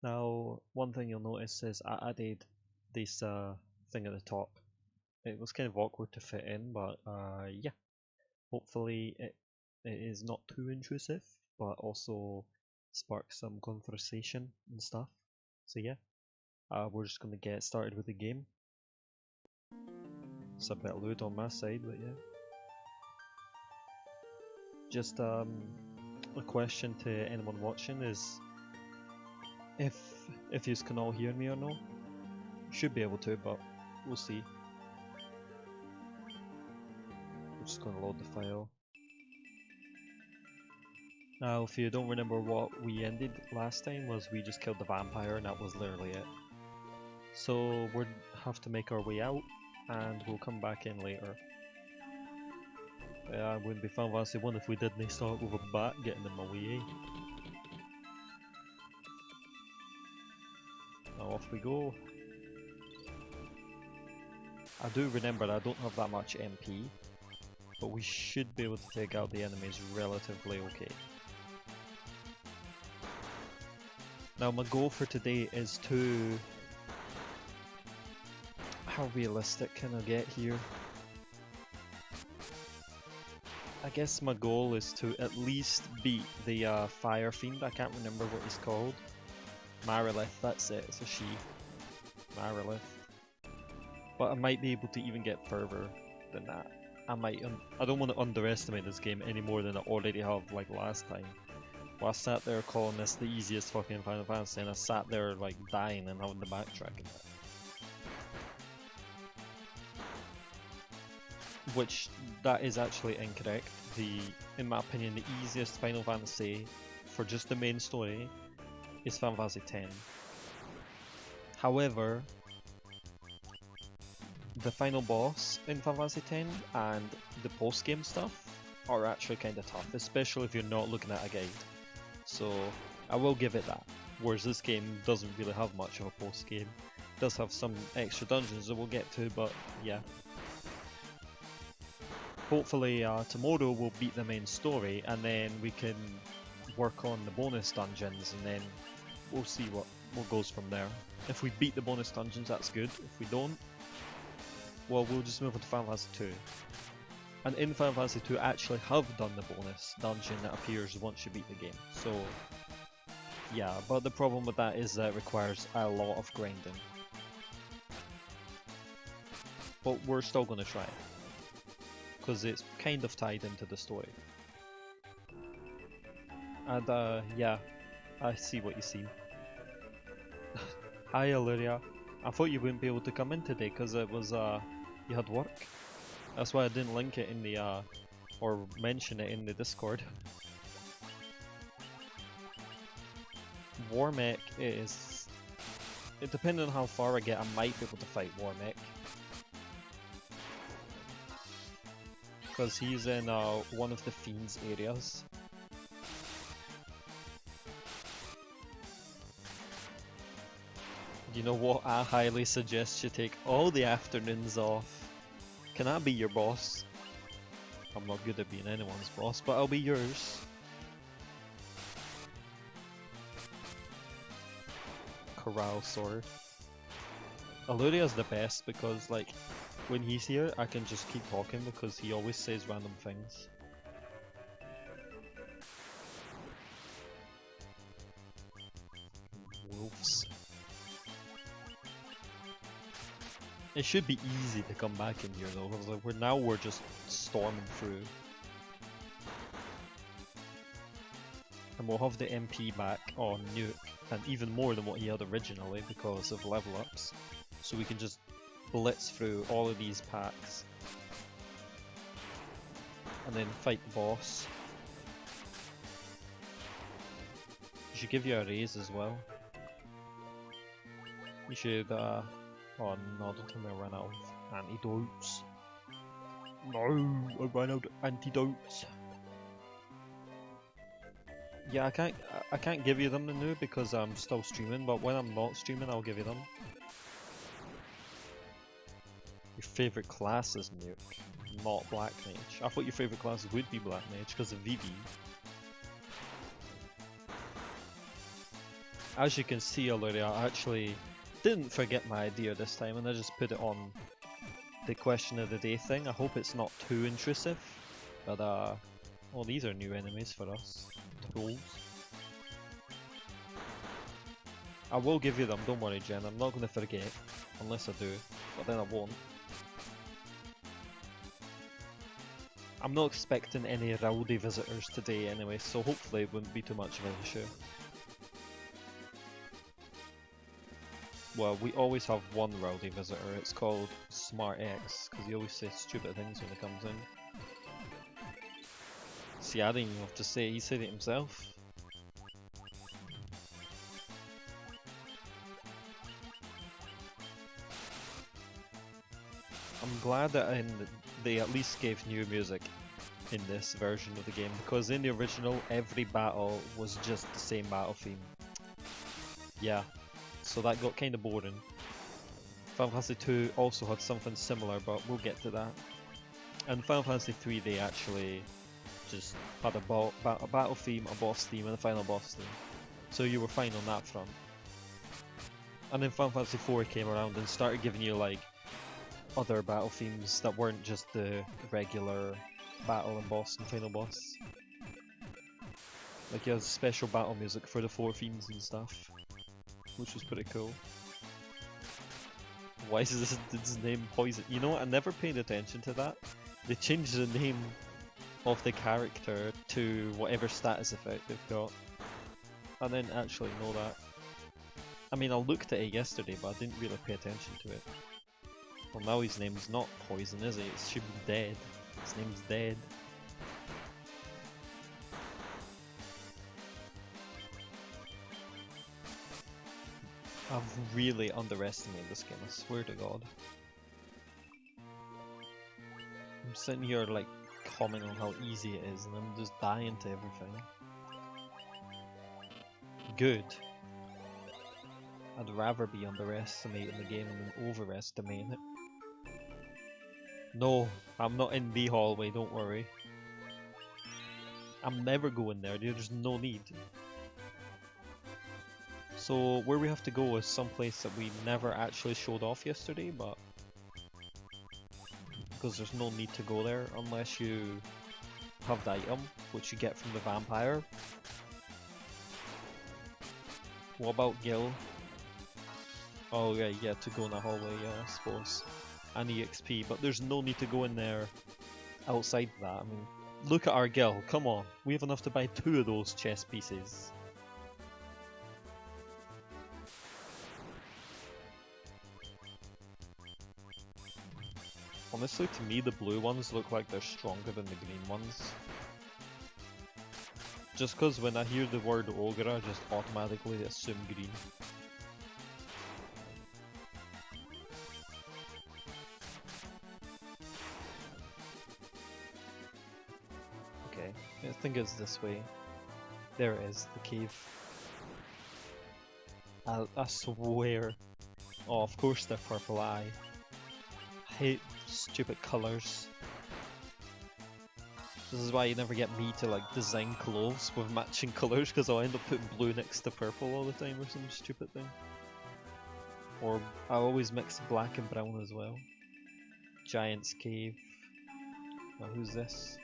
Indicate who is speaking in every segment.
Speaker 1: Now, one thing you'll notice is I added this thing at the top. It was kind of awkward to fit in, but yeah, hopefully it is not too intrusive, but also sparks some conversation and stuff. So yeah, we're just gonna get started with the game. It's a bit loud on my side, but yeah. Just a question to anyone watching is if you can all hear me or no. Should be able to, but we'll see. We're just gonna load the file. Now, if you don't remember what we ended last time, was we just killed the vampire and that was literally it. So we'll have to make our way out and we'll come back in later. It wouldn't be Final Fantasy 1 if we didn't start with a bat getting in my way. Now off we go. I do remember I don't have that much MP, but we should be able to take out the enemies relatively okay. Now my goal for today is to... How realistic can I get here? I guess my goal is to at least beat the Fire Fiend. I can't remember what he's called. Marilith, that's it, it's a she. Marilith. But I might be able to even get further than that. I don't want to underestimate this game any more than I already have like last time. Well, I sat there calling this the easiest fucking Final Fantasy and I sat there like dying and having to backtrack it. Which, that is actually incorrect. In my opinion, the easiest Final Fantasy for just the main story is Final Fantasy X. However, the final boss in Final Fantasy X and the post-game stuff are actually kind of tough, especially if you're not looking at a guide. So I will give it that. Whereas this game doesn't really have much of a post-game. It does have some extra dungeons that we'll get to, but yeah. Hopefully tomorrow we'll beat the main story and then we can work on the bonus dungeons and then we'll see what goes from there. If we beat the bonus dungeons, that's good. If we don't, well, we'll just move on to Final Fantasy 2. And in Final Fantasy 2 I actually have done the bonus dungeon that appears once you beat the game. So yeah, but the problem with that is that it requires a lot of grinding. But we're still going to try it. Because it's kind of tied into the story. And yeah, I see what you see. Hi Illyria. I thought you wouldn't be able to come in today because it was you had work. That's why I didn't link it in the or mention it in the Discord. Warmech is... depending on how far I get, I might be able to fight Warmech. Because he's in one of the Fiend's areas. You know what? I highly suggest you take all the afternoons off. Can I be your boss? I'm not good at being anyone's boss, but I'll be yours. Corral sword. Illuria's the best because, like, when he's here, I can just keep talking because he always says random things. Wolves. It should be easy to come back in here though, because like, we're just storming through. And we'll have the MP back on Nuke, and even more than what he had originally because of level ups. So we can just blitz through all of these packs. And then fight the boss. He should give you a raise as well. You should, oh no, don't tell me I ran out of antidotes. No, I ran out of antidotes. Yeah, I can't give you them now because I'm still streaming, but when I'm not streaming I'll give you them. Your favourite class is Nuke, not Black Mage. I thought your favourite class would be Black Mage because of VV. As you can see already, I actually didn't forget my idea this time, and I just put it on the question of the day thing. I hope it's not too intrusive, but oh, these are new enemies for us. Trolls. I will give you them, don't worry Jen, I'm not going to forget, unless I do, but then I won't. I'm not expecting any rowdy visitors today anyway, so hopefully it wouldn't be too much of an issue. Well, we always have one rowdy visitor, it's called Smart X, because he always says stupid things when he comes in. See, I didn't even have to say it, he said it himself. I'm glad that they at least gave new music in this version of the game, because in the original every battle was just the same battle theme. Yeah, so that got kinda boring. Final Fantasy 2 also had something similar, but we'll get to that. And Final Fantasy 3 they actually just had a battle theme, a boss theme, and a final boss theme. So you were fine on that front. And then Final Fantasy 4 came around and started giving you like other battle themes that weren't just the regular battle and boss and final boss. Like you had special battle music for the 4 themes and stuff, which was pretty cool. Why is this name Poison? You know what, I never paid attention to that. They changed the name of the character to whatever status effect they've got. I didn't actually know that. I mean, I looked at it yesterday, but I didn't really pay attention to it. Well, now his name's not Poison, is it? It should be Dead. His name's Dead. I've really underestimated this game, I swear to God. I'm sitting here like commenting on how easy it is and I'm just dying to everything. Good. I'd rather be underestimating the game than overestimating it. No, I'm not in the hallway, don't worry. I'm never going there, there's no need. So where we have to go is someplace that we never actually showed off yesterday, but because there's no need to go there unless you have the item, which you get from the vampire. What about Gil? Oh yeah, yeah, to go in that hallway, yeah, I suppose. And EXP, but there's no need to go in there outside that. I mean, look at our Gil, come on. We have enough to buy 2 of those chess pieces. Honestly, to me the blue ones look like they're stronger than the green ones. Just cause when I hear the word ogre, I just automatically assume green. Okay, I think it's this way. There it is, the cave. I swear. Oh, of course they're purple eye. I hate stupid colours. This is why you never get me to like design clothes with matching colours, because I'll end up putting blue next to purple all the time or some stupid thing. Or I always mix black and brown as well. Giant's Cave. Now who's this?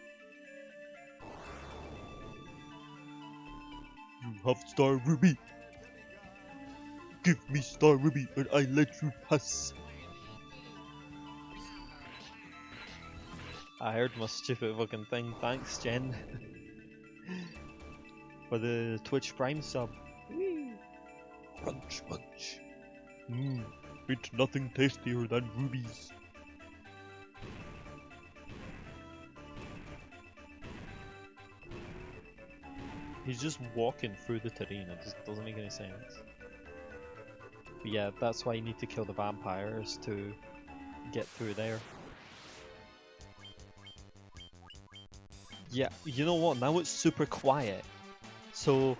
Speaker 1: You have Star Ruby! Give me Star Ruby and I let you pass! I heard my stupid fucking thing, thanks Jen. For the Twitch Prime sub. Whee! Crunch, munch. It's nothing tastier than rubies. He's just walking through the terrain, it just doesn't make any sense. But yeah, that's why you need to kill the vampires to get through there. Yeah, you know what, now it's super quiet. So,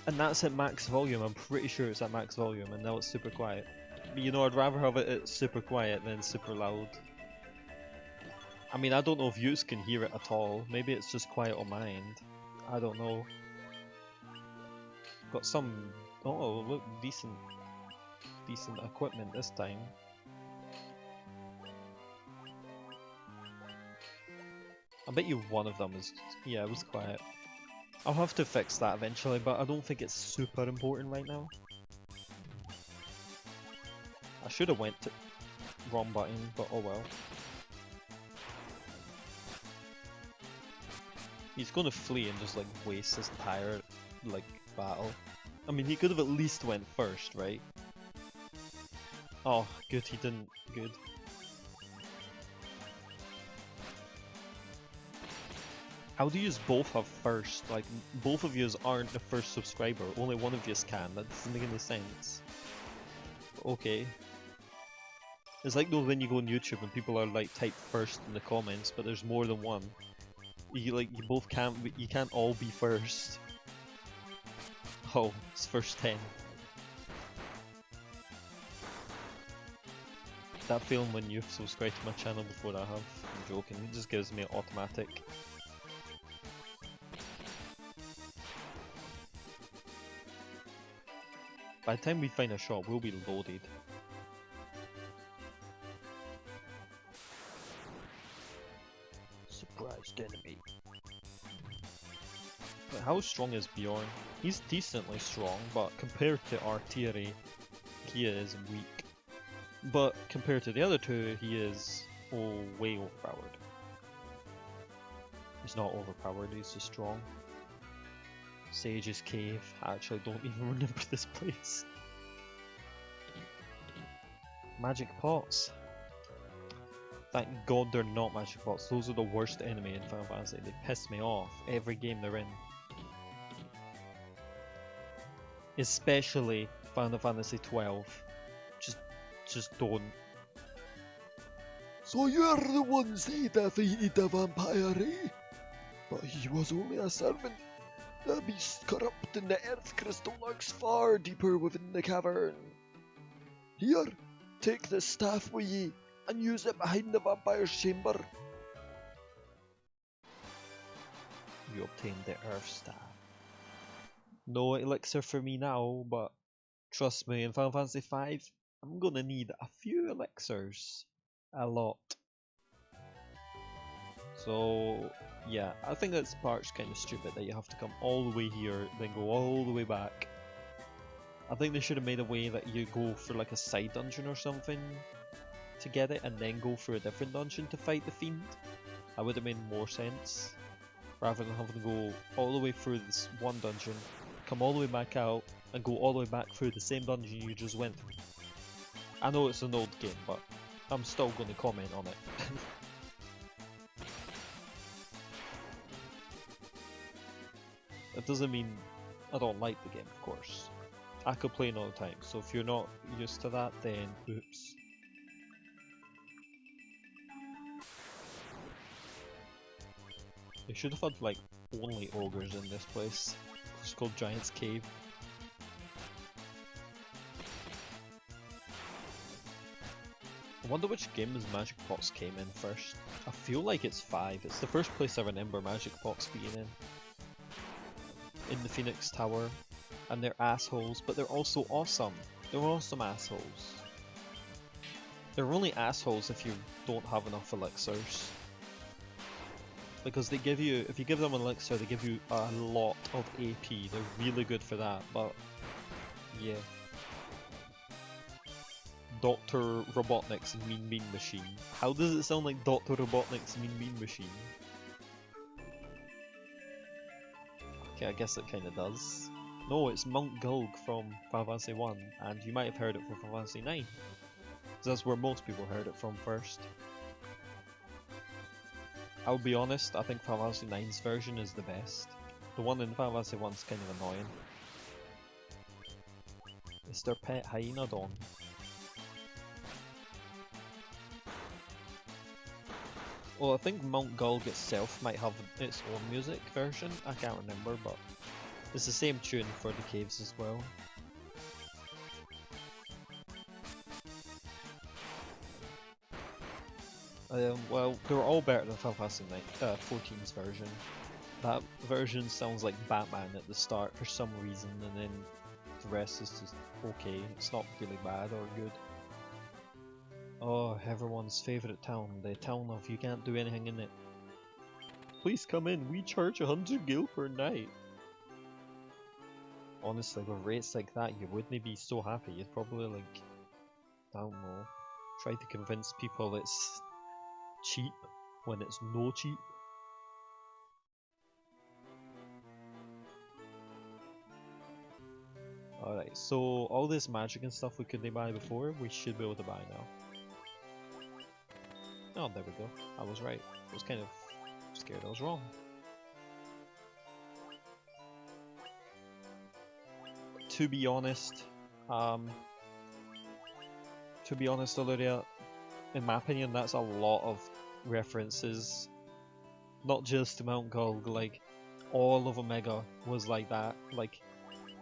Speaker 1: and that's at max volume, I'm pretty sure it's at max volume, and now it's super quiet. But you know, I'd rather have it at super quiet than super loud. I mean, I don't know if you can hear it at all, maybe it's just quiet on my end. I don't know. Got some, oh look, decent equipment this time. I bet you one of them is, yeah, it was quiet. I'll have to fix that eventually, but I don't think it's super important right now. I should have went to wrong button, but oh well. He's gonna flee and just like waste his entire like battle. I mean, he could have at least went first, right? Oh, good, he didn't. Good. How do you both have first? Like, both of you aren't the first subscriber, only one of you can. That doesn't make any sense. Okay. It's like though when you go on YouTube and people are like type first in the comments, but there's more than one. You both can't, you can't all be first. Oh, it's first 10. That feeling when you've subscribed to my channel before I have. I'm joking, it just gives me an automatic. By the time we find a shop, we'll be loaded. Surprised enemy. But how strong is Bjorn? He's decently strong, but compared to Artillery, he is weak. But compared to the other two, he is way overpowered. He's not overpowered, he's just strong. Sage's Cave. I actually don't even remember this place. Magic pots. Thank God they're not magic pots. Those are the worst enemy in Final Fantasy. They piss me off every game they're in. Especially Final Fantasy 12. Just don't.
Speaker 2: So you're the ones that defeated the vampire, eh? But he was only a servant. The beast corrupting the earth crystal lurks far deeper within the cavern. Here, take this staff with ye, and use it behind the vampire's chamber.
Speaker 1: You obtained the Earth Staff. No elixir for me now, but trust me, in Final Fantasy V, I'm gonna need a few elixirs. A lot. So, yeah, I think this part's kind of stupid that you have to come all the way here, then go all the way back. I think they should have made a way that you go for like a side dungeon or something to get it, and then go for a different dungeon to fight the fiend. That would have made more sense, rather than having to go all the way through this one dungeon, come all the way back out, and go all the way back through the same dungeon you just went through. I know it's an old game, but I'm still going to comment on it. That doesn't mean I don't like the game, of course. I complain all the time, so if you're not used to that, then oops. They should have had like only ogres in this place. It's called Giant's Cave. I wonder which game his magic pots came in first. I feel like it's 5. It's the first place I remember magic pots being in. In the Phoenix Tower. And they're assholes, but they're also awesome. They're awesome assholes. They're only assholes if you don't have enough elixirs. Because they give you, if you give them an elixir, they give you a lot of AP. They're really good for that, but yeah. Dr. Robotnik's Mean Machine. How does it sound like Dr. Robotnik's Mean Machine? Okay, I guess it kinda does. No, it's Monk Gulg from Final Fantasy 1, and you might have heard it from Final Fantasy 9. So that's where most people heard it from first. I'll be honest, I think Final Fantasy 9's version is the best. The one in Final Fantasy 1's kind of annoying. It's their pet Hyenodon. Well, I think Mount Gulg itself might have its own music version, I can't remember, but it's the same tune for the caves as well. Well, they were all better than Final Fantasy 14's version. That version sounds like Batman at the start for some reason, and then the rest is just okay. It's not really bad or good. Oh, everyone's favourite town, the town of you can't do anything in it. Please come in, we charge 100 gil per night. Honestly, with rates like that, you wouldn't be so happy. You'd probably like, I don't know, try to convince people it's cheap when it's no cheap. Alright, so all this magic and stuff we couldn't buy before, we should be able to buy now. Oh, there we go. I was right. I was kind of scared I was wrong. To be honest, Olivia, in my opinion, that's a lot of references. Not just to Mount Gulg, like, all of Omega was like that. Like,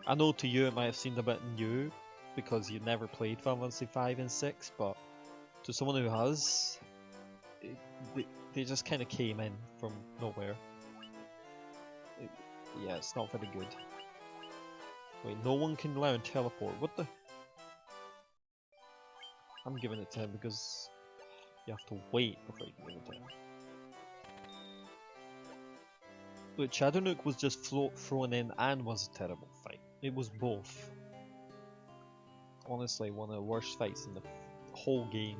Speaker 1: I know to you it might have seemed a bit new, because you never played Final Fantasy 5 and 6, but to someone who has, they just kind of came in from nowhere. Yeah, it's not very good. Wait, no one can learn teleport. What the? I'm giving it to him because you have to wait before you can give it to him. But Shadownook was just thrown in and was a terrible fight. It was both. Honestly, one of the worst fights in the whole game.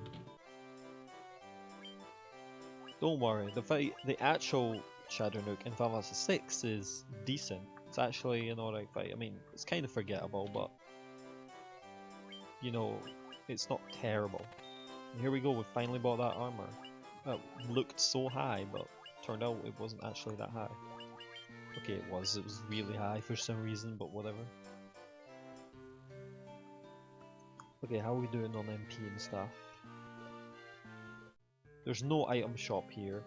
Speaker 1: Don't worry, the actual Shadownook in Final Fantasy 6 is decent. It's actually an alright fight. I mean, it's kind of forgettable, but you know, it's not terrible. And here we go, we finally bought that armor. That looked so high, but turned out it wasn't actually that high. Okay, it was really high for some reason, but whatever. Okay, how are we doing on MP and stuff? There's no item shop here.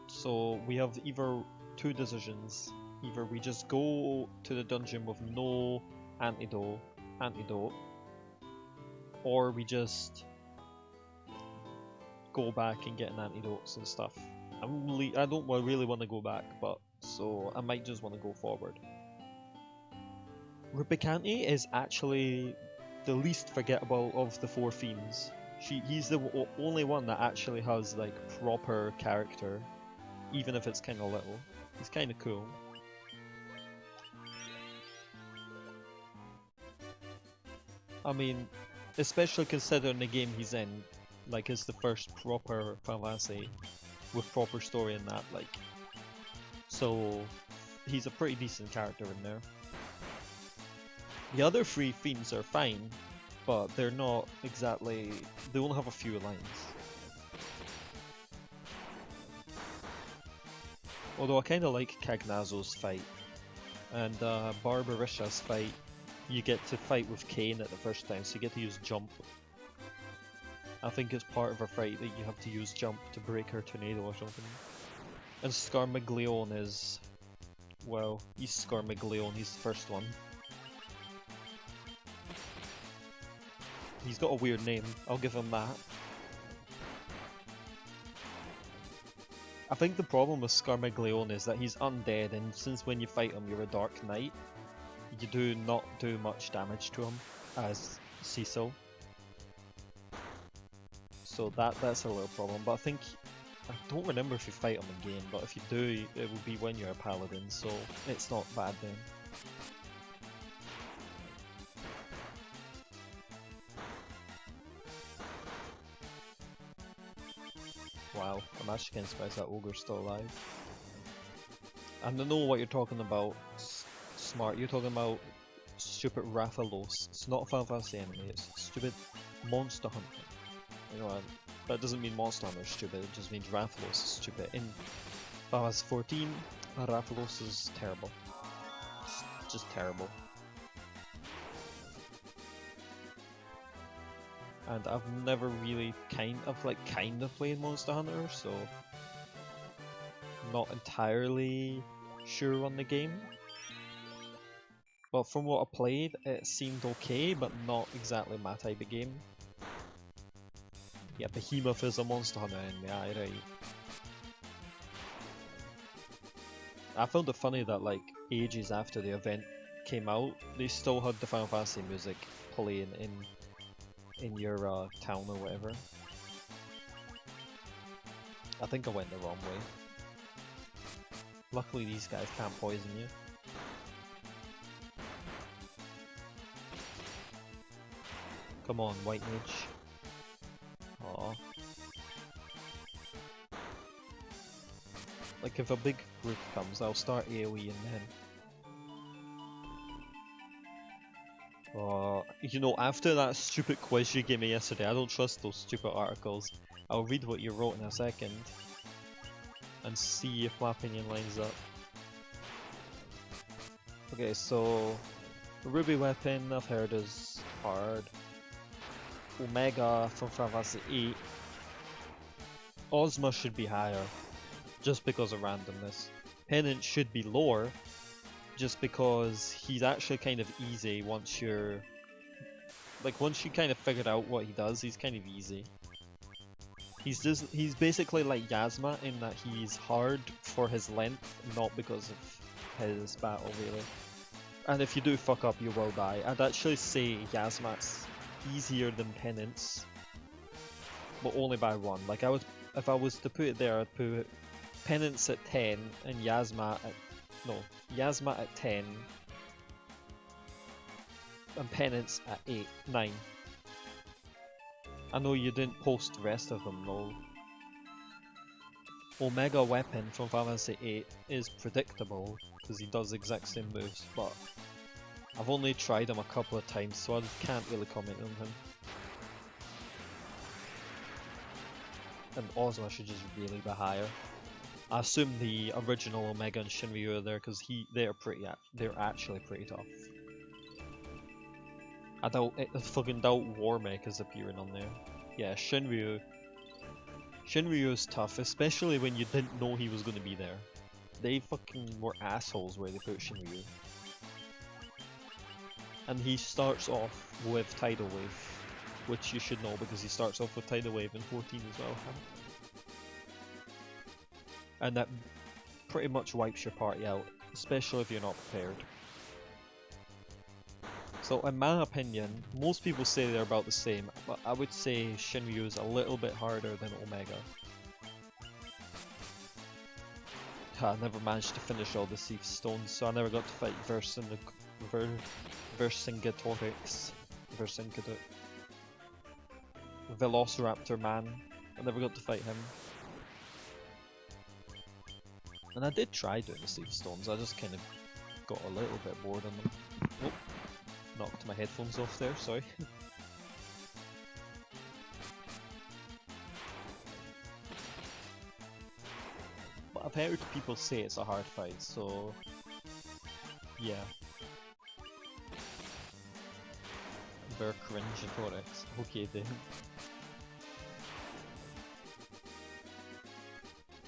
Speaker 1: So we have either two decisions. Either we just go to the dungeon with no antidote, or we just go back and get an antidotes and stuff. I don't really want to go back, but so I might just want to go forward. Rubicanti is actually the least forgettable of the four fiends. He's the only one that actually has like proper character, even if it's kind of little. He's kind of cool. I mean, especially considering the game he's in, like it's the first proper Final Fantasy with proper story in that, like. So he's a pretty decent character in there. The other three fiends are fine, but they're not exactly. They only have a few lines. Although I kind of like Cagnazzo's fight, and Barbarissa's fight. You get to fight with Kain at the first time, so you get to use jump. I think it's part of her fight that you have to use jump to break her tornado or something. And Scarmaglione is, well, he's Scarmaglione, he's the first one. He's got a weird name, I'll give him that. I think the problem with Scarmaglione is that he's undead, and since when you fight him you're a Dark Knight, you do not do much damage to him as Cecil. So that's a little problem, but I don't remember if you fight him again, but if you do, it will be when you're a paladin, so it's not bad then. Wow, I'm actually kind of surprised that ogre's still alive. And I know what you're talking about, Smart. You're talking about stupid Rathalos. It's not a Final Fantasy enemy, it's stupid Monster Hunter. You know, that doesn't mean Monster Hunter is stupid, it just means Rathalos is stupid. In Final Fantasy 14, Rathalos is terrible. It's just terrible. And I've never really kind of played Monster Hunter, so not entirely sure on the game. But from what I played, it seemed okay, but not exactly my type of game. Yeah, Behemoth is a Monster Hunter enemy, aye, right. I found it funny that like ages after the event came out, they still had the Final Fantasy music playing in your town or whatever. I think I went the wrong way. Luckily these guys can't poison you. Come on, White Mage. Aww. Like if a big group comes, I'll start AoE and then... you know, after that stupid quiz you gave me yesterday, I don't trust those stupid articles. I'll read what you wrote in a second and see if my opinion lines up. Okay, so Ruby Weapon I've heard is hard. Omega from Final Fantasy 8. Ozma should be higher, just because of randomness. Penance should be lower, just because he's actually kind of easy once you're... Like, once you kind of figured out what he does, he's kind of easy. He's basically like Yasma in that he's hard for his length, not because of his battle, really. And if you do fuck up, you will die. I'd actually say Yasma's easier than Penance, but only by 1. Like, if I was to put it there, I'd put Penance at 10 and Yasma at... No, Yasma at 10 and Penance at 8, 9. I know you didn't post the rest of them though. Omega Weapon from Final Fantasy 8 is predictable because he does the exact same moves, but I've only tried him a couple of times, so I can't really comment on him. And Ozma should just really be higher. I assume the original Omega and Shinryu are there because they're actually pretty tough. I fucking doubt Warmech is appearing on there. Yeah, Shinryu is tough, especially when you didn't know he was going to be there. They fucking were assholes where they put Shinryu. And he starts off with Tidal Wave, which you should know because he starts off with Tidal Wave in 14 as well. And that pretty much wipes your party out, especially if you're not prepared. So in my opinion, most people say they're about the same, but I would say Shinryu is a little bit harder than Omega. I never managed to finish all the Thief Stones, so I never got to fight Vercingetorix. Velociraptor Man. I never got to fight him. And I did try doing the Thief Stones, I just kind of got a little bit bored on them. Oh. Knocked my headphones off there, sorry. But I've heard people say it's a hard fight, so yeah. Vercingetorix. Okay then.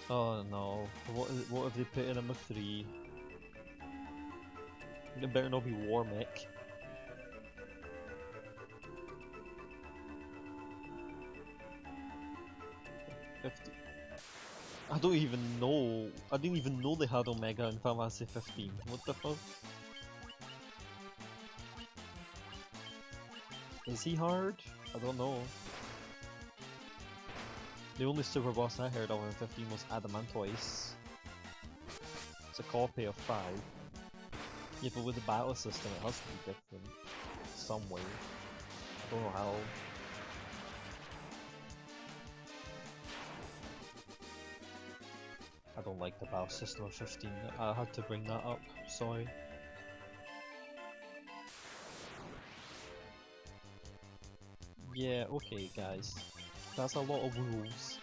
Speaker 1: Oh no, what have they put in number 3? It better not be Warmech. I don't even know. I didn't even know they had Omega in Final Fantasy 15. What the fuck? Is he hard? I don't know. The only super boss I heard of in 15 was Adamantoise. It's a copy of 5. Yeah, but with the battle system it has to be different. Some way. I don't know how. I don't like the battle system of 15. I had to bring that up, sorry. Yeah, okay guys. That's a lot of rules.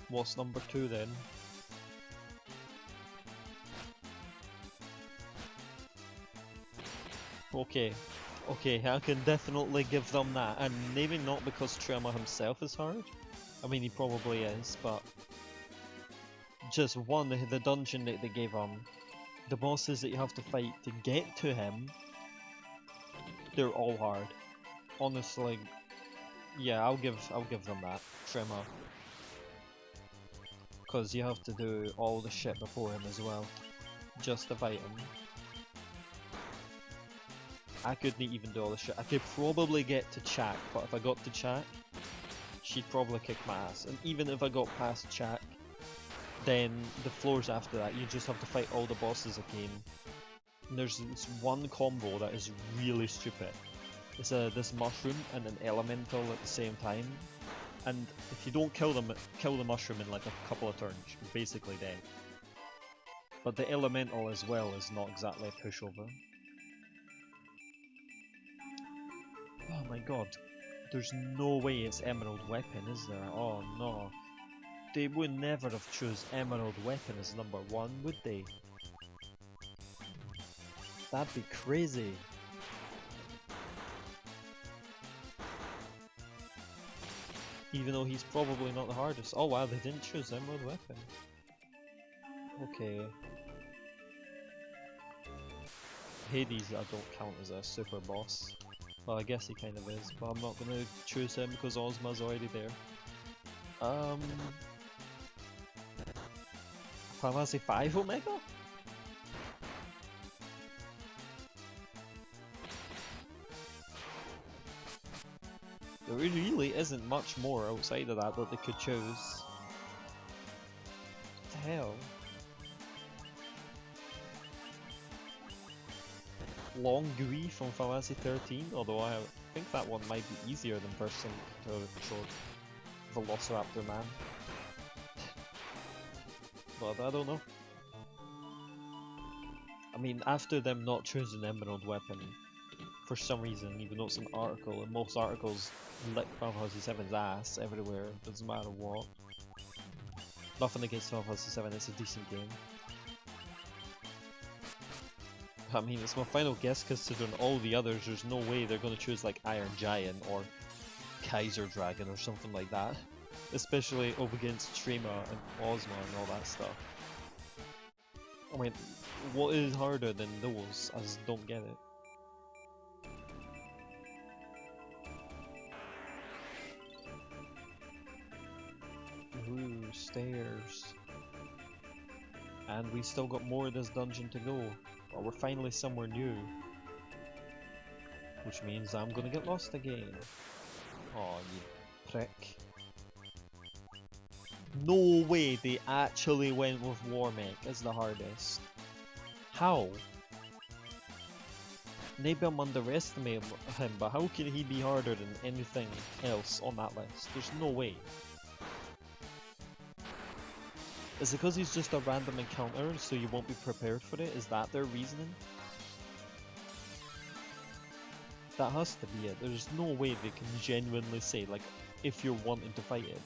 Speaker 1: What's number 2 then? Okay, I can definitely give them that, and maybe not because Tremor himself is hard. I mean, he probably is, but just one, the dungeon that they gave him, the bosses that you have to fight to get to him, they're all hard. Honestly, yeah, I'll give them that. Tremor. Because you have to do all the shit before him as well, just to fight him. I couldn't even do all the shit. I could probably get to Chak, but if I got to Chak, she'd probably kick my ass. And even if I got past Chak, then the floors after that, you just have to fight all the bosses again. And there's this one combo that is really stupid. It's this mushroom and an elemental at the same time. And if you don't kill the mushroom in like a couple of turns, you're basically dead. But the elemental as well is not exactly a pushover. Oh my god, there's no way it's Emerald Weapon, is there? Oh no. They would never have chose Emerald Weapon as number 1, would they? That'd be crazy. Even though he's probably not the hardest. Oh wow, they didn't choose Emerald Weapon. Okay. Hades I don't count as a super boss. Well, I guess he kind of is, but I'm not gonna choose him because Ozma's already there. Final Fantasy 5 Omega? There really isn't much more outside of that they could choose. What the hell? Long Gui from Final Fantasy 13, although I think that one might be easier than first Sync to control Velociraptor Man. But I don't know. I mean, after them not choosing Emerald Weapon, for some reason, even though it's an article, and most articles lick Final Fantasy 7's ass everywhere, doesn't matter what. Nothing against Final Fantasy 7, it's a decent game. I mean, it's my final guess considering all the others, there's no way they're going to choose like Iron Giant or Kaiser Dragon or something like that. Especially up against Trema and Ozma and all that stuff. I mean, what is harder than those? I just don't get it. Ooh, stairs. And we still got more of this dungeon to go. Well, we're finally somewhere new. Which means I'm gonna get lost again. Oh, you prick. No way they actually went with Warmech as the hardest. How? Maybe I'm underestimating him, but how can he be harder than anything else on that list? There's no way. Is it because he's just a random encounter, so you won't be prepared for it? Is that their reasoning? That has to be it. There's no way they can genuinely say, like, if you're wanting to fight it,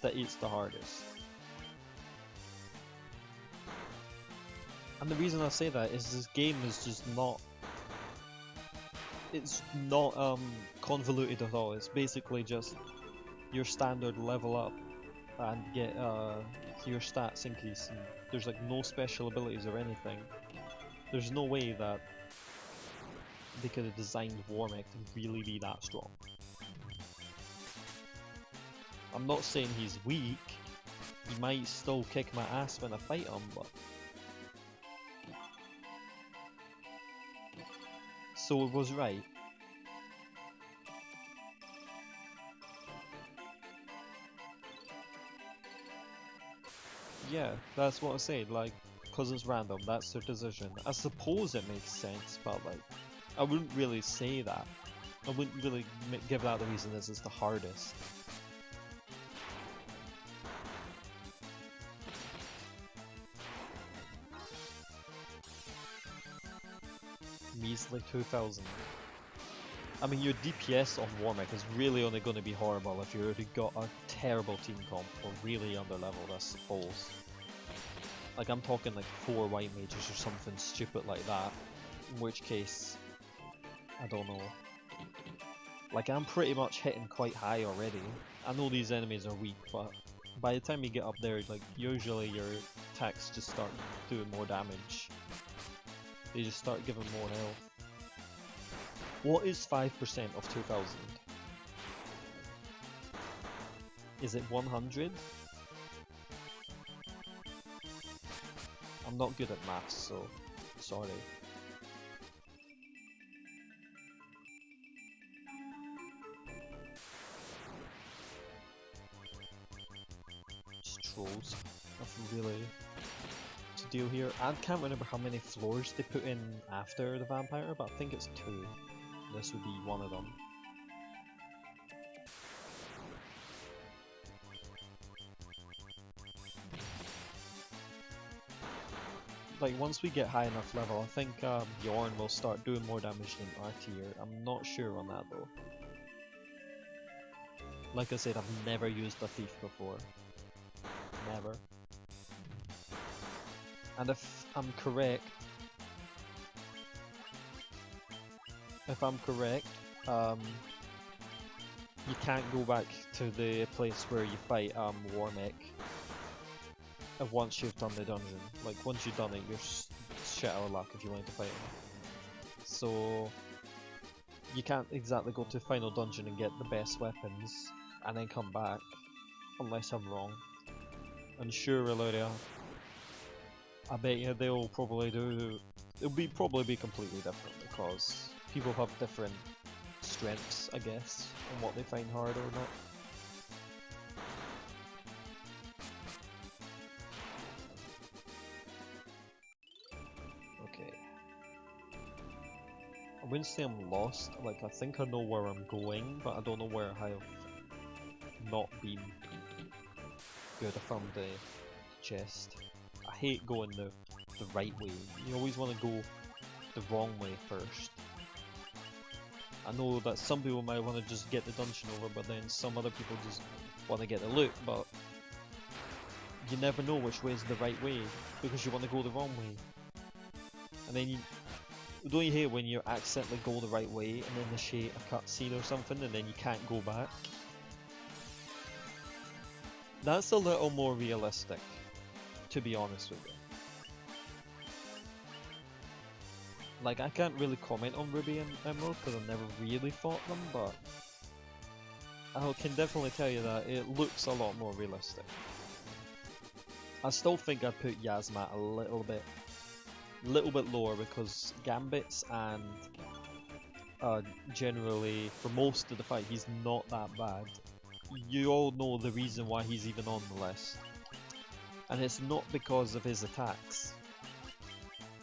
Speaker 1: that it's the hardest. And the reason I say that is this game is just not... It's not convoluted at all. It's basically just your standard level up and get your stats increase, and there's like no special abilities or anything. There's no way that they could have designed Warmech to really be that strong. I'm not saying he's weak, he might still kick my ass when I fight him, but... So it was right. Yeah, that's what I said, like, because it's random, that's their decision. I suppose it makes sense, but like, I wouldn't really say that. I wouldn't really give that the reason as it's the hardest. Measly 2000. I mean, your DPS on Warmech is really only going to be horrible if you've already got a terrible team comp or really under-leveled, I suppose. Like, I'm talking like 4 white mages or something stupid like that, in which case, I don't know. Like, I'm pretty much hitting quite high already. I know these enemies are weak, but by the time you get up there, like, usually your attacks just start doing more damage. They just start giving more health. What is 5% of 2000? Is it 100? I'm not good at maths, so sorry. Just trolls. Nothing really to deal here. I can't remember how many floors they put in after the vampire, but I think it's 2. This would be one of them. Like, once we get high enough level, I think Bjorn will start doing more damage than our tier. I'm not sure on that though. Like I said, I've never used a thief before. Never. And if I'm correct, you can't go back to the place where you fight Warmech once you've done the dungeon. Like, once you've done it, you're shit out of luck if you want to fight him. So you can't exactly go to final dungeon and get the best weapons and then come back, unless I'm wrong. And sure, Illyria, I bet you they'll probably do. It'll probably be completely different because people have different strengths, I guess, on what they find hard or not. Okay. I wouldn't say I'm lost. Like, I think I know where I'm going, but I don't know where I have not been. Good, I found the chest. I hate going the right way. You always want to go the wrong way first. I know that some people might want to just get the dungeon over, but then some other people just want to get the loot, but you never know which way is the right way, because you want to go the wrong way. And then don't you hate when you accidentally go the right way, and then they show a cutscene or something, and then you can't go back? That's a little more realistic, to be honest with you. Like, I can't really comment on Ruby and Emerald because I've never really fought them, but I can definitely tell you that it looks a lot more realistic. I still think I'd put Yasmat a little bit lower because Gambits and generally for most of the fight he's not that bad. You all know the reason why he's even on the list, and it's not because of his attacks.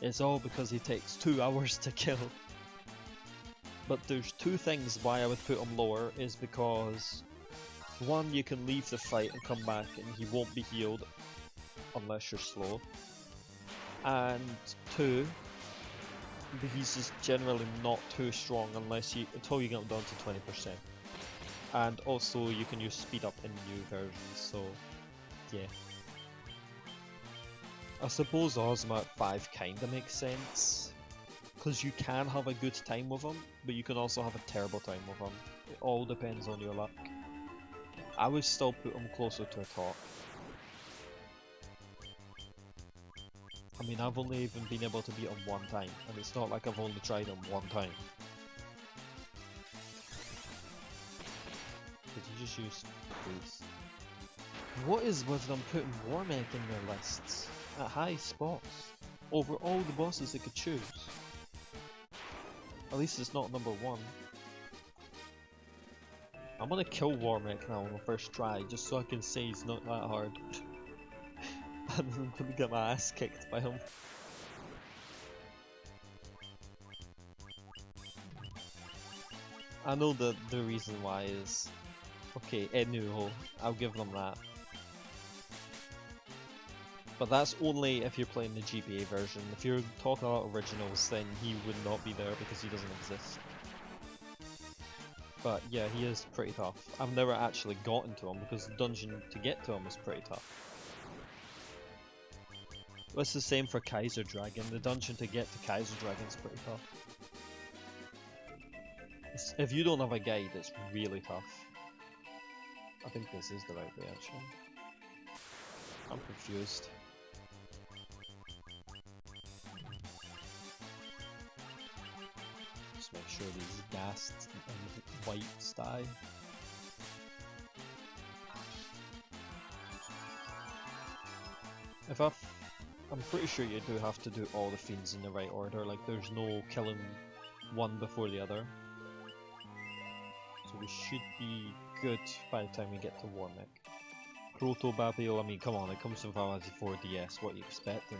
Speaker 1: It's all because he takes 2 hours to kill. But there's 2 things why I would put him lower, is because 1, you can leave the fight and come back and he won't be healed unless you're slow, and 2, he's just generally not too strong until you get him down to 20%. And also you can use speed up in new versions, so yeah. I suppose Ozma at 5 kinda makes sense, because you can have a good time with him, but you can also have a terrible time with him. It all depends on your luck. I would still put him closer to a top. I mean, I've only even been able to beat him 1 time, and it's not like I've only tried him 1 time. Did you just use boost? What is with them putting Warmech in their lists at high spots over all the bosses they could choose? At least it's not number 1. I'm gonna kill Warmech now on the first try, just so I can say he's not that hard. I'm gonna get my ass kicked by him. I know that the reason why is... Okay, Enuho, I'll give them that. But that's only if you're playing the GBA version. If you're talking about originals, then he would not be there because he doesn't exist. But yeah, he is pretty tough. I've never actually gotten to him because the dungeon to get to him is pretty tough. It's the same for Kaiser Dragon. The dungeon to get to Kaiser Dragon is pretty tough. If you don't have a guide, it's really tough. I think this is the right way, actually. I'm confused. Just make sure these ghasts and whites die. I'm pretty sure you do have to do all the fiends in the right order, like there's no killing one before the other. So we should be good by the time we get to Warnick. Proto-Babel, I mean come on, it comes from Final Fantasy 4 DS, what are you expecting?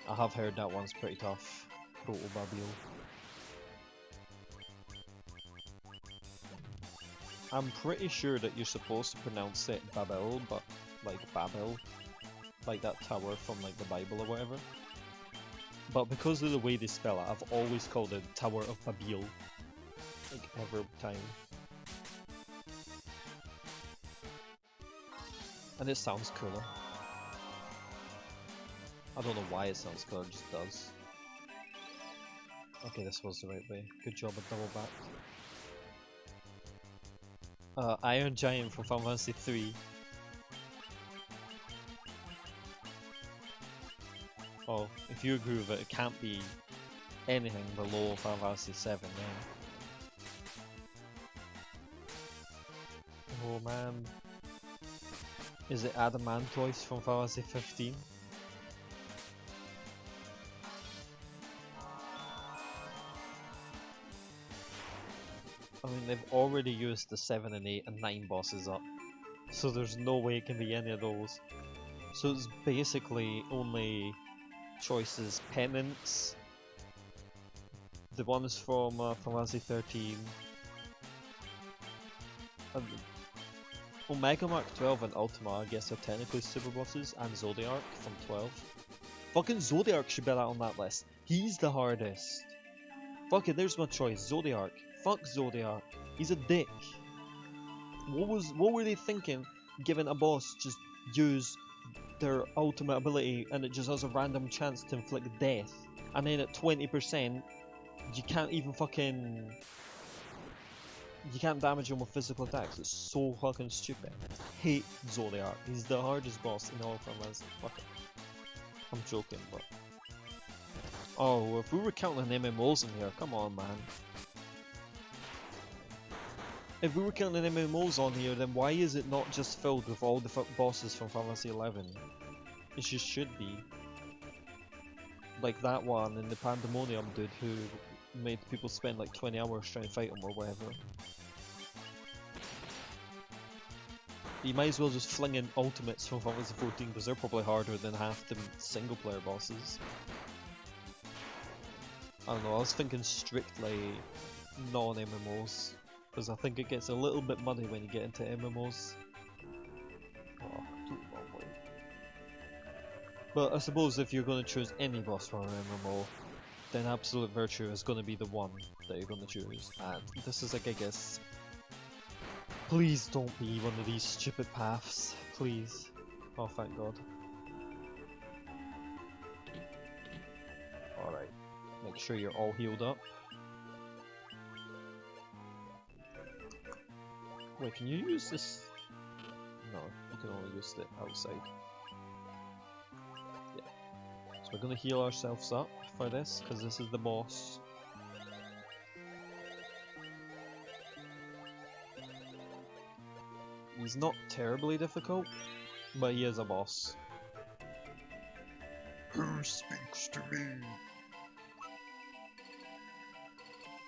Speaker 1: I have heard that one's pretty tough. Proto-Babel. I'm pretty sure that you're supposed to pronounce it Babel, but like Babel. Like that tower from like the Bible or whatever. But because of the way they spell it, I've always called it Tower of Babel. Like every time. And it sounds cooler. I don't know why it sounds cooler, it just does. Okay, this was the right way. Good job of double back. Iron Giant from Final Fantasy 3. Oh, if you agree with it, it can't be anything below Final Fantasy 7 now. Oh man. Is it Adamantoise from Final Fantasy 15? I mean, they've already used the 7 and 8 and 9 bosses up, so there's no way it can be any of those. So it's basically only choices: Penance, the ones from Final Fantasy 13, Omega Mark 12 and Ultima, I guess, are technically super bosses, and Zodiac from 12. Fucking Zodiac should be on that list. He's the hardest. Fuck it, there's my choice. Zodiac. Fuck Zodiac. He's a dick. What were they thinking? Giving a boss just use their ultimate ability and it just has a random chance to inflict death, and then at 20% you can't even fucking damage him with physical attacks. It's so fucking stupid. Hate Zodiac. He's the hardest boss in all of Fantasy. Fuck it. I'm joking, but oh, if we were counting MMOs in here, come on man. If we were counting MMOs on here, then why is it not just filled with all the bosses from Final Fantasy 11? It just should be. Like that one and the Pandemonium dude who made people spend like 20 hours trying to fight him or whatever. You might as well just fling in ultimates from Final Fantasy 14 because they're probably harder than half the single player bosses. I don't know, I was thinking strictly non-MMOs. Because I think it gets a little bit muddy when you get into MMOs. Oh, too long way. But I suppose if you're going to choose any boss from an MMO, then Absolute Virtue is going to be the one that you're going to choose. And this is like, I guess... Please don't be one of these stupid paths. Please. Oh, thank God. Alright. Make sure you're all healed up. Wait, can you use this? No, you can only use it outside. Yeah. So we're gonna heal ourselves up for this, because this is the boss. He's not terribly difficult, but he is a boss.
Speaker 2: Who speaks to me?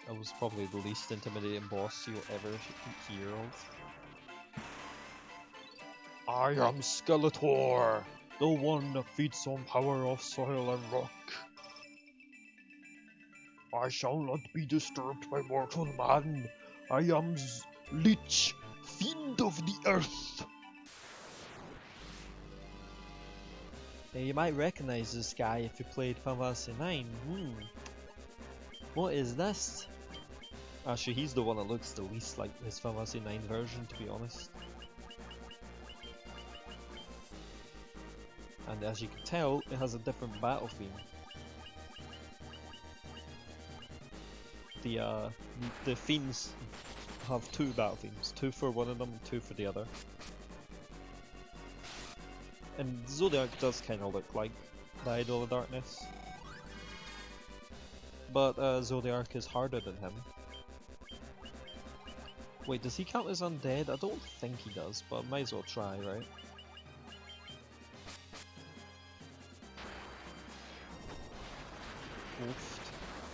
Speaker 1: That was probably the least intimidating boss you'll ever hear of. I am Skeletor, the one that feeds on power of soil and rock. I shall not be disturbed by mortal man. I am Lich, fiend of the earth. Now you might recognize this guy if you played Final Fantasy 9. What is this? Actually, he's the one that looks the least like his Final Fantasy 9 version, to be honest. And as you can tell, it has a different battle theme. The fiends have two battle themes, two for one of them, two for the other. And Zodiac does kind of look like the Idol of Darkness, but Zodiac is harder than him. Wait, does he count as undead? I don't think he does, but I might as well try, right?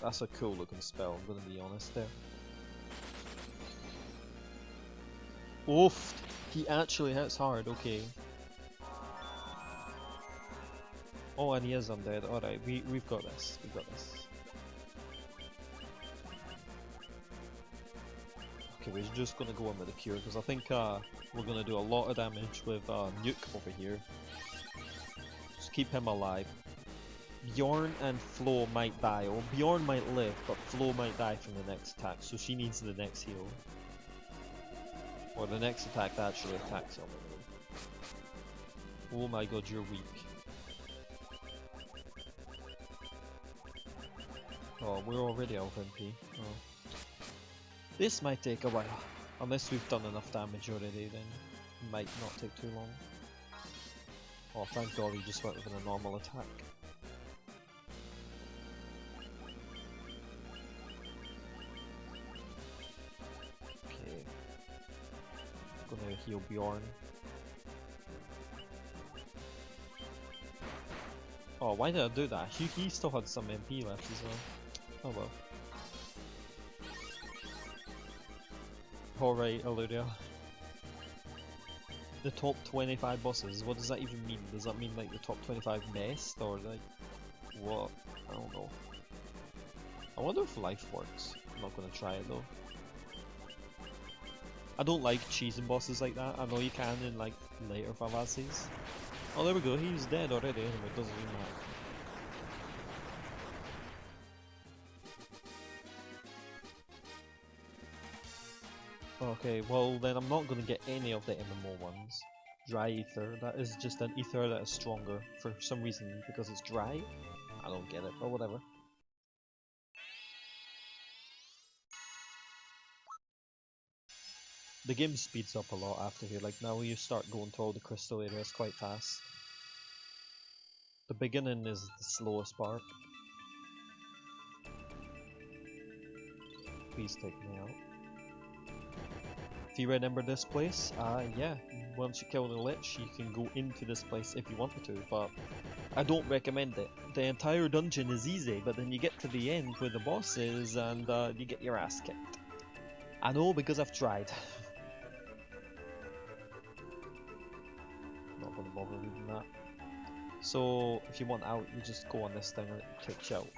Speaker 1: That's a cool looking spell, I'm gonna be honest there. Oof! He actually hits hard, okay. Oh, and he is undead. Alright, we've got this. We've got this. Okay, we're just gonna go in with the cure because I think we're gonna do a lot of damage with Nuke over here. Just keep him alive. Bjorn and Flo might die, or Bjorn might live, but Flo might die from the next attack, so she needs the next heal. Or the next attack that actually attacks him. Oh my god, you're weak. Oh, we're already out of MP. Oh. This might take a while. Unless we've done enough damage already, then it might not take too long. Oh, thank god he just went with a normal attack. Okay. Gonna heal Bjorn. Oh, why did I do that? He still had some MP left as well. Oh well. Alright, Illuria. The top 25 bosses, what does that even mean? Does that mean like the top 25 best, or like what? I don't know. I wonder if life works. I'm not gonna try it though. I don't like cheesing bosses like that. I know you can in like later Favazis. Oh, there we go, he's dead already anyway, it doesn't even matter. Okay, well then I'm not gonna get any of the MMO ones. Dry ether, that is just an ether that is stronger for some reason because it's dry. I don't get it, but whatever. The game speeds up a lot after here, like now you start going to all the crystal areas quite fast. The beginning is the slowest part. Please take me out. If you remember this place, yeah, once you kill the Lich, you can go into this place if you wanted to, but I don't recommend it. The entire dungeon is easy, but then you get to the end where the boss is and you get your ass kicked. I know because I've tried. Not gonna bother reading that. So, if you want out, you just go on this thing and it kicks you out.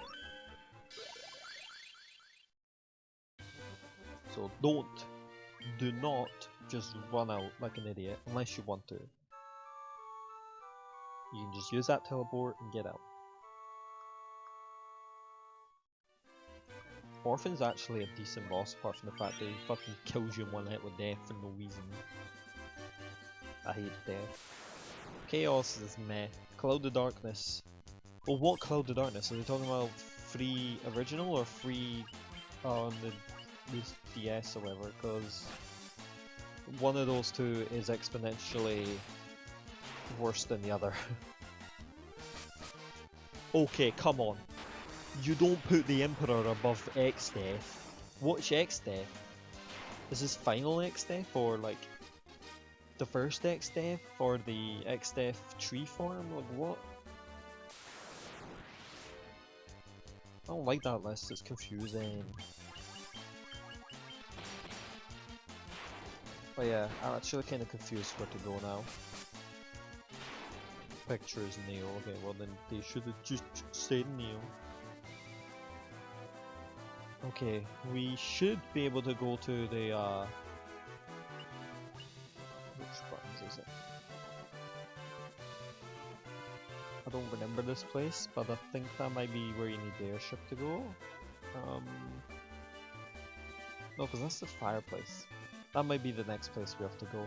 Speaker 1: So do not just run out like an idiot unless you want to. You can just use that teleport and get out. Orphan's actually a decent boss apart from the fact that he fucking kills you in one hit with death for no reason. I hate death. Chaos is meh. Cloud of Darkness. Well, what Cloud of Darkness? Are they talking about free original or free on the DS or whatever? Because one of those two is exponentially worse than the other. Okay, come on. You don't put the Emperor above X-Death. What's X-Death? Is this final X-Death or like the first X-Death or the X-Death tree form? Like what? I don't like that list, it's confusing. But yeah, I'm actually kind of confused where to go now. Pictures Neo, okay, well then they should have just stayed Neo. Okay, we should be able to go to the which buttons is it? I don't remember this place, but I think that might be where you need the airship to go. No, because that's the fireplace. That might be the next place we have to go.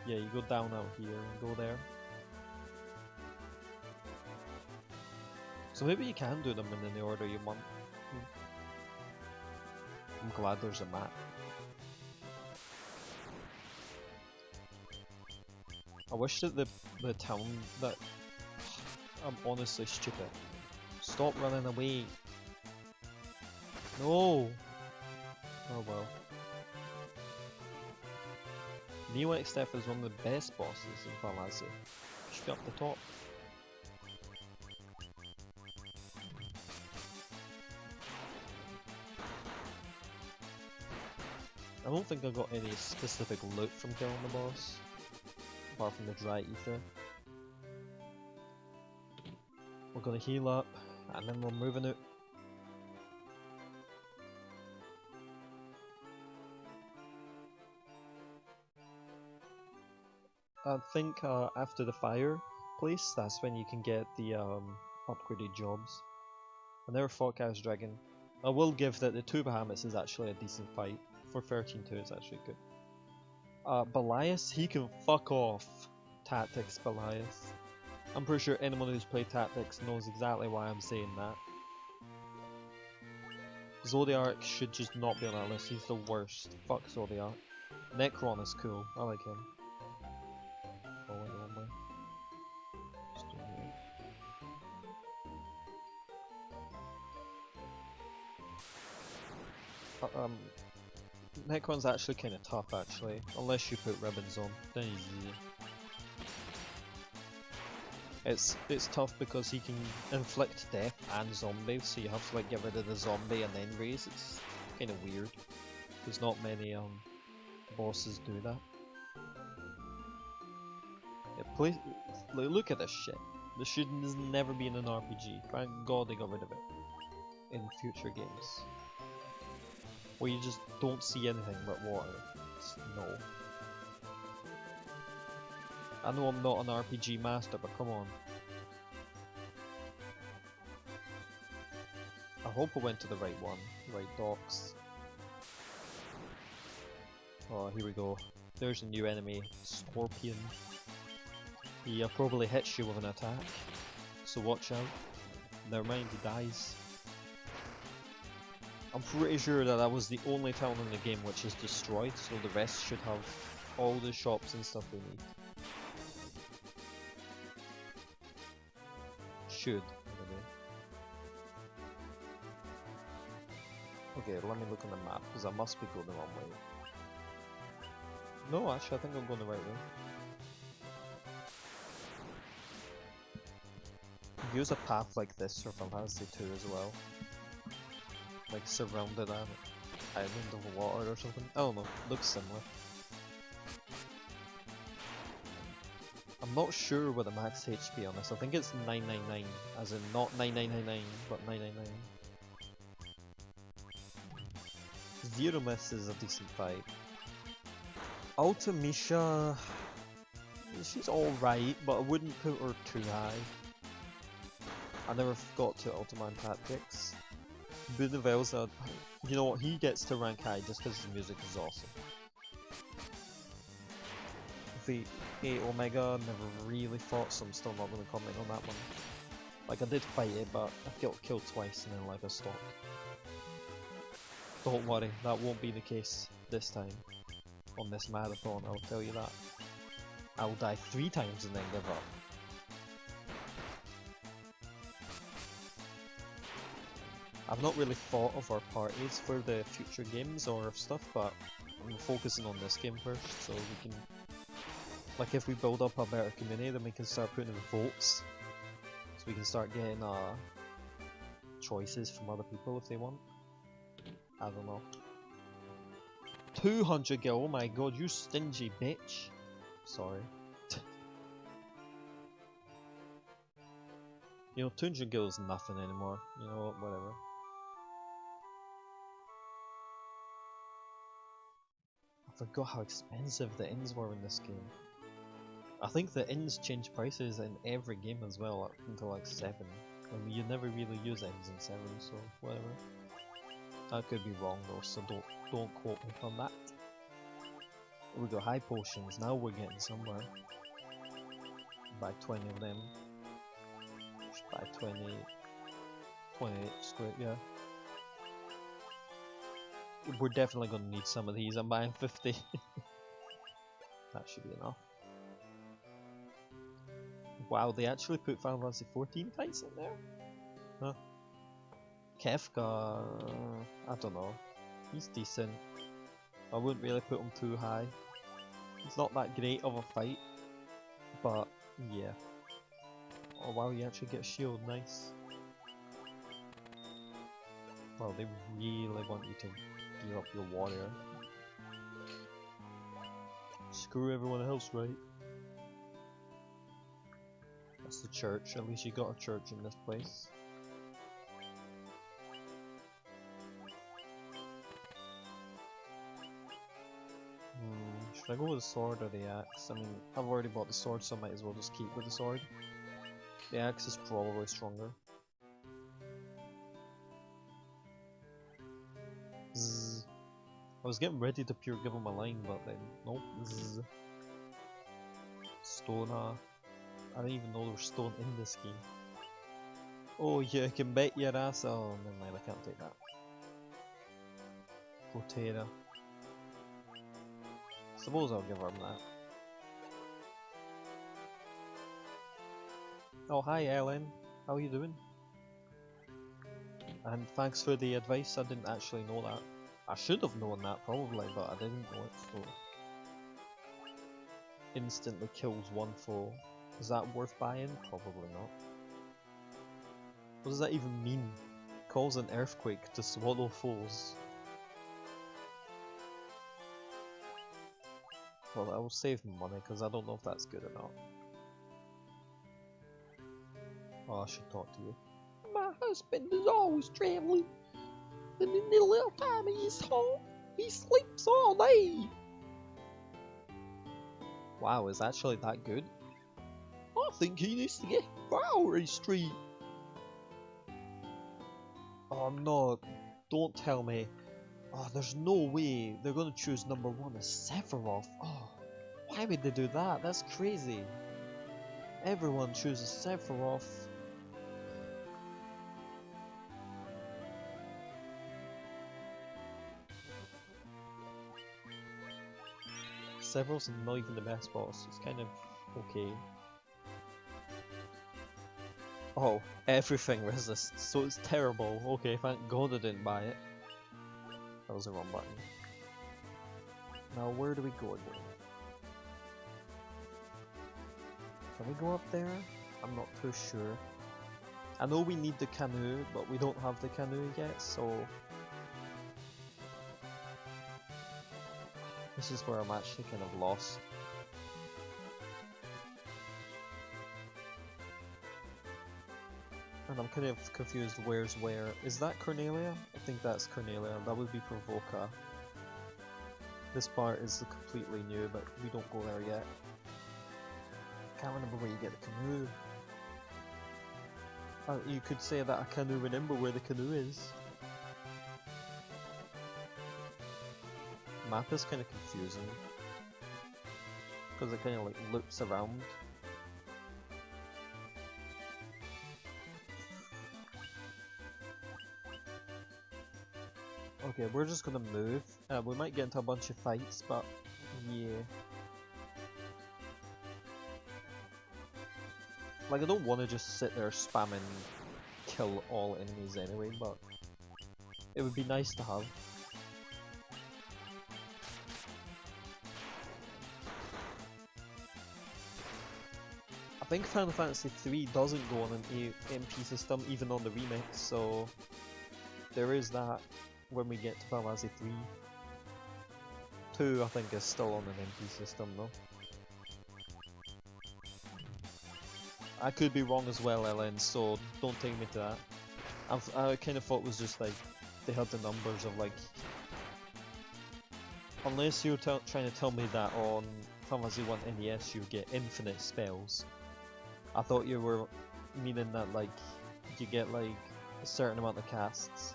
Speaker 1: Yeah, you go down out here and go there. So maybe you can do them in the order you want. I'm glad there's a map. I wish that the town that... I'm honestly stupid. Stop running away. No! Oh well. Neo X-Death is one of the best bosses in Final Fantasy. Should be up the top. I don't think I got any specific loot from killing the boss, apart from the dry ether. We're gonna heal up, and then we're moving out. I think after the fire place, that's when you can get the upgraded jobs. I never fought Chaos Dragon. I will give that the 2 Behemoths is actually a decent fight. For 13-2 it's actually good. Belias, he can fuck off. Tactics Belias. I'm pretty sure anyone who's played Tactics knows exactly why I'm saying that. Zodiac should just not be on that list, he's the worst. Fuck Zodiac. Necron is cool, I like him. Oh, I don't mind. Just do here. Necron's actually kind of tough actually, unless you put ribbons on, then he's easy. It's tough because he can inflict death and zombies, so you have to like get rid of the zombie and then raise. It's kind of weird. There's not many bosses do that. Look at this shit. This should never be in an RPG. Thank God they got rid of it in future games. Where you just don't see anything but water. No. I know I'm not an RPG master, but come on. I hope I went to the right one. Right docks. Oh, here we go. There's a new enemy. Scorpion. He probably hits you with an attack. So watch out. Never mind, he dies. I'm pretty sure that was the only town in the game which is destroyed, so the rest should have all the shops and stuff they need. Should, anyway. Okay, let me look on the map, because I must be going the wrong way. No, actually I think I'm going the right way. Use a path like this for Final Fantasy 2 as well. Like surrounded an island of water or something. I don't know, looks similar. I'm not sure what the max HP on this. I think it's 999, as in not 9999, but 999. Zero Miss is a decent fight. Ultimisha, she's alright, but I wouldn't put her too high. I never got to Ultimate Tactics. Bunavelza, you know what, he gets to rank high just because his music is awesome. The 8 Omega never really fought, so I'm still not going to comment on that one. Like, I did fight it, but I got killed twice and then like I stopped. Don't worry, that won't be the case this time. On this marathon, I'll tell you that. I will die 3 times and then give up. I've not really thought of our parties for the future games or stuff, but I'm focusing on this game first, so we can... Like, if we build up a better community, then we can start putting in votes. So we can start getting choices from other people if they want. I don't know. 200 gil, oh my god, you stingy bitch. Sorry. You know, 200 gil is nothing anymore. You know what, whatever. I forgot how expensive the inns were in this game. I think the inns change prices in every game as well, up until like 7. I mean, you never really use inns in 7, so whatever. I could be wrong though, so don't quote me on that. Here we go, high potions, now we're getting somewhere. Buy 20 of them. Just buy 28 square, yeah. We're definitely gonna need some of these, I'm buying 50. That should be enough. Wow, they actually put Final Fantasy 14 fights in there? Huh. Kefka, I don't know. He's decent. I wouldn't really put him too high. He's not that great of a fight, but yeah. Oh wow, you actually get shield, nice. Well, they really want you to gear up your warrior. Screw everyone else, right? That's the church. At least you got a church in this place. Should I go with the sword or the axe? I mean, I've already bought the sword, so I might as well just keep with the sword. The axe is probably stronger. Zzz. I was getting ready to pure give him a line, but then nope. Zzz. Stone. I didn't even know there was stone in this game. Oh, you can bet your ass. Oh, never mind. I can't take that. Protera. Suppose I'll give him that. Oh, hi Ellen. How are you doing? And thanks for the advice. I didn't actually know that. I should have known that probably, but I didn't know it, so... Instantly kills one foe. Is that worth buying? Probably not. What does that even mean? Cause an earthquake to swallow foes. Well, I will save money because I don't know if that's good or not. Oh, I should talk to you. My husband is always traveling, and in the little time he's home, he sleeps all day. Wow, is actually that good? I think he needs to get Bowery Street. Oh no, don't tell me. Oh, there's no way they're gonna choose number 1 as Sephiroth. Oh, why would they do that? That's crazy. Everyone chooses Sephiroth. Sephiroth's not even the best boss. It's kind of okay. Oh, everything resists, so it's terrible. Okay, thank God I didn't buy it. That was the wrong button. Now where do we go again? Can we go up there? I'm not too sure. I know we need the canoe, but we don't have the canoe yet, so... This is where I'm actually kind of lost. And I'm kind of confused where's where. Is that Cornelia? I think that's Cornelia. That would be Provoca. This part is completely new, but we don't go there yet. I can't remember where you get the canoe. You could say that I can't remember where the canoe is. Map is kind of confusing. Because it kind of like loops around. Okay, we're just gonna move. We might get into a bunch of fights, but yeah. Like, I don't want to just sit there spamming kill all enemies anyway, but it would be nice to have. I think Final Fantasy 3 doesn't go on an MP system, even on the remix, so there is that when we get to Final Fantasy 3. 2, I think, is still on an MP system though. I could be wrong as well, Ellen, so don't take me to that. I kind of thought it was just like, they had the numbers of like... Unless you're trying to tell me that on Final Fantasy 1 NES you get infinite spells. I thought you were meaning that like, you get like a certain amount of casts.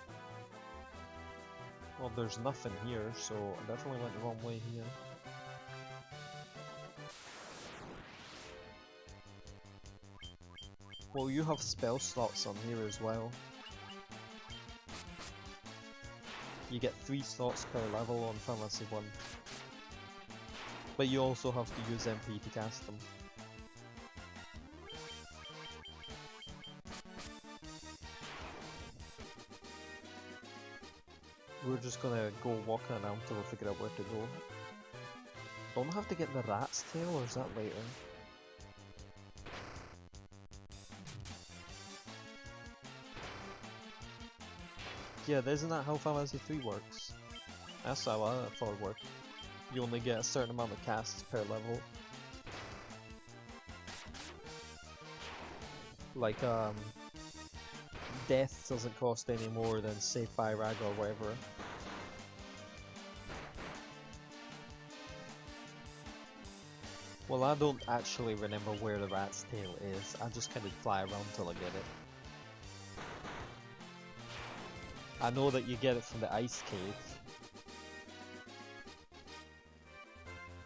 Speaker 1: Well, there's nothing here, so I definitely went the wrong way here. Well, you have spell slots on here as well. You get 3 slots per level on Final Fantasy 1. But you also have to use MP to cast them. We're just gonna go walking around till we figure out where to go. Don't I have to get the rat's tail, or is that later? Yeah, isn't that how Final Fantasy 3 works? That's how I thought it worked. you only get a certain amount of casts per level. Like, death doesn't cost any more than say Fire Rag or whatever. Well, I don't actually remember where the rat's tail is. I just kind of fly around till I get it. I know that you get it from the ice cave.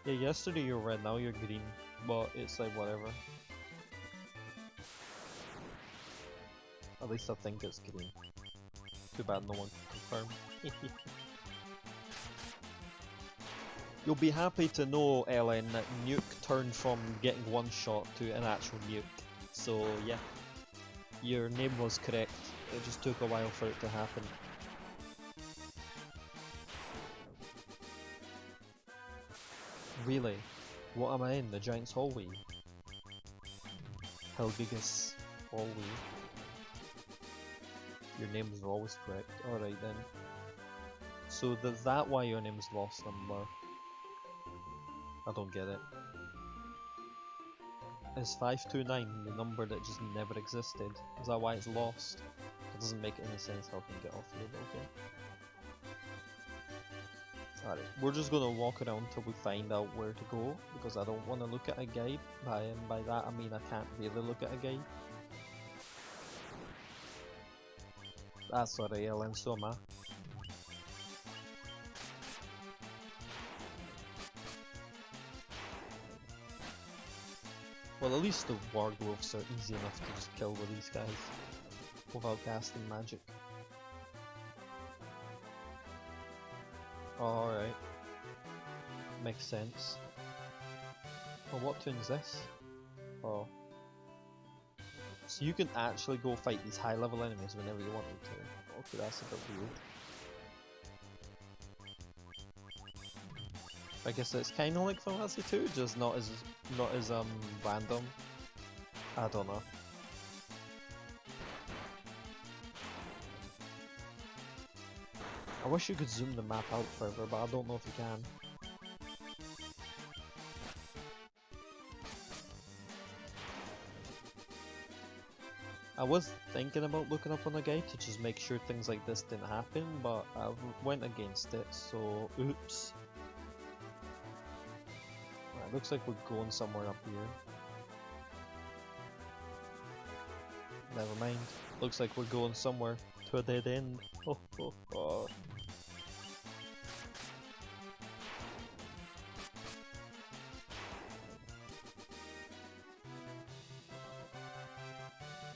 Speaker 1: Yeah, yesterday you were red, now you're green. But it's like whatever. At least I think it's green. Too bad no one can confirm. You'll be happy to know, Ellen, that Nuke turned from getting one shot to an actual nuke. So yeah, your name was correct. It just took a while for it to happen. Really? What am I in? The Giant's Hallway? Helgigus Hallway. Your name is always correct. Alright then. So is that why your name is Lost Number? I don't get it. Is 529 the number that just never existed? Is that why it's lost? It doesn't make any sense how I can get off here, but okay. Alright, we're just gonna walk around till we find out where to go, because I don't want to look at a guide. By that I mean I can't really look at a guide. That's alright, Ellen, so am I. Well, at least the wargwolves are easy enough to just kill with these guys without casting magic. Oh, alright. Makes sense. Oh, what tune's this? Oh. So you can actually go fight these high level enemies whenever you want to. Okay, that's a bit weird. I guess it's kind of like Fantasy 2, just not as random. I don't know. I wish you could zoom the map out further, but I don't know if you can. I was thinking about looking up on a guide to just make sure things like this didn't happen, but I went against it, so oops. Right, looks like we're going somewhere up here. Never mind. Looks like we're going somewhere to a dead end. Oh, oh, oh.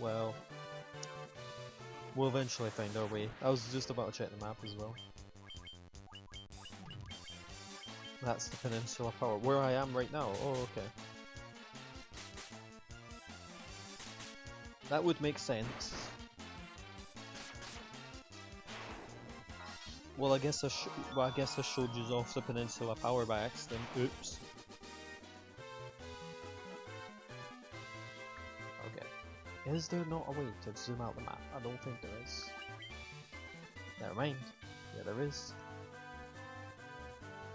Speaker 1: Well, we'll eventually find our way. I was just about to check the map as well. That's the Peninsula Power. Where I am right now? Oh, okay. That would make sense. Well, I guess I showed you off the Peninsula Power by accident. Oops. Okay. Is there not a way to zoom out the map? I don't think there is. Never mind. Yeah, there is.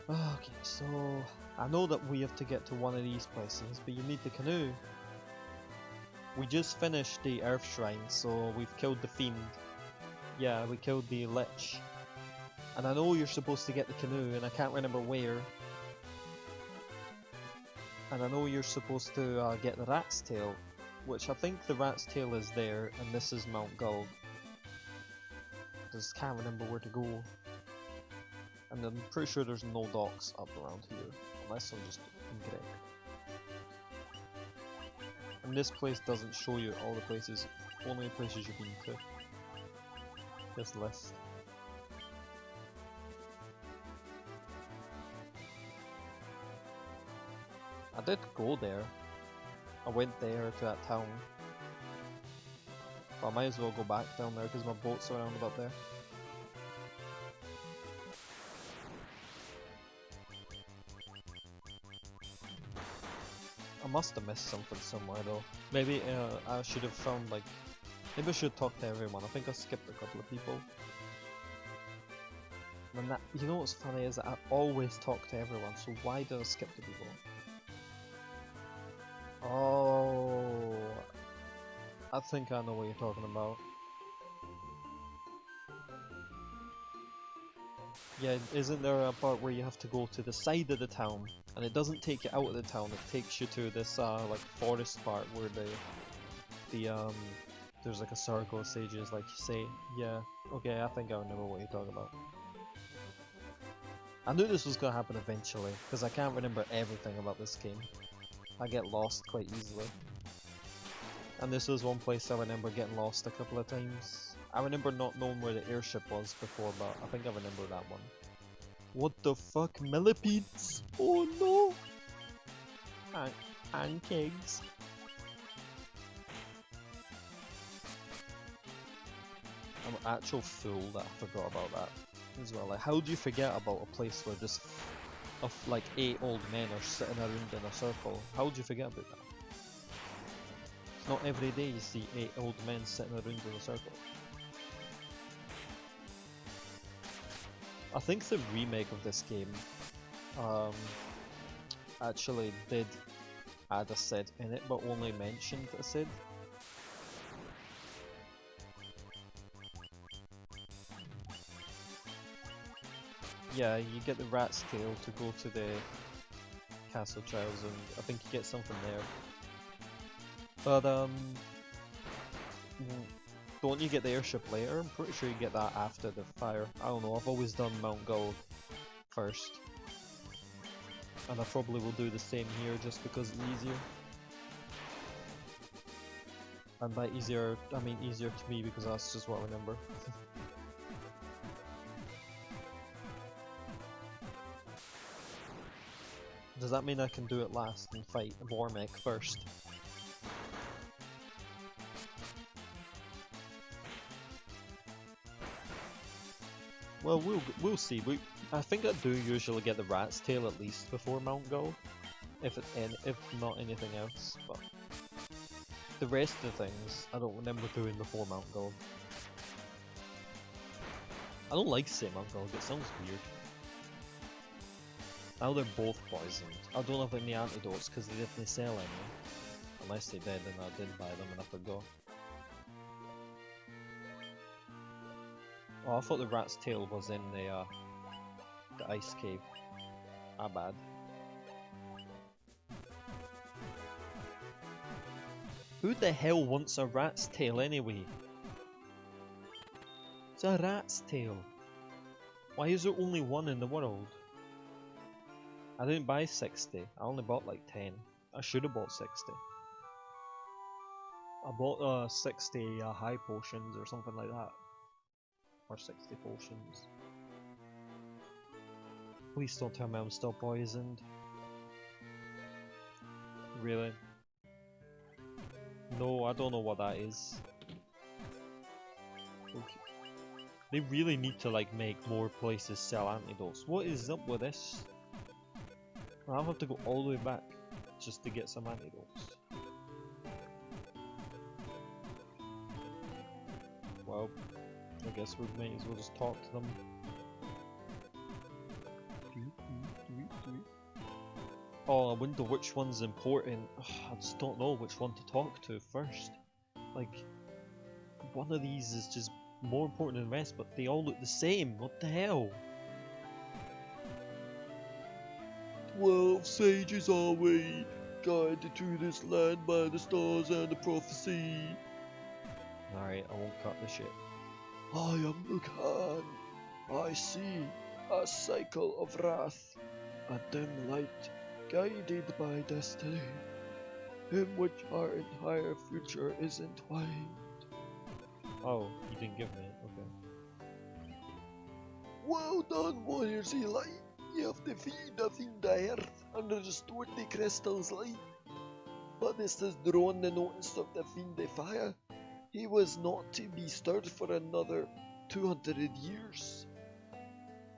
Speaker 1: Okay, so I know that we have to get to one of these places, but you need the canoe. We just finished the Earth Shrine, so we've killed the Fiend. Yeah, we killed the Lich. And I know you're supposed to get the canoe, and I can't remember where. And I know you're supposed to get the Rat's Tail, which I think the Rat's Tail is there, and this is Mount Gulg. Just can't remember where to go. And I'm pretty sure there's no docks up around here, unless I'm just incorrect. And this place doesn't show you all the places, only the places you've been to. This list. I did go there. I went there to that town. But I might as well go back down there because my boat's around about there. I must have missed something somewhere though. Maybe I should have found like... Maybe I should talk to everyone. I think I skipped a couple of people. And that, you know what's funny is that I always talk to everyone, so why do I skip to people? Oh, I think I know what you're talking about. Yeah, isn't there a part where you have to go to the side of the town, and it doesn't take you out of the town, it takes you to this like forest part where there's like a circle of sages, like you say. Yeah, okay, I think I remember what you're talking about. I knew this was gonna happen eventually, because I can't remember everything about this game. I get lost quite easily. And this was one place I remember getting lost a couple of times. I remember not knowing where the airship was before, but I think I remember that one. What the fuck? Millipedes? Oh no! Pancakes. I'm an actual fool that I forgot about that as well. Like, how do you forget about a place where just like 8 old men are sitting around in a circle? How would you forget about that? It's not every day you see 8 old men sitting around in a circle. I think the remake of this game actually did add a Sid in it, but only mentioned a Sid. Yeah, you get the rat's tail to go to the castle trials, and I think you get something there. But don't you get the airship later? I'm pretty sure you get that after the fire. I don't know, I've always done Mount Gold first. And I probably will do the same here just because it's easier. And by easier, I mean easier to me because that's just what I remember. Does that mean I can do it last and fight Vormec first? Well, we'll see. I think I do usually get the rat's tail at least before Mount Gold, if not anything else. But the rest of the things I don't remember doing before Mount Gold. I don't like saying Mount Gold. It sounds weird. Now they're both poisoned. I don't have any antidotes because they didn't sell any. Unless they did and I did buy them and I forgot. Oh, I thought the rat's tail was in the ice cave. Ah, bad. Who the hell wants a rat's tail anyway? It's a rat's tail. Why is there only one in the world? I didn't buy 60, I only bought like 10. I should have bought 60. I bought 60 high potions or something like that. Or 60 potions. Please don't tell me I'm still poisoned. Really? No, I don't know what that is. Okay. They really need to like make more places sell antidotes. What is up with this? I'll have to go all the way back just to get some antidotes. Well, I guess we may as well just talk to them. Oh, I wonder which one's important. I just don't know which one to talk to first. Like, one of these is just more important than the rest, but they all look the same. What the hell?
Speaker 2: 12 sages are we, guided to this land by the stars and the prophecy.
Speaker 1: Alright, I won't cut the shit.
Speaker 2: I am the Khan. I see a cycle of wrath, a dim light, guided by destiny, in which our entire future is entwined.
Speaker 1: Oh, you didn't give me it, okay.
Speaker 2: Well done, warriors Eli. You have defeated the fiend earth and restored the crystal's light. But this has drawn the notice of the fiend fire. He was not to be stirred for another 200 years.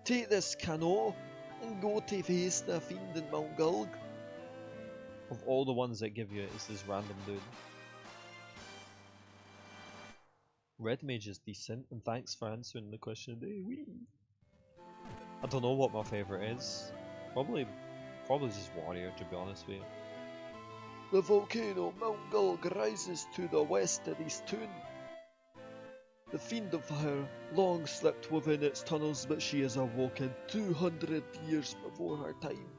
Speaker 2: Take this canoe and go to face the fiend in Mount Gulg.
Speaker 1: Of all the ones that give you it, it's this random dude. Red Mage is decent, and thanks for answering the question today. Wee. I don't know what my favourite is. Probably just warrior, to be honest with you.
Speaker 2: The volcano Mount Gulg rises to the west of this town. The Fiend of Fire long slept within its tunnels, but she is awoken 200 years before her time.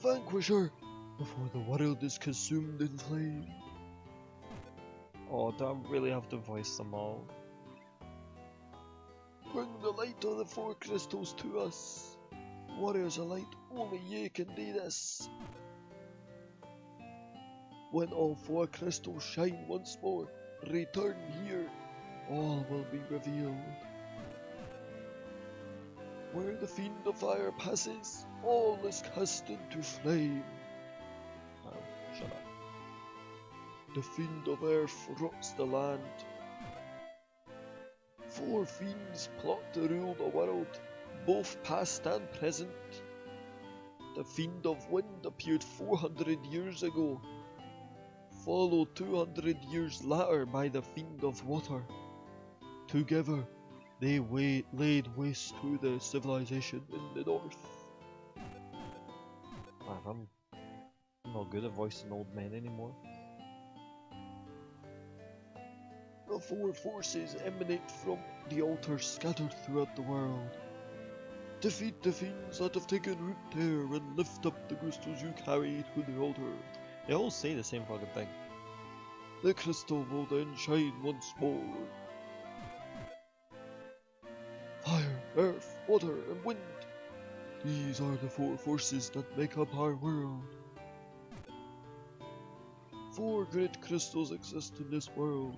Speaker 2: Vanquish her before the world is consumed in flame.
Speaker 1: Oh, do I really have to voice them all?
Speaker 2: Bring the light of the four crystals to us. Warriors of light, only ye can do this. When all four crystals shine once more, return here. All will be revealed. Where the Fiend of Fire passes, all is cast into flame.
Speaker 1: Oh, shut up.
Speaker 2: The Fiend of Earth rots the land. Four fiends plot to rule the world, both past and present. The Fiend of Wind appeared 400 years ago, followed 200 years later by the Fiend of Water. Together, they laid waste to the civilization in the north.
Speaker 1: Man, I'm not good at voicing old men anymore.
Speaker 2: The four forces emanate from the altars scattered throughout the world. Defeat the fiends that have taken root there and lift up the crystals you carry to the altar.
Speaker 1: They all say the same fucking thing.
Speaker 2: The crystal will then shine once more. Fire, earth, water, and wind. These are the four forces that make up our world. Four great crystals exist in this world.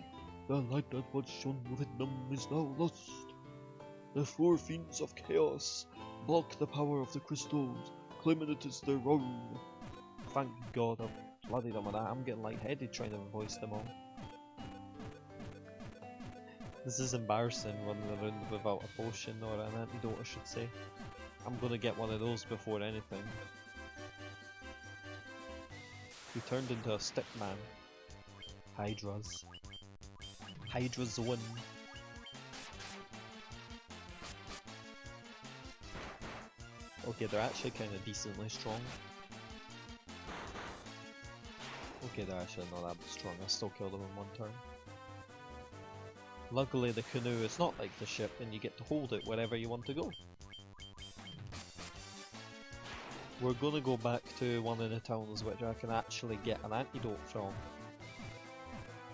Speaker 2: The light that once shone within them is now lost. The four fiends of chaos block the power of the crystals, claiming it is their own.
Speaker 1: Thank God I've bloody done with that. I'm getting lightheaded trying to voice them all. This is embarrassing running around without a potion or an antidote, I should say. I'm gonna get one of those before anything. We turned into a stick man. Hydras. Hydras win. Okay, they're actually kind of decently strong. Okay, they're actually not that strong. I still killed them in one turn. Luckily the canoe is not like the ship and you get to hold it wherever you want to go. We're gonna go back to one of the towns which I can actually get an antidote from.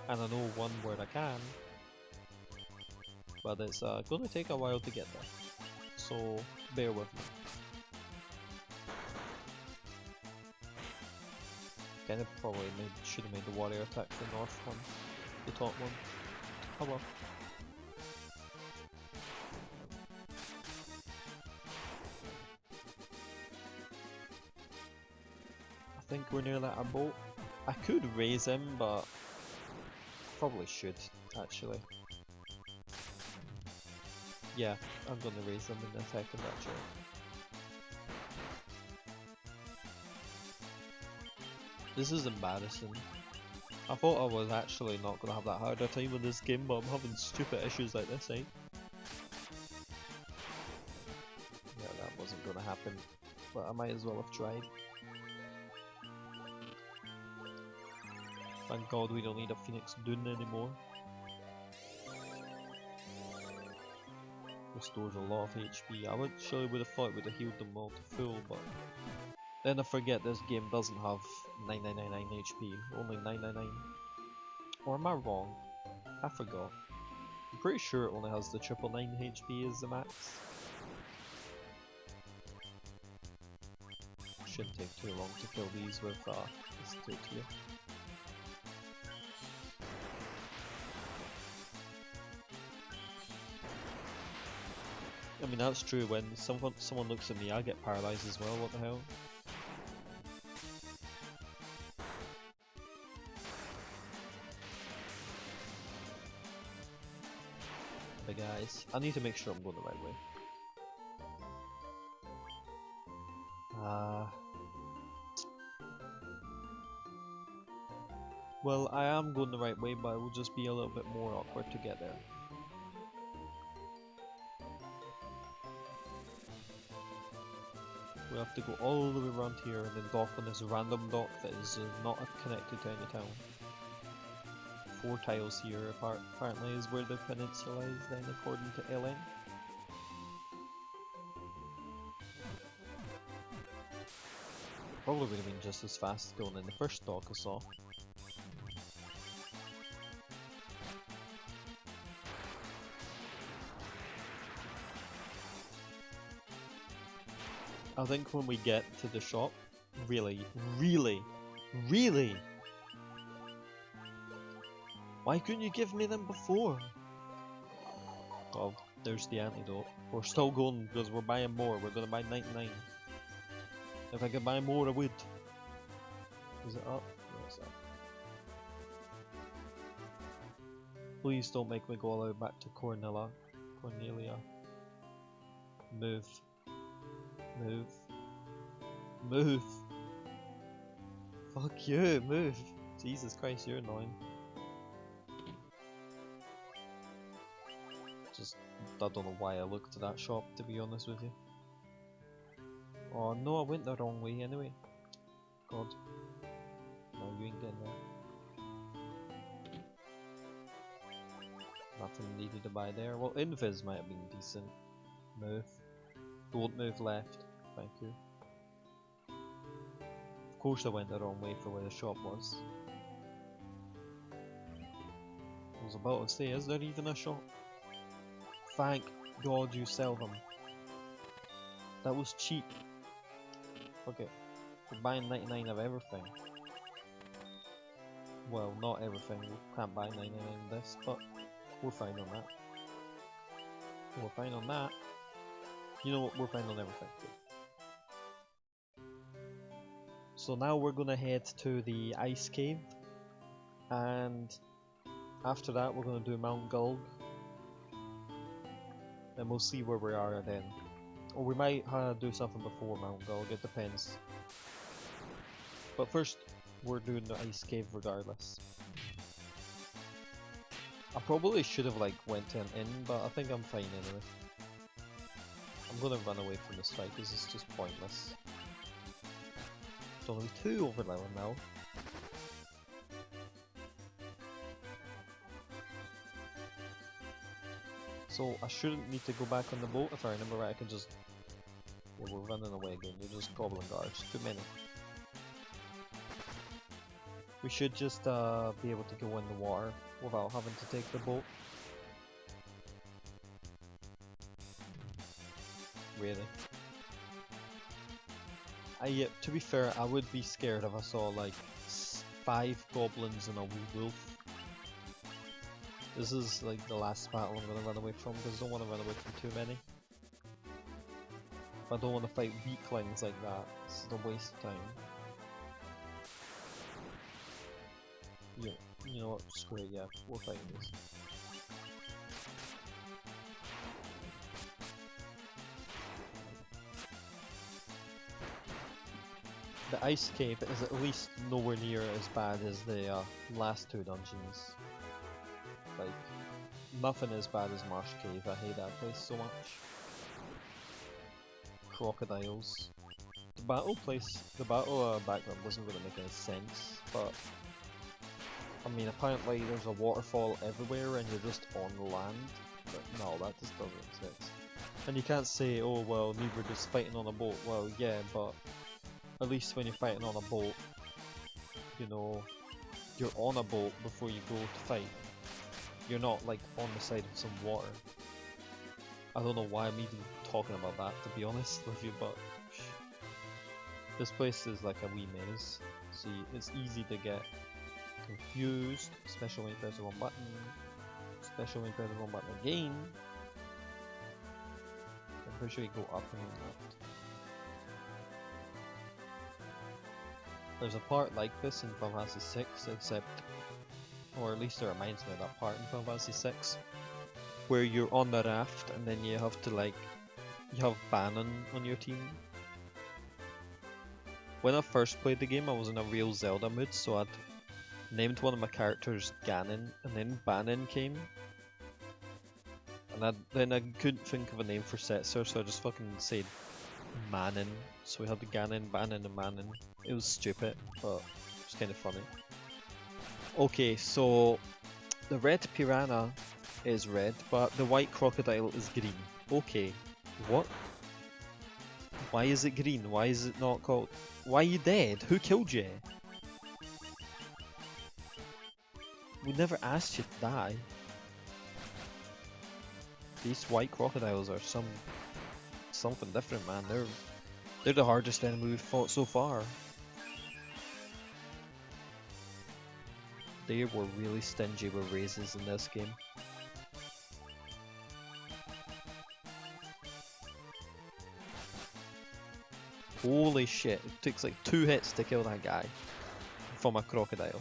Speaker 1: And I know one where I can. But it's gonna take a while to get there. So bear with me. Kinda probably should have made the warrior attack the north one. The top one. Oh well. I think we're nearly at our boat. I could raise him, but probably should actually. Yeah, I'm gonna raise him in a second actually. This is embarrassing. I thought I was actually not gonna have that hard a time with this game, but I'm having stupid issues like this, eh? Yeah, that wasn't gonna happen, but I might as well have tried. Thank God we don't need a Phoenix Dune anymore. Restores a lot of HP. I actually would have thought it would have healed them all to full, but then I forget this game doesn't have 9999 HP, only 999. Or am I wrong? I forgot. I'm pretty sure it only has the 999 HP as the max. Shouldn't take too long to kill these with this tilt here. I mean that's true, when someone looks at me I get paralyzed as well, what the hell? But guys, I need to make sure I'm going the right way. Well, I am going the right way, but it will just be a little bit more awkward to get there. We have to go all the way around here and then dock on this random dock that is not connected to any town. 4 tiles here apparently is where the peninsula is then according to LN. Probably would have been just as fast going in the first dock I saw. I think when we get to the shop, really, why couldn't you give me them before? Oh, there's the antidote. We're still going because we're buying more. We're gonna buy 99. If I could buy more, I would. Is it up? Yeah, it's up. Please don't make me go all the way back to Cornelia. Move. Move. Move. Fuck you, move. Jesus Christ, you're annoying. Just, I don't know why I looked at that shop, to be honest with you. Oh no, I went the wrong way anyway. God. No, you ain't getting there. Nothing needed to buy there. Well, Invis might have been decent. Move. Don't move left. Thank you. Of course I went the wrong way for where the shop was. I was about to say, is there even a shop? Thank God you sell them. That was cheap. Okay, we're buying 99 of everything. Well, not everything, we can't buy 99 of this, but we're fine on that. We're fine on that. You know what, we're fine on everything. So now we're gonna head to the ice cave, and after that we're gonna do Mount Gulg. Then we'll see where we are then. Or we might do something before Mount Gulg, it depends. But first, we're doing the ice cave regardless. I probably should have like went in, but I think I'm fine anyway. I'm gonna run away from this fight because it's just pointless. It's only 2 over level now. So I shouldn't need to go back on the boat. If I remember right, I can just... Yeah, we're running away again. You're just goblin guards. Too many. We should just be able to go in the water without having to take the boat. Really. To be fair, I would be scared if I saw like 5 goblins and a wee wolf. This is like the last battle I'm gonna run away from because I don't want to run away from too many. I don't want to fight weaklings like that. It's a waste of time. Yeah, you know what? Screw it. Yeah, we're fighting this. The ice cave is at least nowhere near as bad as the last 2 dungeons. Like, nothing as bad as Marsh Cave. I hate that place so much. Crocodiles. The battle background wasn't really making any sense, but I mean, apparently there's a waterfall everywhere and you're just on the land. But no, that just doesn't make sense. And you can't say, oh well, neither just fighting on a boat. Well, yeah, but at least when you're fighting on a boat, you know, you're on a boat before you go to fight. You're not like on the side of some water. I don't know why I'm even talking about that, to be honest with you, but this place is like a wee maze. See, it's easy to get confused, especially when you press the wrong button. Especially when you press the wrong button again. I'm pretty sure you go up and then left. There's a part like this in Final Fantasy 6, except, or at least it reminds me of that part in Final Fantasy 6, where you're on the raft and then you have to like, you have Bannon on your team. When I first played the game I was in a real Zelda mood, so I'd named one of my characters Ganon, and then Bannon came. And then I couldn't think of a name for Setzer, so I just fucking said Manon. So we had the Ganon, Banon, and Manon. It was stupid, but it was kind of funny. Okay, so the red piranha is red, but the white crocodile is green. Okay, what? Why is it green? Why is it not called? Why are you dead? Who killed you? We never asked you to die. These white crocodiles are something different, man. They're the hardest enemy we've fought so far. They were really stingy with raises in this game. Holy shit, it takes like 2 hits to kill that guy from a crocodile.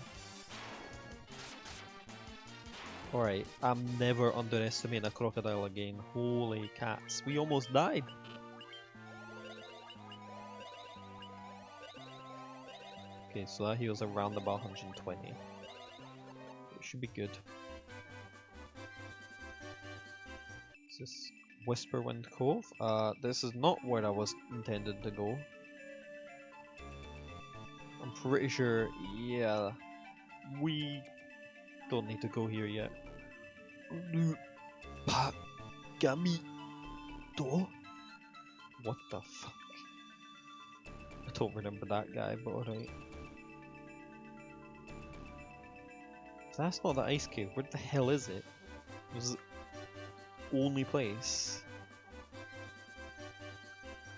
Speaker 1: Alright, I'm never underestimating a crocodile again. Holy cats, we almost died. Okay, so that heals around about 120. It should be good. Is this Whisperwind Cove? This is not where I was intended to go. I'm pretty sure, yeah, we don't need to go here yet. What the fuck? I don't remember that guy, but alright. That's not the ice cave. Where the hell is it? Was it the only place?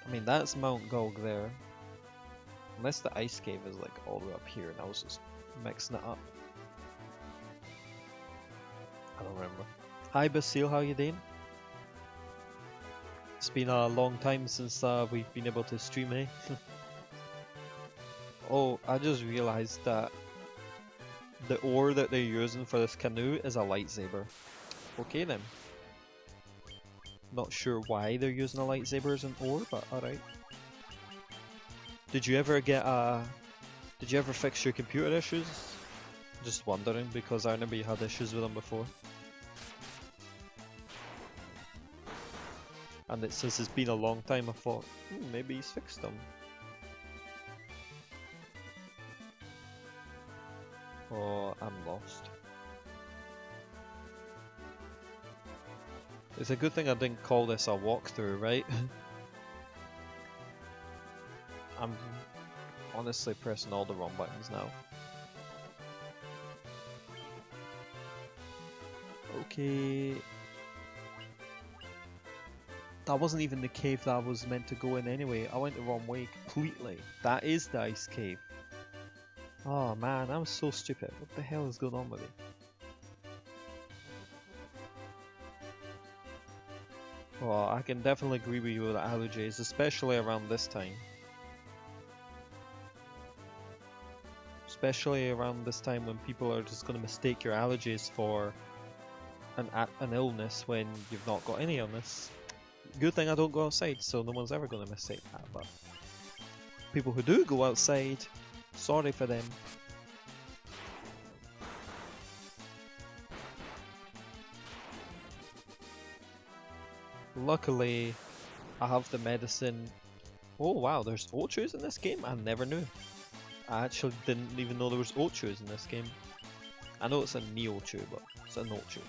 Speaker 1: I mean, that's Mount Gulg there. Unless the ice cave is like all the way up here and I was just mixing it up. I don't remember. Hi Basile, how you doing? It's been a long time since we've been able to stream, eh? Oh, I just realized that the ore that they're using for this canoe is a lightsaber. Okay then. Not sure why they're using a lightsaber as an ore, but alright. Did you ever fix your computer issues? Just wondering, because I remember you had issues with them before. And since it's been a long time, I thought, maybe he's fixed them. Oh, I'm lost. It's a good thing I didn't call this a walkthrough, right? I'm honestly pressing all the wrong buttons now. Okay. That wasn't even the cave that I was meant to go in anyway. I went the wrong way completely. That is the ice cave. Oh man, I'm so stupid. What the hell is going on with me? Oh, I can definitely agree with you with the allergies, especially around this time. Especially around this time when people are just going to mistake your allergies for an illness when you've not got any illness. Good thing I don't go outside, so no one's ever going to mistake that, but people who do go outside, sorry for them. Luckily, I have the medicine. Oh wow, there's Ochus in this game? I never knew. I actually didn't even know there was Ochus in this game. I know it's a Neo-Chu, but it's an Ochu.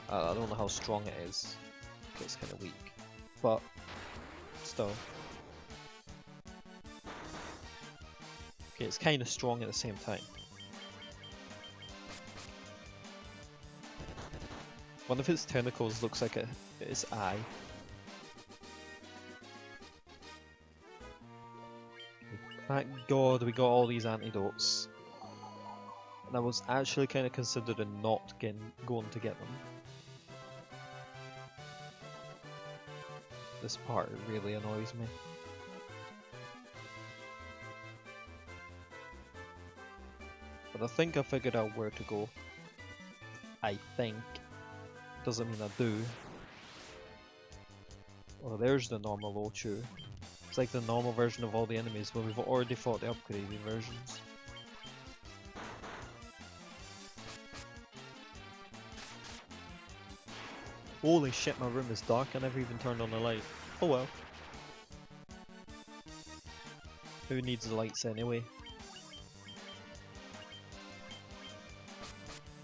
Speaker 1: I don't know how strong it is. It's kind of weak. But, still. Okay, it's kind of strong at the same time. One of its tentacles looks like its eye. Thank God we got all these antidotes. And I was actually kind of considering not going to get them. This part really annoys me. But I think I figured out where to go. I think. Doesn't mean I do. Oh, there's the normal Ochu. It's like the normal version of all the enemies, but we've already fought the upgraded versions. Holy shit, my room is dark, I never even turned on the light. Oh well. Who needs the lights anyway?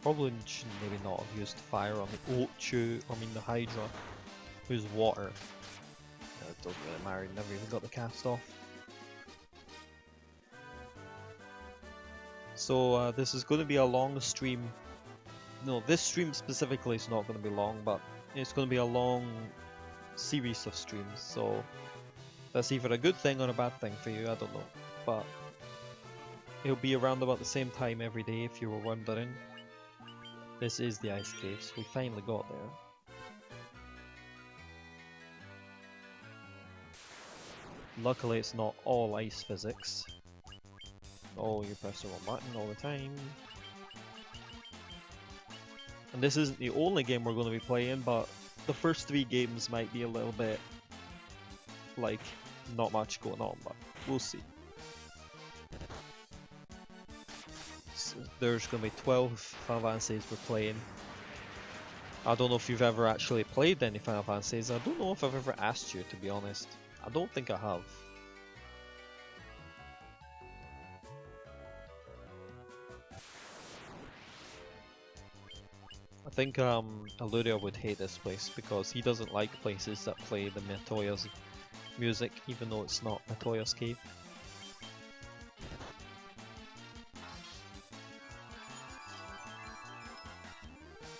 Speaker 1: Probably should maybe not have used fire on the the Hydra, who's water. It doesn't really matter, never even got the cast off. So this is going to be a long stream. No, this stream specifically is not going to be long, but it's going to be a long series of streams. So that's either a good thing or a bad thing for you, I don't know. But it'll be around about the same time every day if you were wondering. This is the ice caves. We finally got there. Luckily it's not all ice physics. Oh, you press the wrong button all the time. And this isn't the only game we're going to be playing, but the first 3 games might be a little bit, like, not much going on, but we'll see. So there's going to be 12 Final Fantasies we're playing. I don't know if you've ever actually played any Final Fantasies. I don't know if I've ever asked you, to be honest. I don't think I have. I think Aluria would hate this place because he doesn't like places that play the Matoya's music, even though it's not Matoya's cave.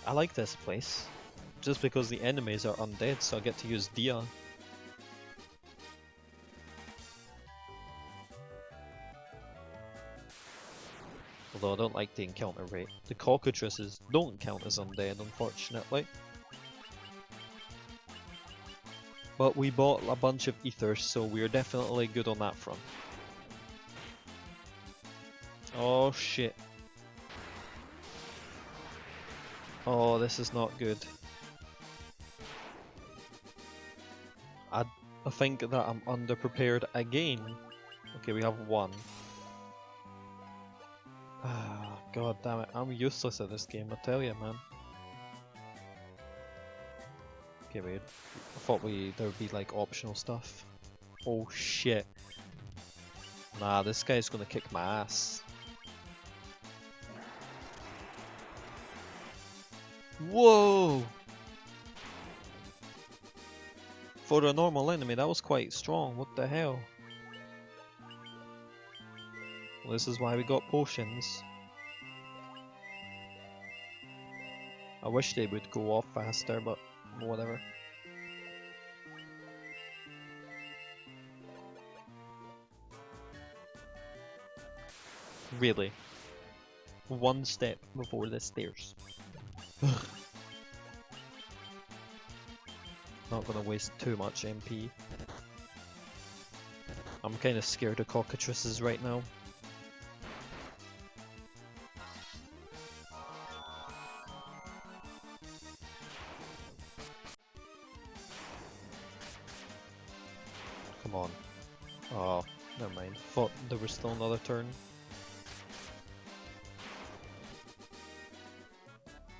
Speaker 1: I like this place, just because the enemies are undead, so I get to use Dia. Although I don't like the encounter rate. The cockatrices don't count as undead, unfortunately. But we bought a bunch of ethers, so we're definitely good on that front. Oh shit. Oh, this is not good. I think that I'm underprepared again. Okay, we have 1. Ah, god damn it, I'm useless at this game, I tell you, man. Okay, wait. I thought there would be like optional stuff. Oh shit. Nah, this guy's gonna kick my ass. Whoa! For a normal enemy, that was quite strong. What the hell? Well, this is why we got potions. I wish they would go off faster, but whatever. Really? 1 step before the stairs. Not gonna waste too much MP. I'm kinda scared of cockatrices right now. Come on. Oh, never mind. Thought there was still another turn.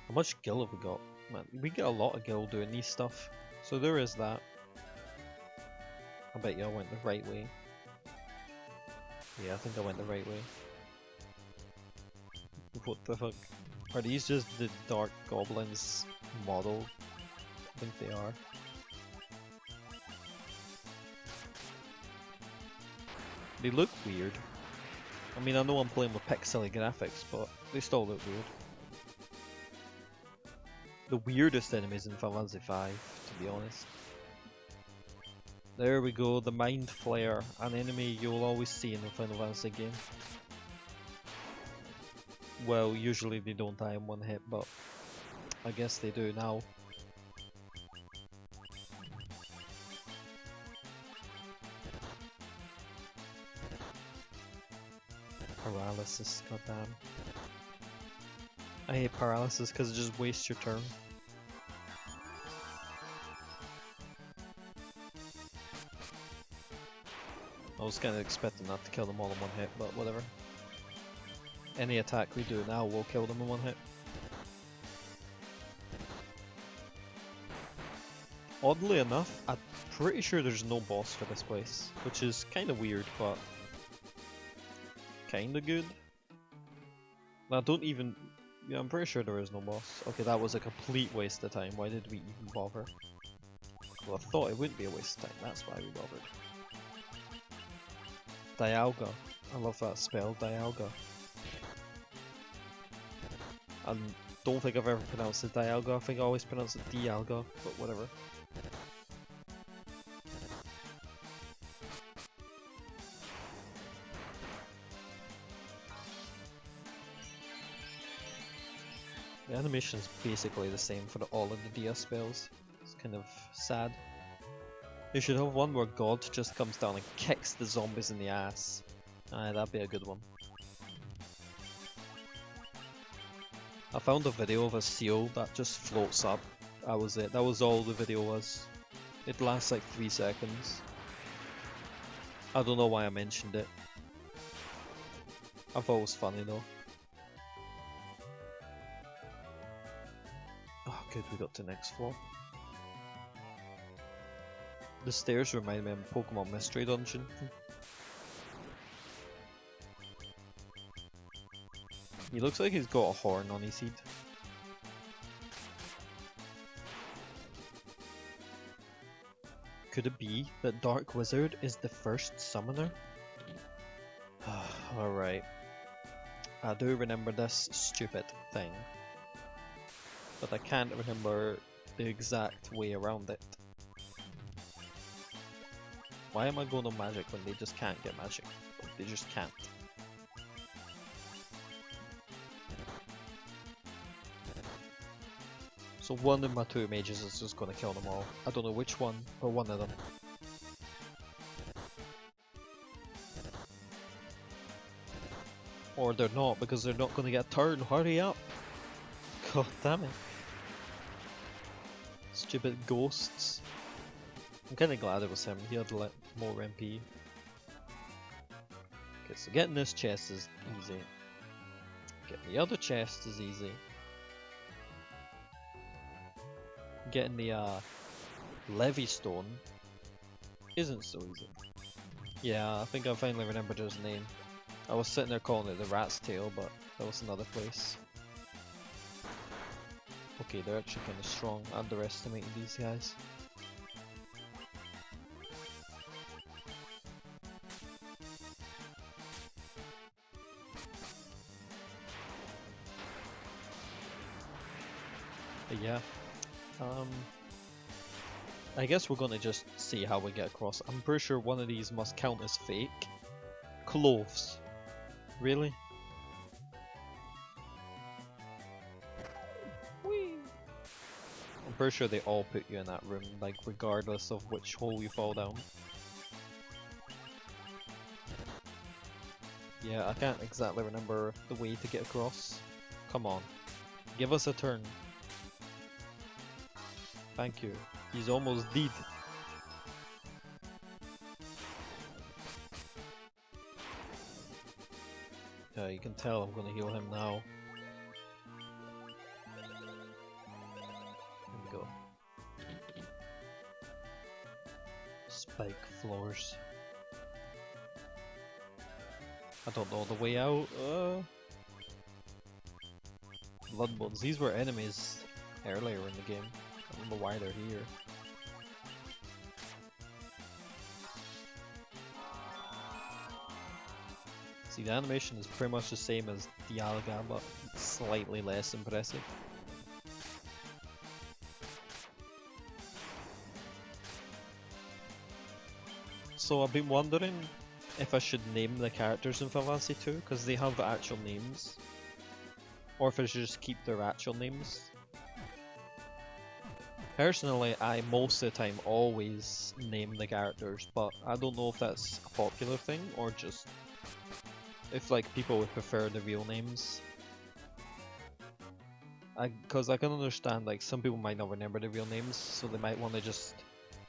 Speaker 1: How much gil have we got? Man, we get a lot of gil doing these stuff. So there is that. I bet you I went the right way. Yeah, I think I went the right way. What the fuck? Are these just the Dark Goblins model? I think they are. They look weird. I mean, I know I'm playing with pixely graphics, but they still look weird. The weirdest enemies in Final Fantasy V, to be honest. There we go, the Mind Flayer, an enemy you'll always see in a Final Fantasy game. Well, usually they don't die in 1 hit, but I guess they do now. Paralysis, goddamn. I hate paralysis because it just wastes your turn. I was kind of expecting that to kill them all in 1 hit, but whatever. Any attack we do now will kill them in 1 hit. Oddly enough, I'm pretty sure there's no boss for this place, which is kind of weird, but kinda good. I don't even... Yeah, I'm pretty sure there is no boss. Okay, that was a complete waste of time. Why did we even bother? Well, I thought it wouldn't be a waste of time, that's why we bothered. Dialga. I love that spell, Dialga. I don't think I've ever pronounced it Dialga, I think I always pronounce it Dialga, but whatever. The animation is basically the same for all of the DS spells. It's kind of sad. You should have one where God just comes down and kicks the zombies in the ass. Aye, that'd be a good one. I found a video of a seal that just floats up. That was it. That was all the video was. It lasts like 3 seconds. I don't know why I mentioned it. I thought it was funny though. Oh good, we got to the next floor. The stairs remind me of Pokemon Mystery Dungeon. He looks like he's got a horn on his head. Could it be that Dark Wizard is the first summoner? Alright. I do remember this stupid thing. But I can't remember the exact way around it. Why am I going on magic when they just can't get magic? They just can't. So one of my 2 mages is just gonna kill them all. I don't know which one, but one of them. Or they're not, because they're not gonna get a turn. Hurry up! God damn it. Stupid ghosts. I'm kinda glad it was him, he had like more MP. Okay, so getting this chest is easy. Getting the other chest is easy. Getting the Levy Stone isn't so easy. Yeah, I think I finally remembered his name. I was sitting there calling it the Rat's Tail, but that was another place. Okay, they're actually kind of strong. I underestimated these guys. But yeah. I guess we're gonna just see how we get across. I'm pretty sure one of these must count as fake. Cloves. Really? Whee! I'm pretty sure they all put you in that room, like regardless of which hole you fall down. Yeah, I can't exactly remember the way to get across. Come on. Give us a turn. Thank you. He's almost dead. Yeah, you can tell I'm gonna heal him now. There we go. Spike floors. I don't know the way out. Bloodbones. These were enemies earlier in the game. I don't know why they're here. See, the animation is pretty much the same as Dialga, but slightly less impressive. So I've been wondering if I should name the characters in Final Fantasy 2, because they have actual names. Or if I should just keep their actual names. Personally, I most of the time always name the characters, but I don't know if that's a popular thing or just if like people would prefer the real names. Because I can understand like some people might not remember the real names, so they might want to just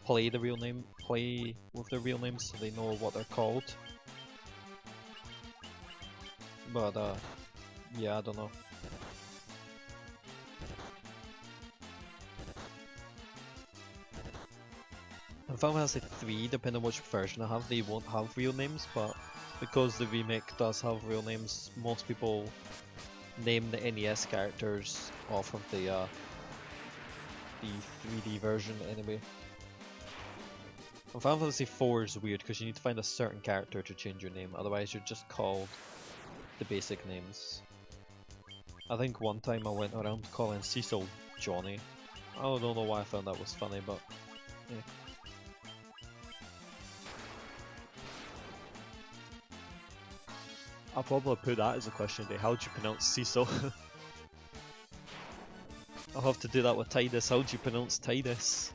Speaker 1: play the real name, play with their real names so they know what they're called. But yeah, I don't know. In Final Fantasy 3, depending on which version I have, they won't have real names, but because the remake does have real names, most people name the NES characters off of the 3D version anyway. And Final Fantasy IV is weird because you need to find a certain character to change your name, otherwise you're just called the basic names. I think one time I went around calling Cecil Johnny. I don't know why I found that was funny, but yeah. I'll probably put that as a question today. How do you pronounce Cecil? I'll have to do that with Tidus. How do you pronounce Tidus?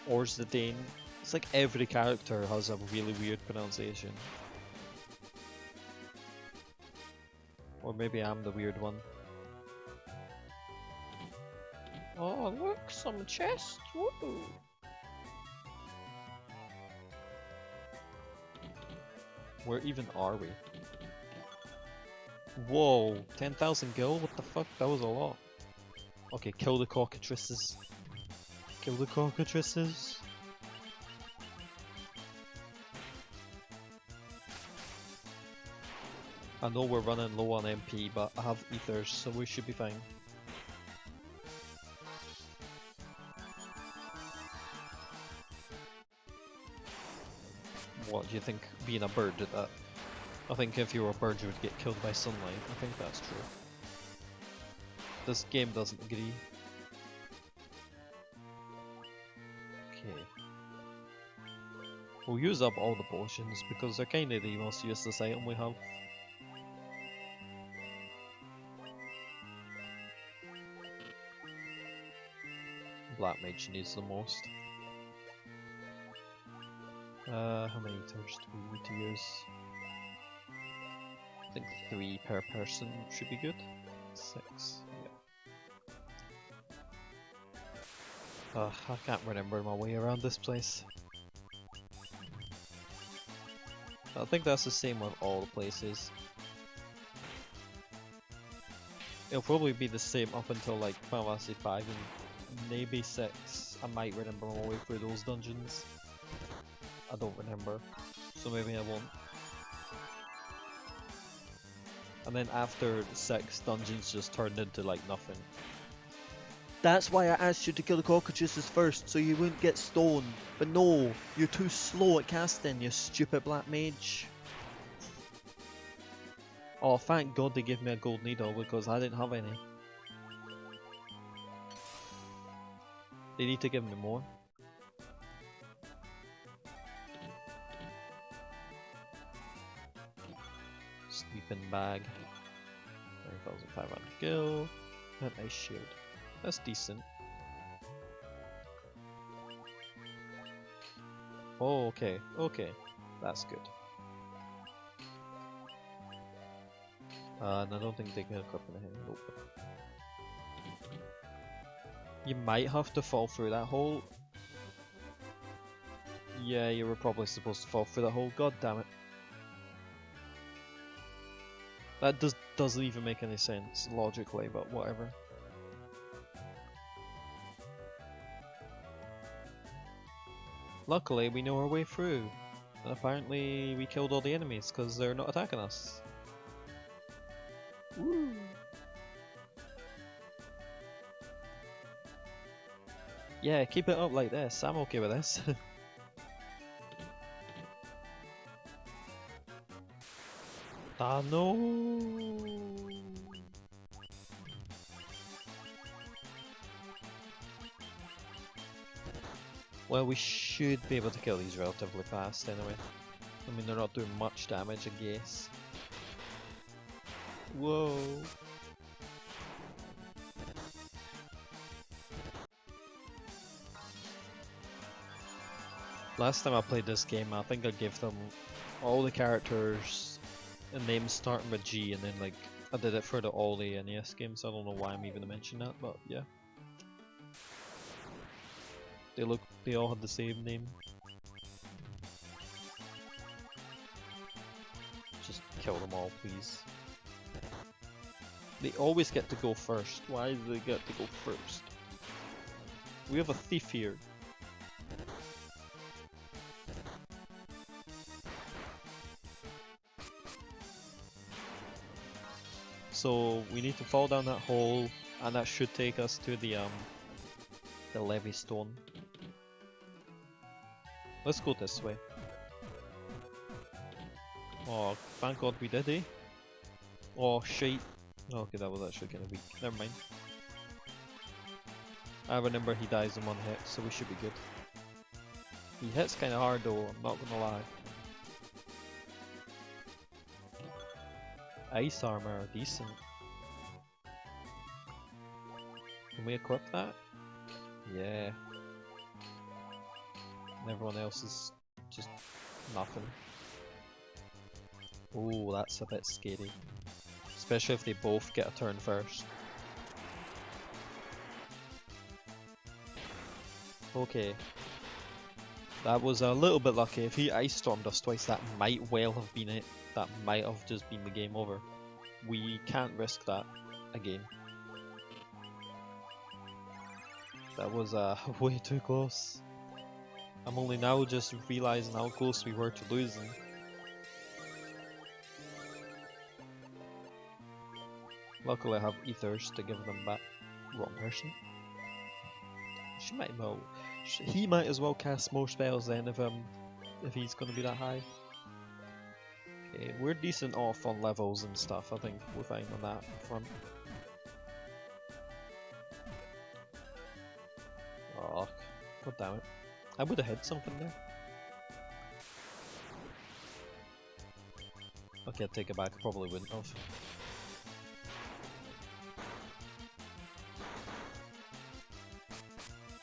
Speaker 1: Or's the Dane. It's like every character has a really weird pronunciation. Or maybe I'm the weird one. Oh look, some chests! Woo! Where even are we? Whoa, 10,000 gil? What the fuck? That was a lot. Okay, kill the cockatrices. Kill the cockatrices. I know we're running low on MP, but I have ethers, so we should be fine. What do you think being a bird did that? I think if you were a bird you would get killed by sunlight. I think that's true. This game doesn't agree. Okay. We'll use up all the potions because they're kinda the most useless item we have. Black Mage needs the most. How many ethers do we need to use? I think 3 per person should be good. 6, yeah. I can't remember my way around this place. I think that's the same with all the places. It'll probably be the same up until like Final Fantasy 5 and maybe 6. I might remember my way through those dungeons. I don't remember, so maybe I won't. And then after 6, dungeons just turned into like nothing. That's why I asked you to kill the cockatrices first, so you wouldn't get stoned. But no, you're too slow at casting, you stupid black mage. Oh, thank God they gave me a gold needle because I didn't have any. They need to give me more. Sleeping bag. 9,500 gil. And ice shield. That's decent. Oh, okay. Okay. That's good. And I don't think they can equip anything. Nope. You might have to fall through that hole. Yeah, you were probably supposed to fall through that hole. God damn it. That doesn't even make any sense logically, but whatever. Luckily, we know our way through. And apparently, we killed all the enemies because they're not attacking us. Woo! Yeah, keep it up like this. I'm okay with this. Ah no! Well, we should be able to kill these relatively fast anyway. I mean, they're not doing much damage, I guess. Whoa! Last time I played this game, I think I gave them all the characters and names starting with G, and then like I did it for all the NES games. I don't know why I'm even mentioning that, but yeah. They all had the same name. Just kill them all, please. They always get to go first. Why do they get to go first? We have a thief here. So we need to fall down that hole, and that should take us to the levy stone. Let's go this way. Oh, thank God we did, eh? Oh, shite. Okay, that was actually kind of weak. Never mind. I remember he dies in one hit, so we should be good. He hits kind of hard though, I'm not gonna lie. Ice armor, decent. Can we equip that? Yeah. And everyone else is just nothing. Oh, that's a bit scary. Especially if they both get a turn first. Okay. That was a little bit lucky. If he ice stormed us twice, that might well have been it. That might have just been the game over. We can't risk that again. That was way too close. I'm only now just realising how close we were to losing. Luckily I have ethers to give them back. Wrong person. She might well. He might as well cast more spells then if he's going to be that high. Okay, we're decent off on levels and stuff. I think we're fine on that front. Oh, god damn it! I would have hit something there. Okay, I'll take it back. I probably wouldn't have.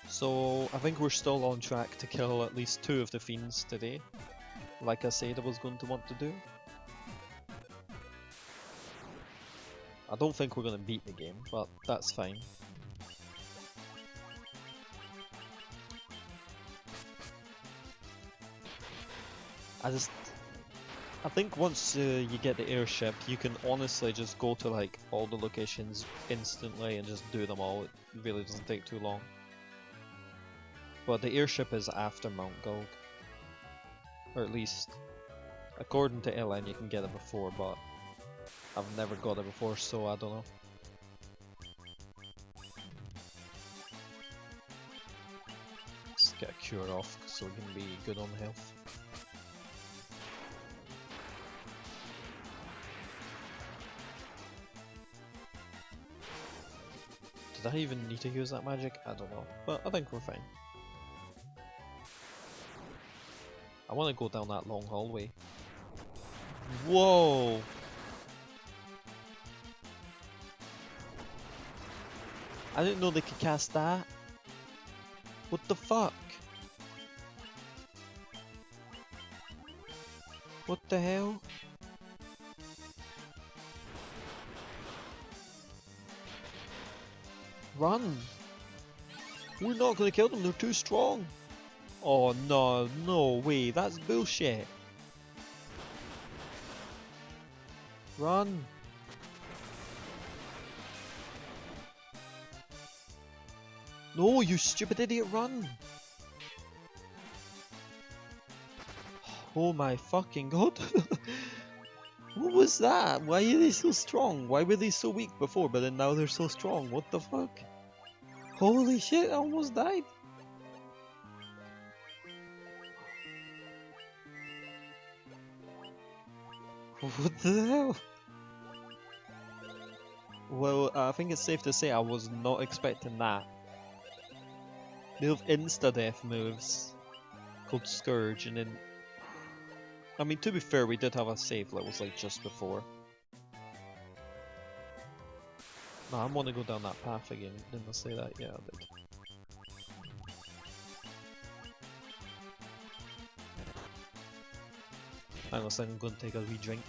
Speaker 1: So I think we're still on track to kill at least 2 of the fiends today, like I said I was going to want to do. I don't think we're going to beat the game, but that's fine. I think once you get the airship, you can honestly just go to like all the locations instantly and just do them all. It really doesn't take too long. But the airship is after Mount Gulg. Or at least, according to LN you can get it before, but I've never got it before, so I don't know. Let's get a cure off so we can be good on health. Did I even need to use that magic? I don't know, but I think we're fine. I want to go down that long hallway. Whoa! I didn't know they could cast that. What the fuck? What the hell? Run! We're not gonna kill them, they're too strong! Oh no, no way, that's bullshit! Run! No, you stupid idiot, run! Oh my fucking god! What was that? Why are they so strong? Why were they so weak before, but then now they're so strong? What the fuck? Holy shit, I almost died! What the hell? Well, I think it's safe to say I was not expecting that. They have insta-death moves called Scourge, and then... I mean, to be fair, we did have a save levels like just before. No, I want to go down that path again. Didn't I say that? Yeah, I did. Hang on a second, I'm going to take a wee drink.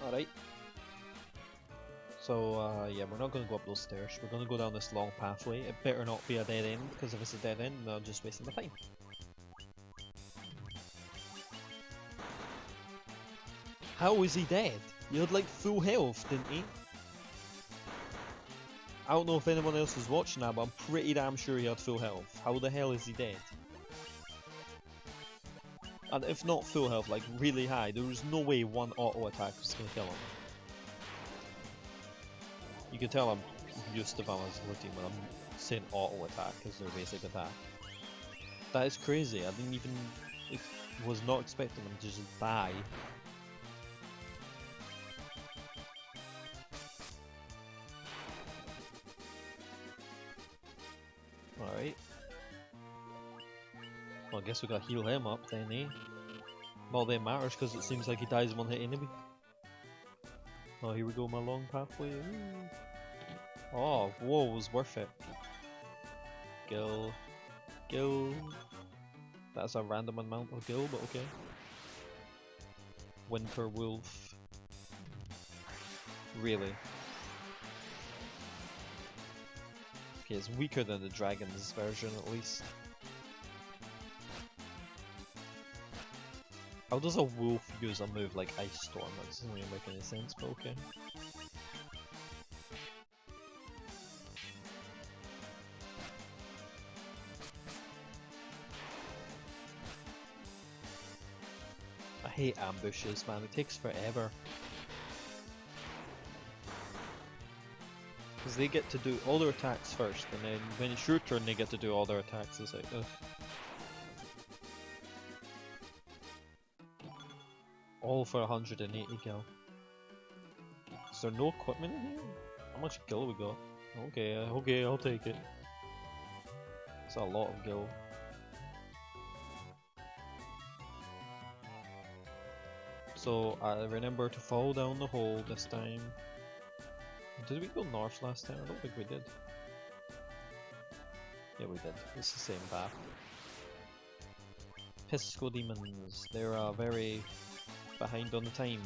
Speaker 1: Alright. So, yeah, we're not going to go up those stairs. We're going to go down this long pathway. It better not be a dead end, because if it's a dead end, then I'm just wasting my time. How was he dead? He had like full health, didn't he? I don't know if anyone else is watching that, but I'm pretty damn sure he had full health. How the hell is he dead? And if not full health, like really high, there was no way one auto attack was gonna kill him. You can tell I'm used to volatility when I'm saying auto attack as their basic attack. That is crazy. I didn't even was not expecting them to just die. Alright. Well, I guess we gotta heal him up then, eh? Not that it matters because it seems like he dies one hit anyway. Oh, here we go, my long pathway. Ooh. Oh, whoa, it was worth it. Gil. Gil. That's a random amount of gil, but okay. Winter Wolf. Really? Okay, it's weaker than the Dragon's version at least. How does a wolf use a move like Ice Storm? That doesn't really make any sense, but okay. I hate ambushes, man. It takes forever. Because they get to do all their attacks first, and then when it's your turn they get to do all their attacks. It's like, ugh. All for 180 gil. Is there no equipment in here? How much gil we got? Okay, okay, I'll take it. It's a lot of gil. So I remember to fall down the hole this time. Did we go north last time? I don't think we did. Yeah, we did. It's the same path. Pisco demons. They're very behind on the times.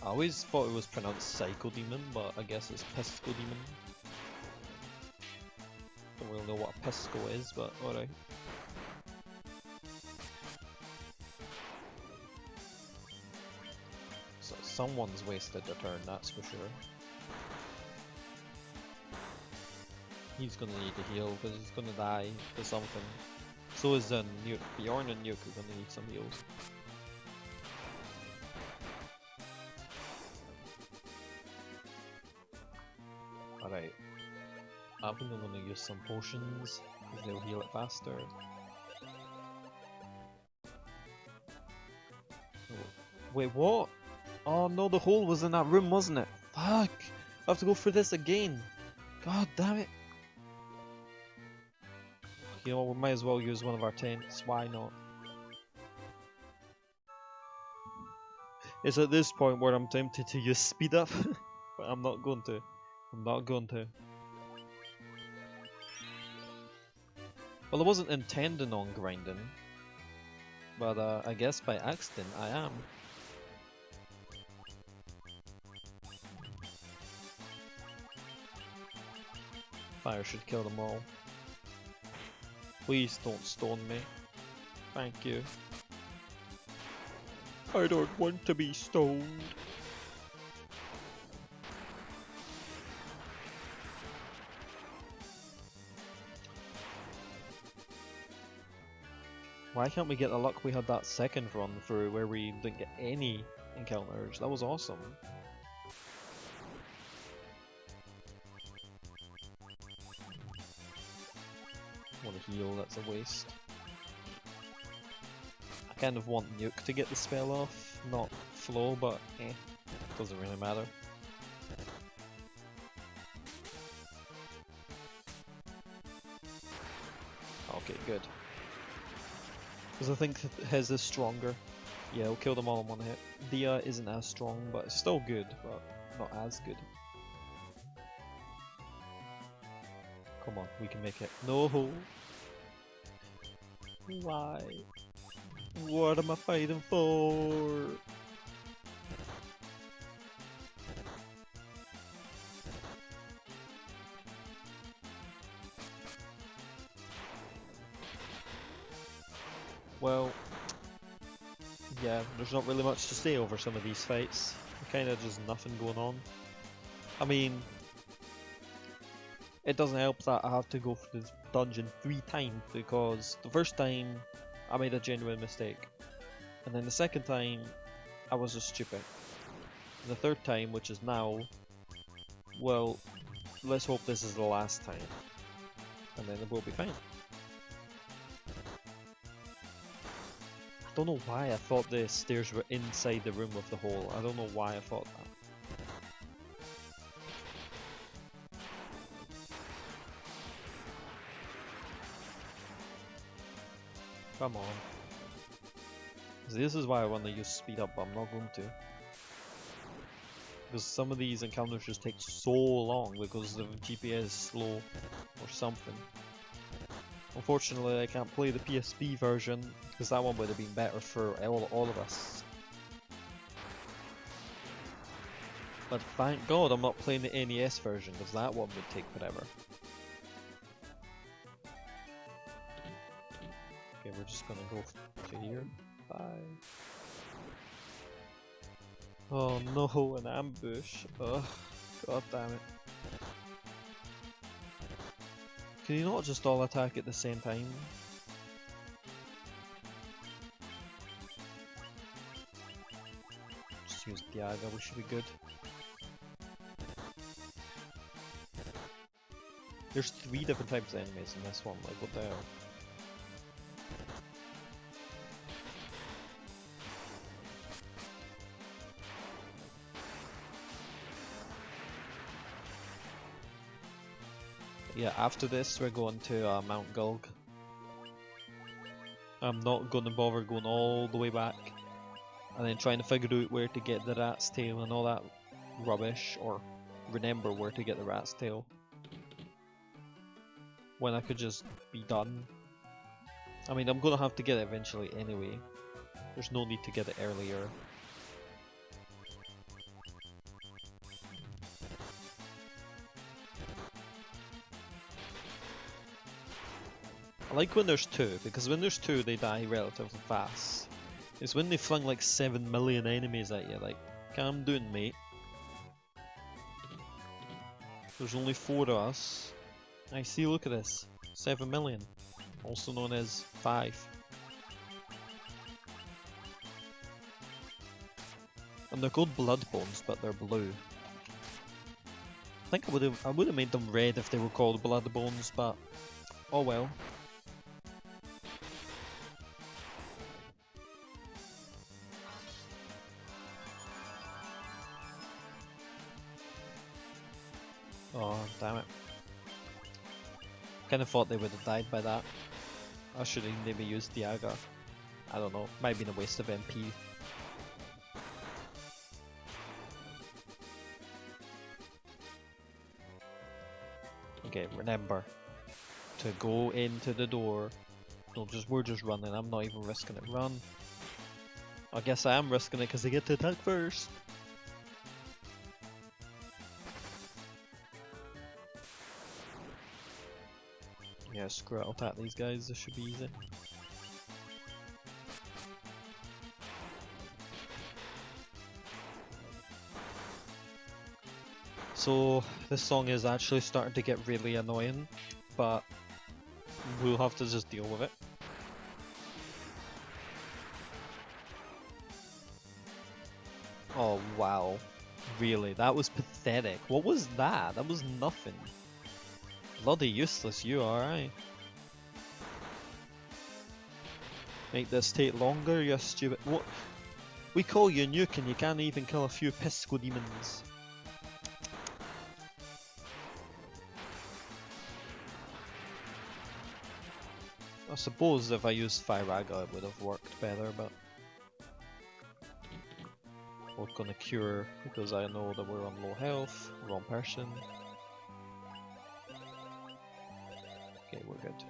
Speaker 1: I always thought it was pronounced Psycho Demon, but I guess it's Pisco Demon. Don't really know what a Pisco is, but alright. So someone's wasted their turn, that's for sure. He's gonna need to heal because he's gonna die to something. So is Bjorn and Nuke are gonna need some heals. Alright. I think I'm gonna use some potions because they'll heal it faster. Wait, what? Oh no, the hole was in that room, wasn't it? Fuck! I have to go through this again! God damn it! You know, we might as well use one of our tents, why not? It's at this point where I'm tempted to use speed up, but I'm not going to. I'm not going to. Well, I wasn't intending on grinding, but I guess by accident I am. Fire should kill them all. Please don't stone me. Thank you. I don't want to be stoned. Why can't we get the luck we had that second run through where we didn't get any encounters? That was awesome. Want to heal, that's a waste. I kind of want Nuke to get the spell off, not Flow, but doesn't really matter. Okay, good. Because I think his is stronger. Yeah, we'll kill them all in one hit. Dia isn't as strong, but it's still good, but not as good. Come on, we can make it. No! Why? What am I fighting for? Well, yeah, there's not really much to say over some of these fights. Kinda just nothing going on. I mean, it doesn't help that I have to go for this dungeon 3 times because the first time I made a genuine mistake. And then the second time I was just stupid. And the third time, which is now, well, let's hope this is the last time. And then it will be fine. I don't know why I thought the stairs were inside the room with the hole. I don't know why I thought that. Come on. This is why I want to use speed up, but I'm not going to. Because some of these encounters just take so long because the GPS is slow or something. Unfortunately, I can't play the PSP version because that one would have been better for all of us. But thank God I'm not playing the NES version because that one would take forever. Okay, we're just gonna go to here. Bye. Oh no, an ambush. Ugh, god damn it. Can you not just all attack at the same time? Just use Diaga, we should be good. There's 3 different types of enemies in this one, like what the hell? Yeah, after this we're going to Mount Gulg. I'm not going to bother going all the way back and then trying to figure out where to get the rat's tail and all that rubbish, or remember where to get the rat's tail when I could just be done. I mean, I'm going to have to get it eventually anyway. There's no need to get it earlier. I like when there's 2, because when there's 2 they die relatively fast. It's when they fling like 7 million enemies at you, like, calm down mate. There's only 4 of us. I see, look at this. 7 million. Also known as 5. And they're called blood bones, but they're blue. I think I would have made them red if they were called blood bones, but oh well. Oh, damn it. Kinda thought they would have died by that. I should have maybe used Diaga. I don't know, might have been a waste of MP. Okay, remember to go into the door. No, we're just running, I'm not even risking it. Run. I guess I am risking it because they get to attack first. Yeah, screw it, I'll attack these guys, this should be easy. So, this song is actually starting to get really annoying, but we'll have to just deal with it. Oh wow, really, that was pathetic. What was that? That was nothing. Bloody useless you are, eh? Make this take longer, you stupid. What? We call you Nuke and you can't even kill a few Pisco demons. I suppose if I used Firaga it would have worked better, but we're gonna cure because I know that we're on low health. Wrong person. Okay, we're good.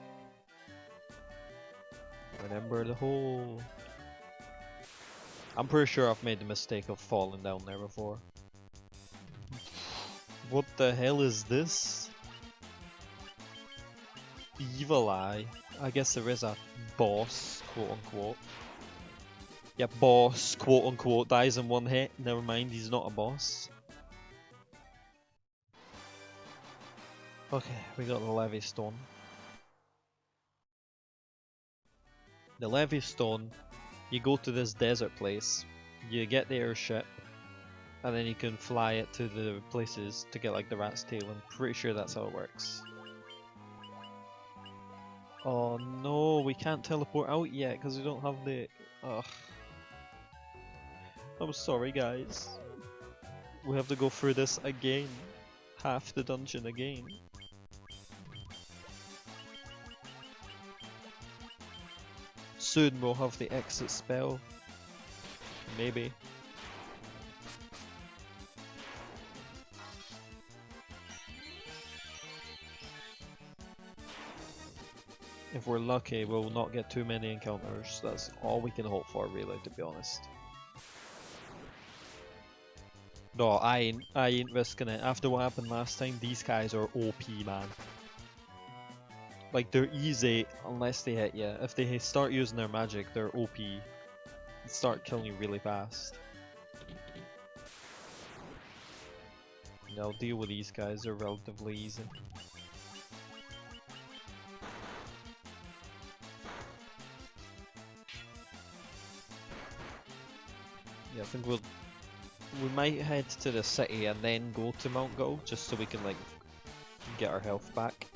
Speaker 1: Remember the hole. I'm pretty sure I've made the mistake of falling down there before. What the hell is this? Evil Eye. I guess there is a boss, quote unquote. Yeah, boss, quote unquote, dies in one hit. Never mind, he's not a boss. Okay, we got the Levy Stone. The Levy Stone, you go to this desert place, you get the airship, and then you can fly it to the places to get like the rat's tail. I'm pretty sure that's how it works. Oh no, we can't teleport out yet because we don't have the... Ugh. I'm sorry guys. We have to go through this again. Half the dungeon again. Soon we'll have the exit spell. Maybe. If we're lucky, we'll not get too many encounters. That's all we can hope for, really, to be honest. No, I ain't risking it. After what happened last time, these guys are OP, man. Like, they're easy unless they hit you. If they start using their magic, they're OP. They start killing you really fast. Yeah, I'll deal with these guys, they're relatively easy. Yeah, I think we might head to the city and then go to Mount Gull, just so we can like get our health back.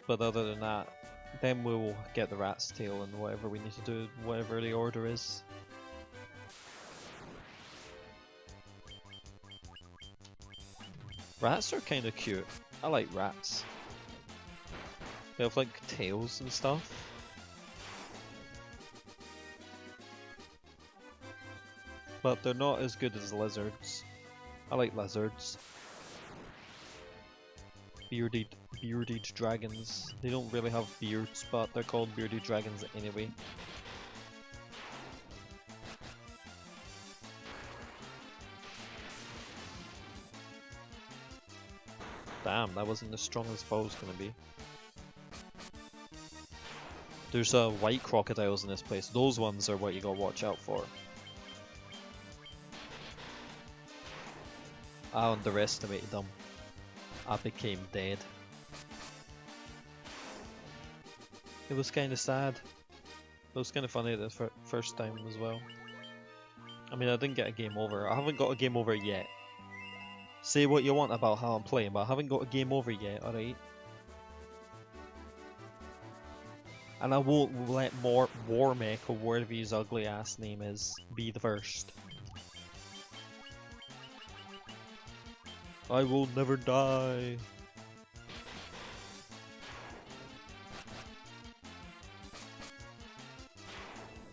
Speaker 1: But other than that, then we'll get the rat's tail and whatever we need to do, whatever the order is. Rats are kind of cute. I like rats. They have like tails and stuff. But they're not as good as lizards. I like lizards. Bearded dragons. They don't really have beards, but they're called bearded dragons anyway. Damn, that wasn't as strong as I thought it was gonna be. There's white crocodiles in this place. Those ones are what you gotta watch out for. I underestimated them. I became dead. It was kind of sad. It was kind of funny the first time as well. I mean, I didn't get a game over. I haven't got a game over yet. Say what you want about how I'm playing, but I haven't got a game over yet, alright? And I won't let Warmech, or whatever his ugly ass name is, be the first. I will never die.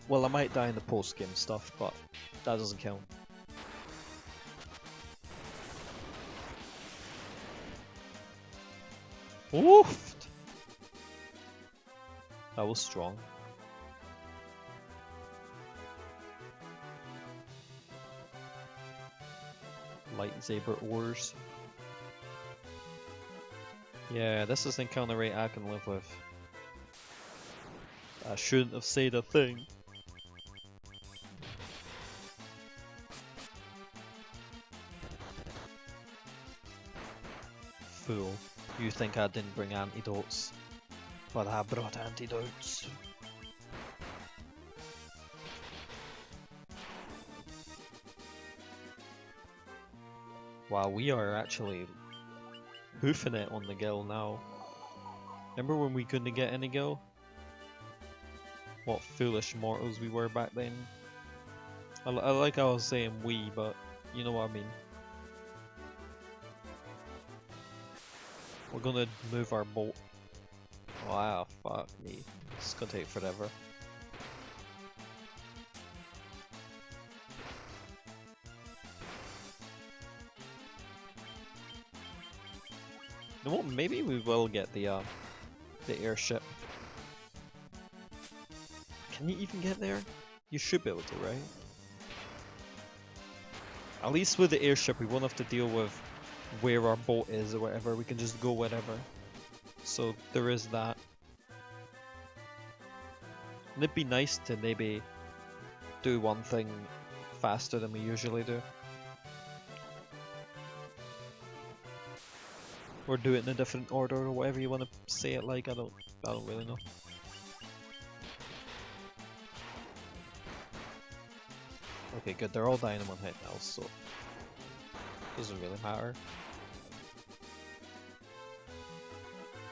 Speaker 1: Well, I might die in the post-game stuff, but that doesn't count. Woofed! That was strong. Lightsaber ores. Yeah, this is an encounter rate I can live with. I shouldn't have said a thing. Fool. You think I didn't bring antidotes? But I brought antidotes. Wow, we are actually hoofing it on the gill now. Remember when we couldn't get any gill? What foolish mortals we were back then. I like how I was saying we, but you know what I mean. We're gonna move our boat. Wow, fuck me. It's gonna take forever. You know what, maybe we will get the airship. Can you even get there? You should be able to, right? At least with the airship we won't have to deal with where our boat is or whatever, we can just go wherever. So there is that. And it'd be nice to maybe do one thing faster than we usually do. Or do it in a different order, or whatever you want to say it like. I don't really know. Okay, good. They're all dying in one hit now, so doesn't really matter.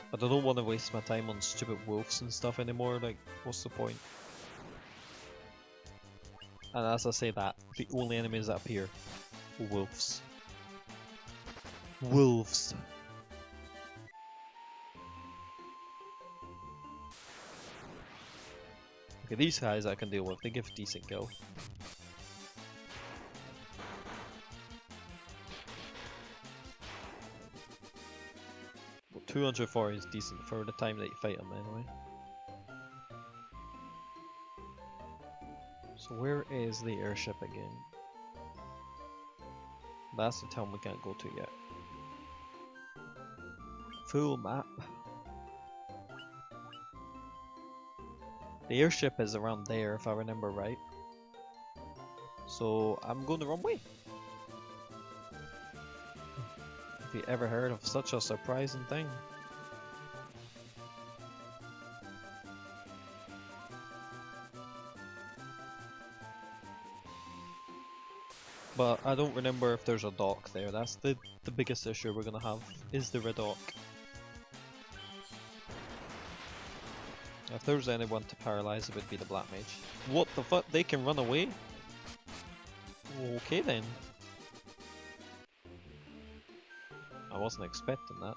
Speaker 1: But I don't want to waste my time on stupid wolves and stuff anymore. Like, what's the point? And as I say that, the only enemies that appear are wolves. Wolves. Okay, these guys I can deal with. They give decent kill. 240 is decent for the time that you fight them anyway. So where is the airship again? That's the town we can't go to yet. Full map. The airship is around there if I remember right. So I'm going the wrong way. Have you ever heard of such a surprising thing? But I don't remember if there's a dock there. That's the biggest issue we're gonna have, is there a dock? If there was anyone to paralyze, it would be the Black Mage. What the fuck? They can run away? Okay then. I wasn't expecting that.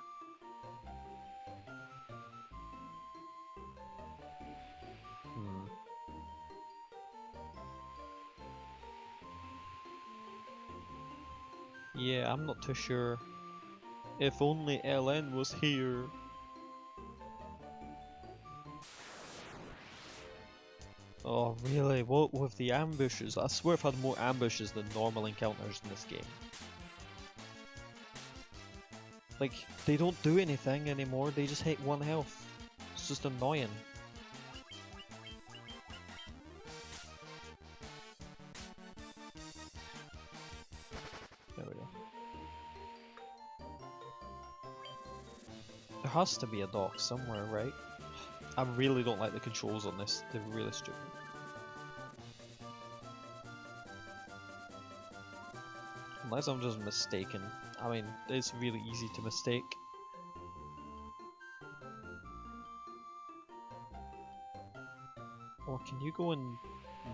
Speaker 1: Yeah, I'm not too sure. If only LN was here. Oh really? What with the ambushes? I swear I've had more ambushes than normal encounters in this game. Like, they don't do anything anymore, they just hit 1 health. It's just annoying. There we go. There has to be a dock somewhere, right? I really don't like the controls on this, they're really stupid. Unless I'm just mistaken. I mean, it's really easy to mistake. Or can you go in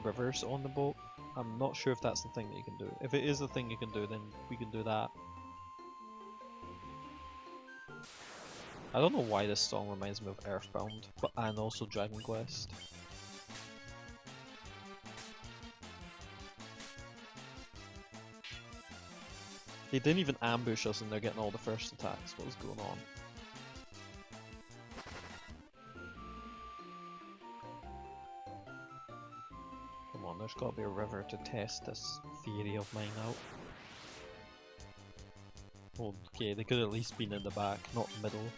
Speaker 1: reverse on the boat? I'm not sure if that's the thing that you can do. If it is a thing you can do, then we can do that. I don't know why this song reminds me of Earthbound, but and also Dragon Quest. They didn't even ambush us and they're getting all the first attacks. What was going on? Come on, there's gotta be a river to test this theory of mine out. Okay, they could at least been in the back, not middle.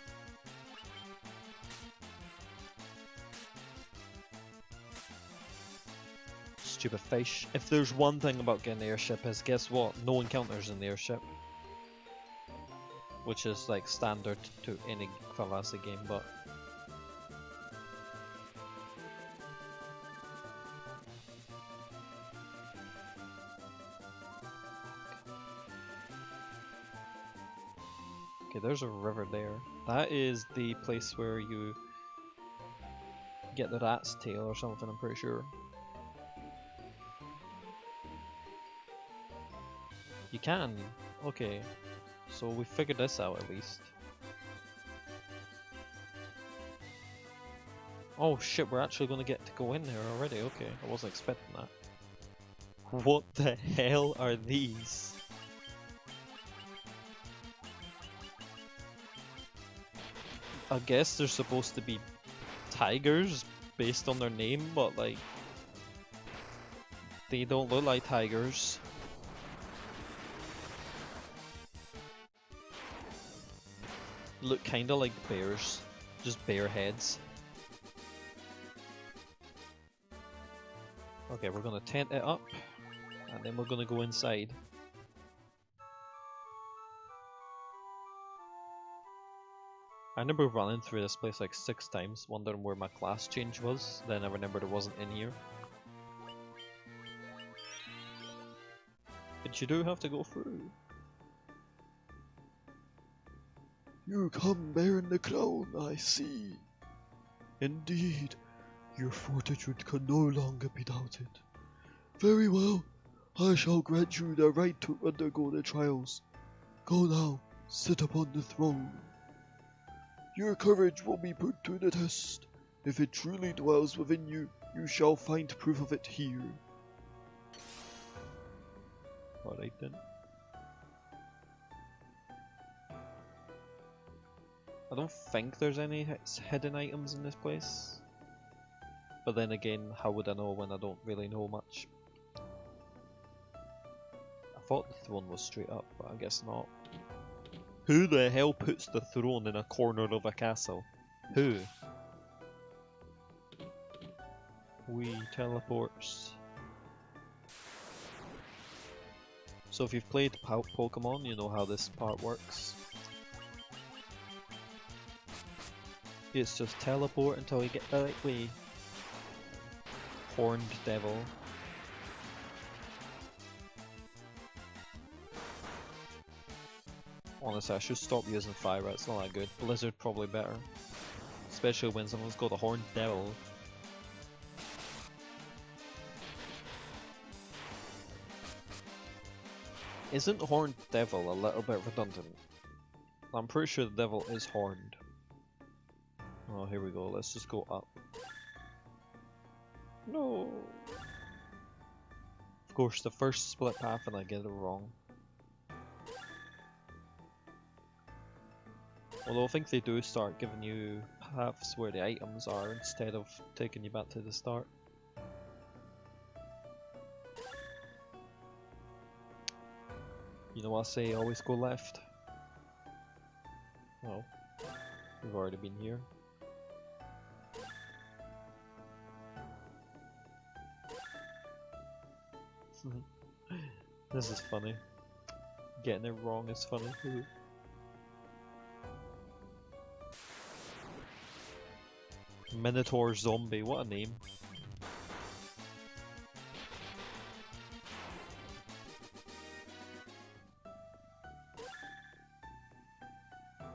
Speaker 1: Stupid fish. If there's one thing about getting the airship is, guess what? No encounters in the airship. Which is like standard to any Favasa game, but... Okay, there's a river there. That is the place where you get the rat's tail or something, I'm pretty sure. You can? Okay. So we figured this out at least. Oh shit, we're actually gonna get to go in there already, okay. I wasn't expecting that. What the hell are these? I guess they're supposed to be tigers based on their name, but like... they don't look like tigers. Look kinda like bears, just bear heads. Okay, we're gonna tent it up, and then we're gonna go inside. I remember running through this place like 6 times, wondering where my class change was, then I remembered it wasn't in here. But you do have to go through.
Speaker 2: You come bearing the crown, I see. Indeed, your fortitude can no longer be doubted. Very well, I shall grant you the right to undergo the trials. Go now, sit upon the throne. Your courage will be put to the test. If it truly dwells within you, you shall find proof of it here.
Speaker 1: Alright then. I don't think there's any hidden items in this place. But then again, how would I know when I don't really know much? I thought the throne was straight up, but I guess not. Who the hell puts the throne in a corner of a castle? Who? We teleports. So if you've played Pokemon, you know how this part works. It's just teleport until you get the right way. Horned Devil. Honestly, I should stop using fire, it's not that good. Blizzard probably better. Especially when someone's got a Horned Devil. Isn't Horned Devil a little bit redundant? I'm pretty sure the devil is horned. Oh, here we go, let's just go up. No! Of course, the first split path and I get it wrong. Although I think they do start giving you paths where the items are instead of taking you back to the start. You know what I say, always go left. Well, we've already been here. This is funny. Getting it wrong is funny. Minotaur Zombie, what a name.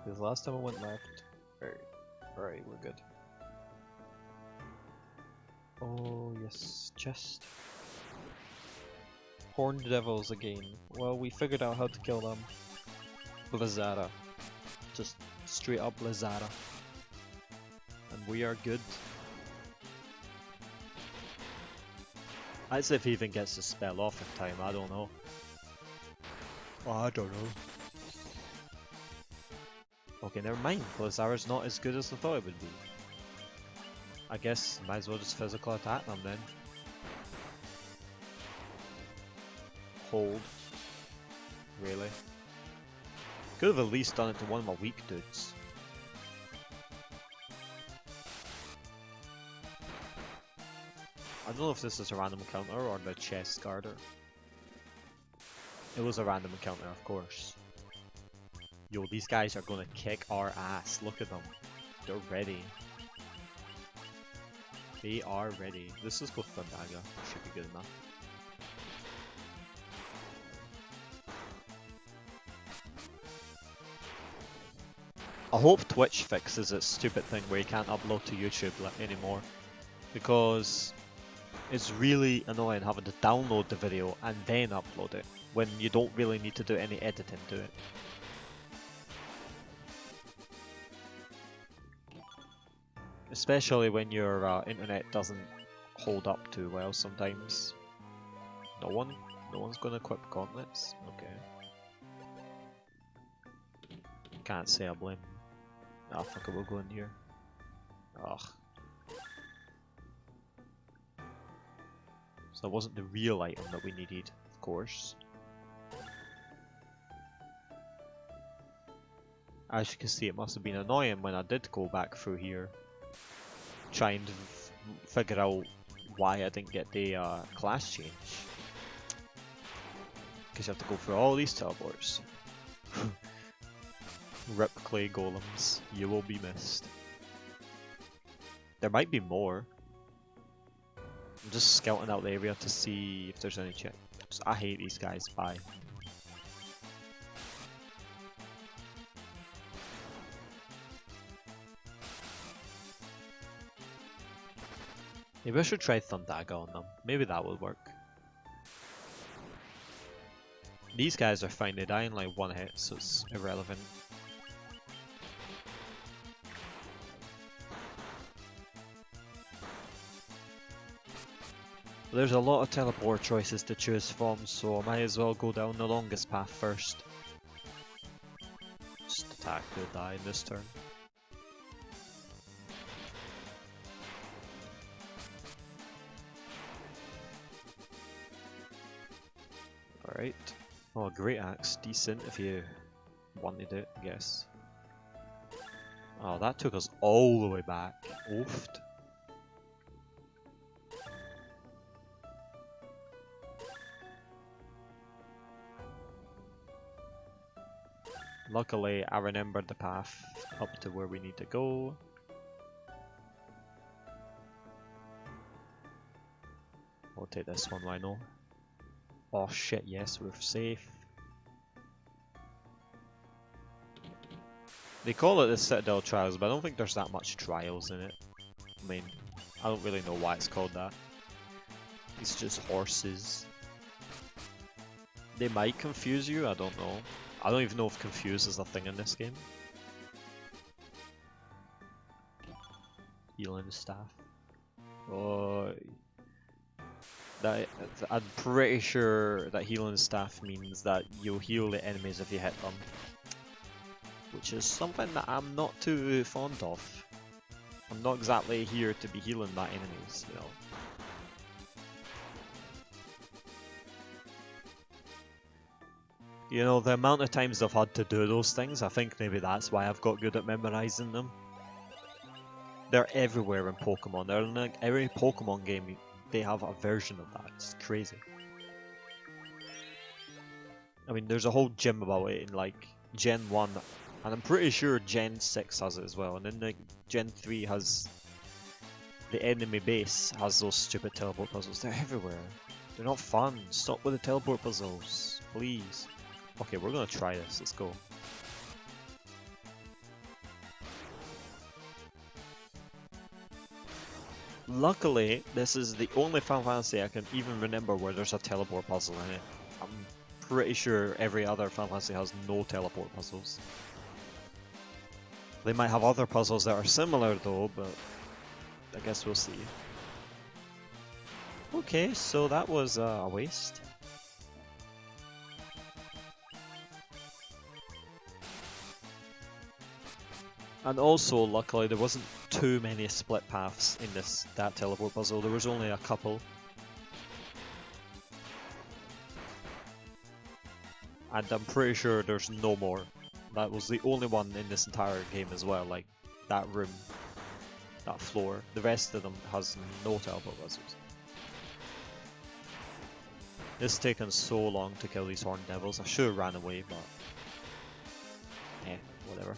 Speaker 1: Because last time I went left. Alright, we're good. Oh yes, chest. Horned Devils again. Well, we figured out how to kill them. Blizzara. Just straight up Blizzara. And we are good. I'd say if he even gets the spell off in time, I don't know. Oh, I don't know. Okay, never mind. Blizzara's not as good as I thought it would be. I guess might as well just physical attack them then. Hold. Really? Could have at least done it to one of my weak dudes. I don't know if this is a random encounter or the chest guarder. It was a random encounter, of course. Yo, these guys are gonna kick our ass. Look at them. They're ready. They are ready. Let's just go for Dagger. Should be good enough. I hope Twitch fixes its stupid thing where you can't upload to YouTube anymore. Because it's really annoying having to download the video and then upload it when you don't really need to do any editing to it. Especially when your internet doesn't hold up too well sometimes. No one's gonna equip gauntlets? Okay. Can't say I blame. Ah, fuck it, we'll go in here. Ugh. So that wasn't the real item that we needed, of course. As you can see, it must have been annoying when I did go back through here. Trying to figure out why I didn't get the class change. Because you have to go through all these teleports. Rip clay golems, you will be missed. There might be more. I'm just scouting out the area to see if there's any checks. I hate these guys, bye. Maybe I should try Thundaga on them. Maybe that will work. These guys are fine, they die in like one hit, so it's irrelevant. There's a lot of teleport choices to choose from, so I might as well go down the longest path first. Just attack the die this turn. Alright. Oh, great axe. Decent if you wanted it, I guess. Oh, that took us all the way back. Oofed. Luckily, I remembered the path up to where we need to go. We'll take this one, why no? Oh shit, yes, we're safe. They call it the Citadel Trials, but I don't think there's that much trials in it. I mean, I don't really know why it's called that. It's just horses. They might confuse you, I don't know. I don't even know if confuse is a thing in this game. Healing staff. Oh, I'm pretty sure that healing staff means that you'll heal the enemies if you hit them. Which is something that I'm not too fond of. I'm not exactly here to be healing my enemies, you know. You know, the amount of times I've had to do those things, I think maybe that's why I've got good at memorizing them. They're everywhere in Pokemon. They're in like every Pokemon game, they have a version of that. It's crazy. I mean, there's a whole gym about it in like Gen 1, and I'm pretty sure Gen 6 has it as well. And then like Gen 3 has the enemy base has those stupid teleport puzzles. They're everywhere. They're not fun. Stop with the teleport puzzles, please. Okay, we're gonna try this. Let's go. Luckily, this is the only Final Fantasy I can even remember where there's a teleport puzzle in it. I'm pretty sure every other Final Fantasy has no teleport puzzles. They might have other puzzles that are similar though, but I guess we'll see. Okay, so that was a waste. And also, luckily, there wasn't too many split paths in that teleport puzzle. There was only a couple. And I'm pretty sure there's no more. That was the only one in this entire game as well, like that room, that floor. The rest of them has no teleport puzzles. It's taken so long to kill these Horned Devils. I should have ran away, but whatever.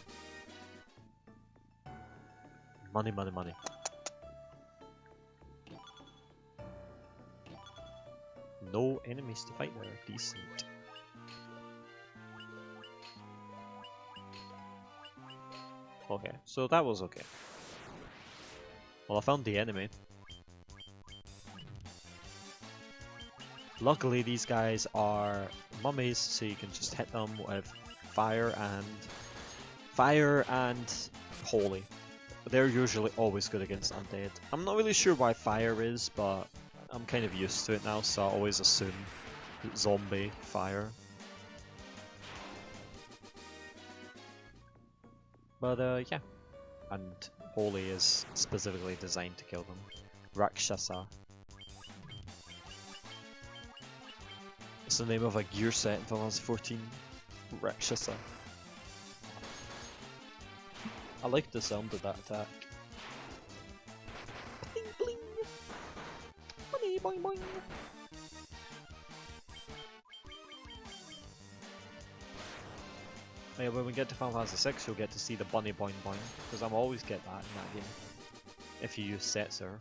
Speaker 1: Money, money, money. No enemies to fight there. Decent. Okay, so that was okay. Well, I found the enemy. Luckily, these guys are mummies, so you can just hit them with fire and holy. They're usually always good against undead. I'm not really sure why fire is, but I'm kind of used to it now, so I always assume zombie fire. But yeah. And holy is specifically designed to kill them. Rakshasa. It's the name of a gear set in Final Fantasy 14. Rakshasa. I like the sound of that attack. Bling, bling. boing boing. Yeah, when we get to Final Fantasy 6, you'll get to see the bunny boing boing, because I'm always get that in that game. If you use Setzer.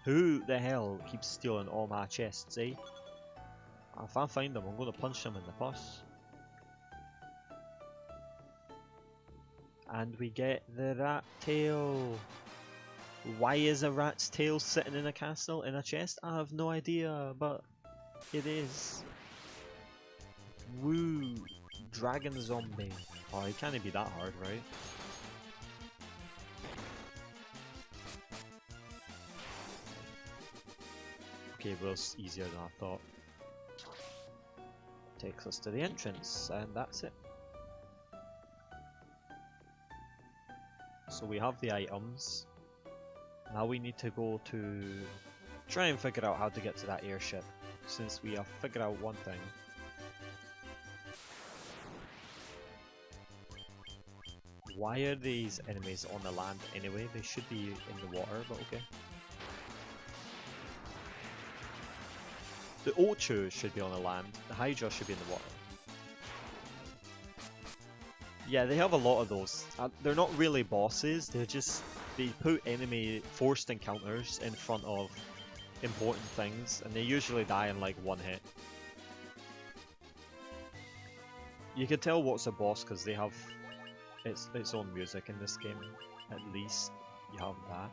Speaker 1: Who the hell keeps stealing all my chests, eh? If I find them, I'm gonna punch them in the puss. And we get the rat tail. Why is a rat's tail sitting in a castle in a chest? I have no idea, but it is. Woo! Dragon zombie. Oh, it can't be that hard, right? Okay, well, it's easier than I thought. Takes us to the entrance, and that's it. So we have the items. Now we need to go to try and figure out how to get to that airship, since we have figured out one thing. Why are these enemies on the land anyway? They should be in the water, but okay. The Ochu should be on the land, the Hydra should be in the water. Yeah, they have a lot of those. They're not really bosses, they're just, they put enemy forced encounters in front of important things, and they usually die in like one hit. You can tell what's a boss because they have its own music in this game, at least. You have that.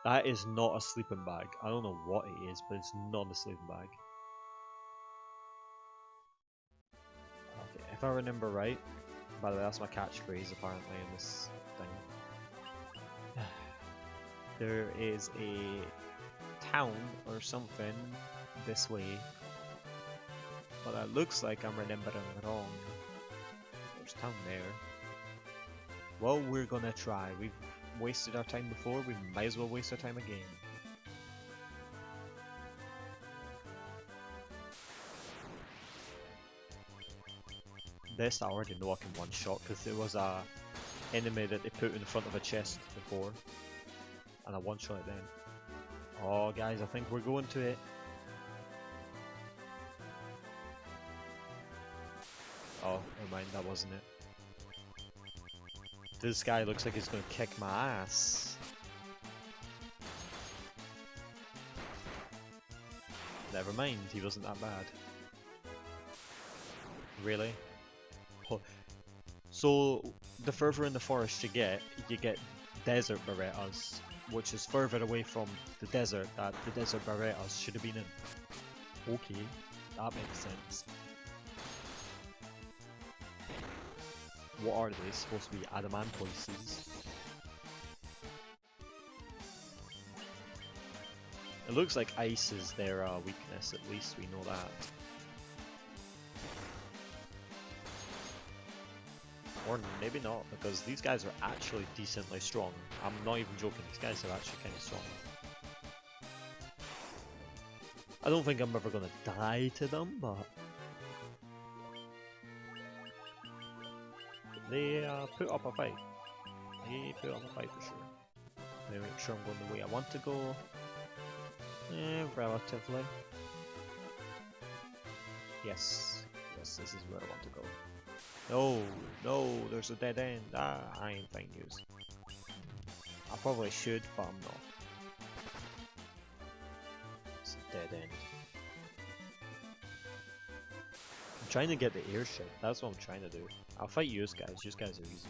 Speaker 1: That is not a sleeping bag. I don't know what it is, but it's not a sleeping bag. Okay, if I remember right, by the way, that's my catchphrase apparently in this thing. There is a town or something this way, but it looks like I'm remembering wrong. There's town there. Well, we're gonna try. We've wasted our time before, we might as well waste our time again. This I already know I can one shot because there was a enemy that they put in front of a chest before, and I one shot it then. Oh guys, I think we're going to it. Oh, never mind, that wasn't it. This guy looks like he's gonna kick my ass. Never mind, he wasn't that bad. Really? Oh. So, the further in the forest you get desert Berettas, which is further away from the desert that the desert Berettas should have been in. Okay, that makes sense. What are they? Supposed to be adamantoises. It looks like ice is their weakness, at least we know that. Or maybe not, because these guys are actually decently strong. I'm not even joking, these guys are actually kind of strong. I don't think I'm ever gonna die to them, but they put up a fight. They put up a fight for sure. Let me make sure I'm going the way I want to go. Relatively. Yes. Yes, this is where I want to go. No, no, there's a dead end. Ah, I ain't fine news. I probably should, but I'm not. It's a dead end. I'm trying to get the airship. That's what I'm trying to do. I'll fight you guys. You guys are easy.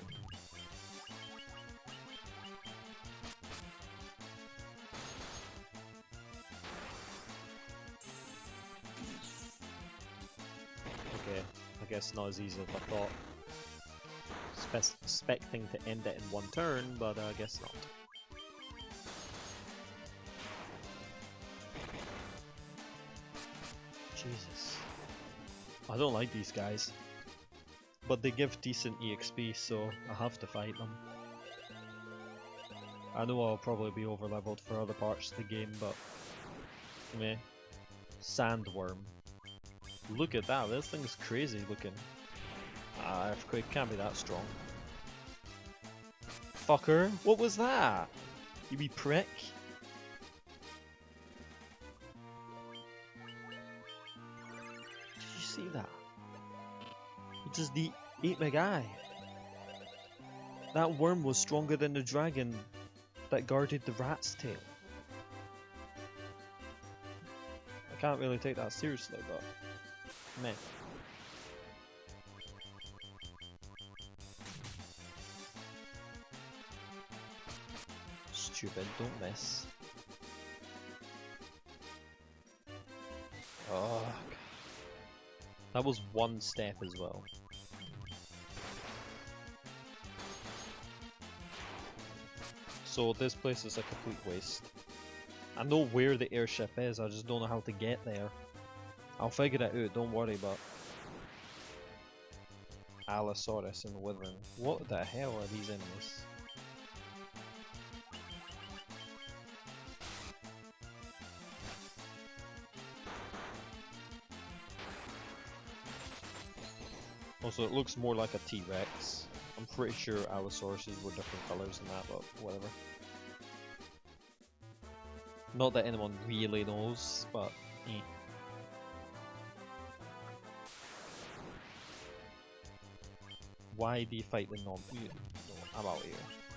Speaker 1: Okay, I guess not as easy as I thought. Expecting to end it in one turn, but I guess not. Jesus. I don't like these guys. But they give decent EXP, so I have to fight them. I know I'll probably be over leveled for other parts of the game, but meh. Sandworm. Look at that, this thing's crazy looking. Earthquake can't be that strong. Fucker, what was that? You wee prick. just eat my guy. That worm was stronger than the dragon that guarded the rat's tail. I can't really take that seriously, but meh. Stupid, don't miss. Oh, God. That was one step as well. So this place is a complete waste. I know where the airship is, I just don't know how to get there. I'll figure it out, don't worry, but... Allosaurus and Wyvern. What the hell are these enemies? Also, it looks more like a T-Rex. I'm pretty sure Allosauruses were different colours than that, but whatever. Not that anyone really knows, but eh. Why do you fight the non? No, I'm out here.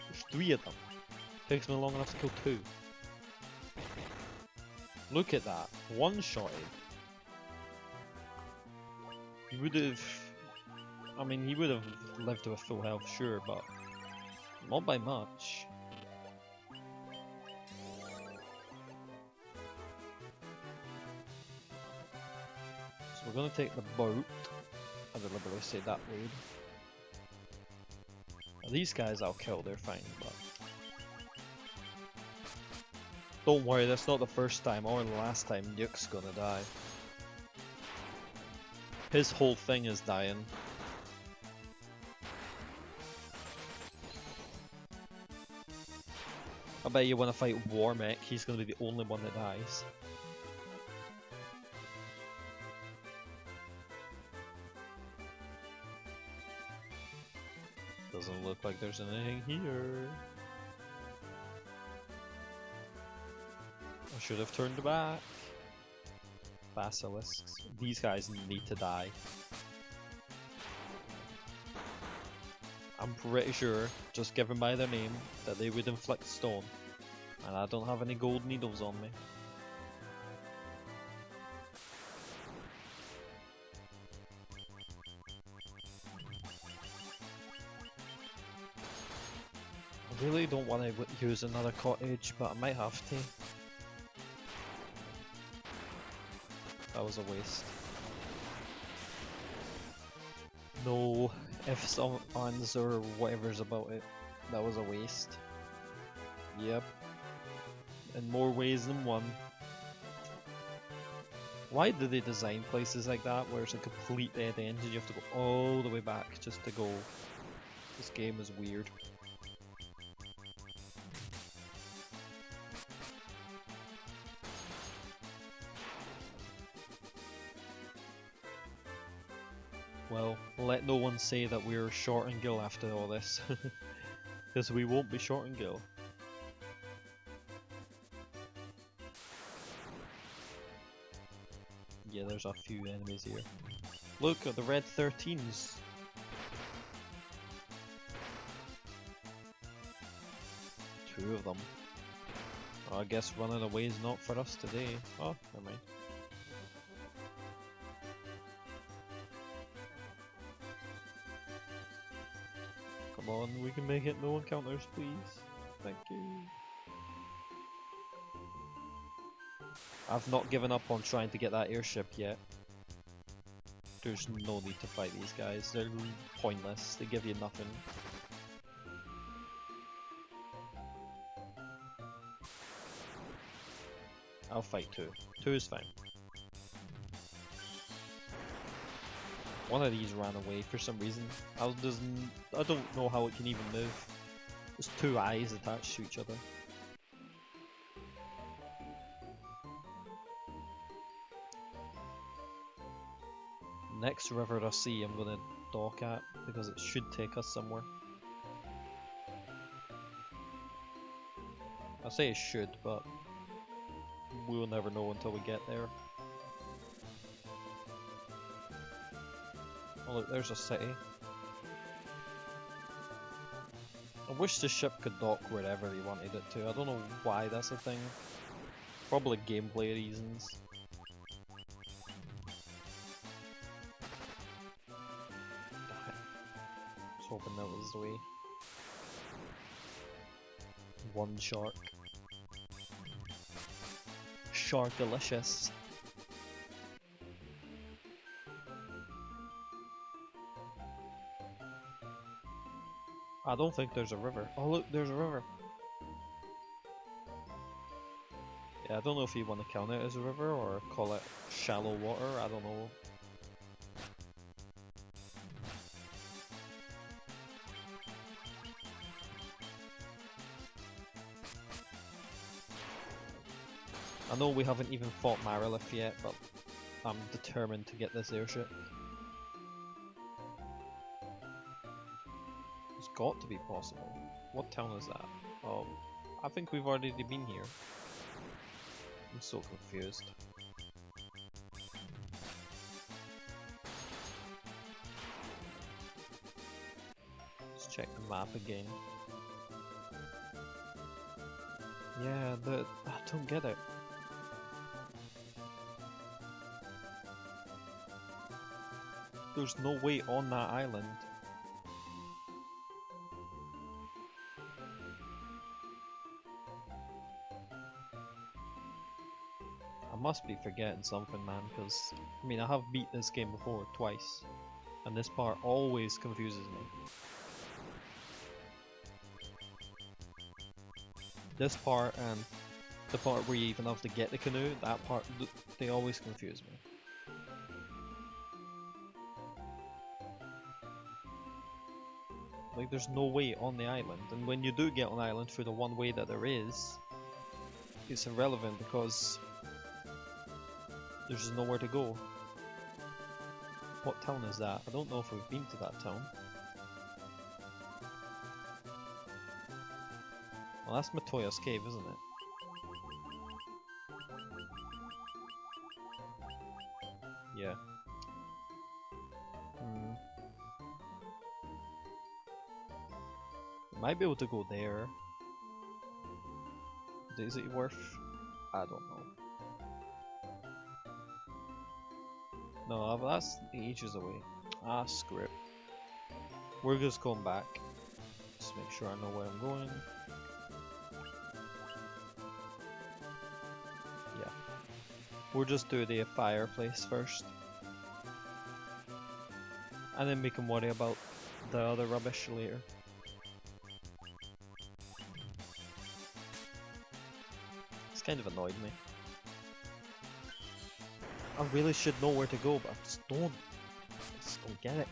Speaker 1: There's 3 of them. Takes me long enough to kill 2. Look at that. One-shotted. He would have... I mean, he would have lived to a full health, sure, but not by much. So we're gonna take the boat. I deliberately say that word. Now, these guys I'll kill, they're fine, but... Don't worry, that's not the first time or the last time Nuke's gonna die. His whole thing is dying. I bet you when I fight Warmech, he's gonna be the only one that dies. Doesn't look like there's anything here. I should have turned back. Basilisks. These guys need to die. I'm pretty sure, just given by their name, that they would inflict stone. And I don't have any gold needles on me. I really don't want to use another cottage, but I might have to. That was a waste. No ifs, ands, or whatever's about it. That was a waste. Yep. In more ways than one. Why do they design places like that where it's a complete dead end and you have to go all the way back just to go? This game is weird. Well, let no one say that we're short and gill after all this. Because we won't be short and gill. Yeah, there's a few enemies here. Look at the red 13s. Two of them. Oh, I guess running away is not for us today. Oh, never mind. Come on, we can make it no encounters, please. Thank you. I've not given up on trying to get that airship yet. There's no need to fight these guys, they're pointless, they give you nothing. I'll fight 2. 2 is fine. One of these ran away for some reason. I don't know how it can even move. There's 2 eyes attached to each other. Next river I see I'm gonna dock at because it should take us somewhere. I say it should, but we'll never know until we get there. look, there's a city. I wish the ship could dock wherever they wanted it to. I don't know why that's a thing. Probably gameplay reasons. I was hoping that was the way. One shark. Shark delicious. I don't think there's a river. Oh look, there's a river. Yeah, I don't know if you want to count it as a river or call it shallow water, I don't know. I know we haven't even fought Marilith yet, but I'm determined to get this airship. It's got to be possible. What town is that? Oh, I think we've already been here. I'm so confused. Let's check the map again. Yeah, I don't get it. There's no way on that island. I must be forgetting something, man, because I mean I have beat this game before twice, and this part always confuses me. This part and the part where you even have to get the canoe, that part, they always confuse me. Like there's no way on the island, and when you do get on the island through the one way that there is, it's irrelevant because there's just nowhere to go. What town is that? I don't know if we've been to that town. Well, that's Matoya's cave, isn't it? Yeah. Might be able to go there. Is it worth? I don't know. No, that's ages away. Ah, screw it. We're just going back. Just make sure I know where I'm going. Yeah. We'll just do the fireplace first. And then we can worry about the other rubbish later. It's kind of annoyed me. I really should know where to go, but I just don't. I just don't get it.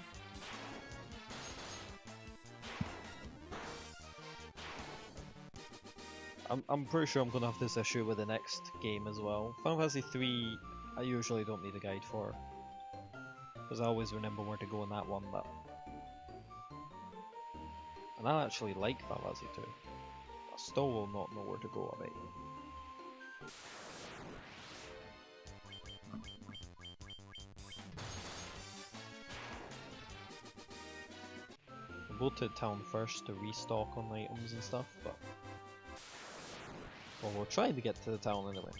Speaker 1: I'm pretty sure I'm gonna have this issue with the next game as well. Final Fantasy 3, I usually don't need a guide for, because I always remember where to go in that one. But and I actually like Final Fantasy 2. I still will not know where to go about it. We'll go to town first to restock on items and stuff, but well, we're trying to get to the town anyway.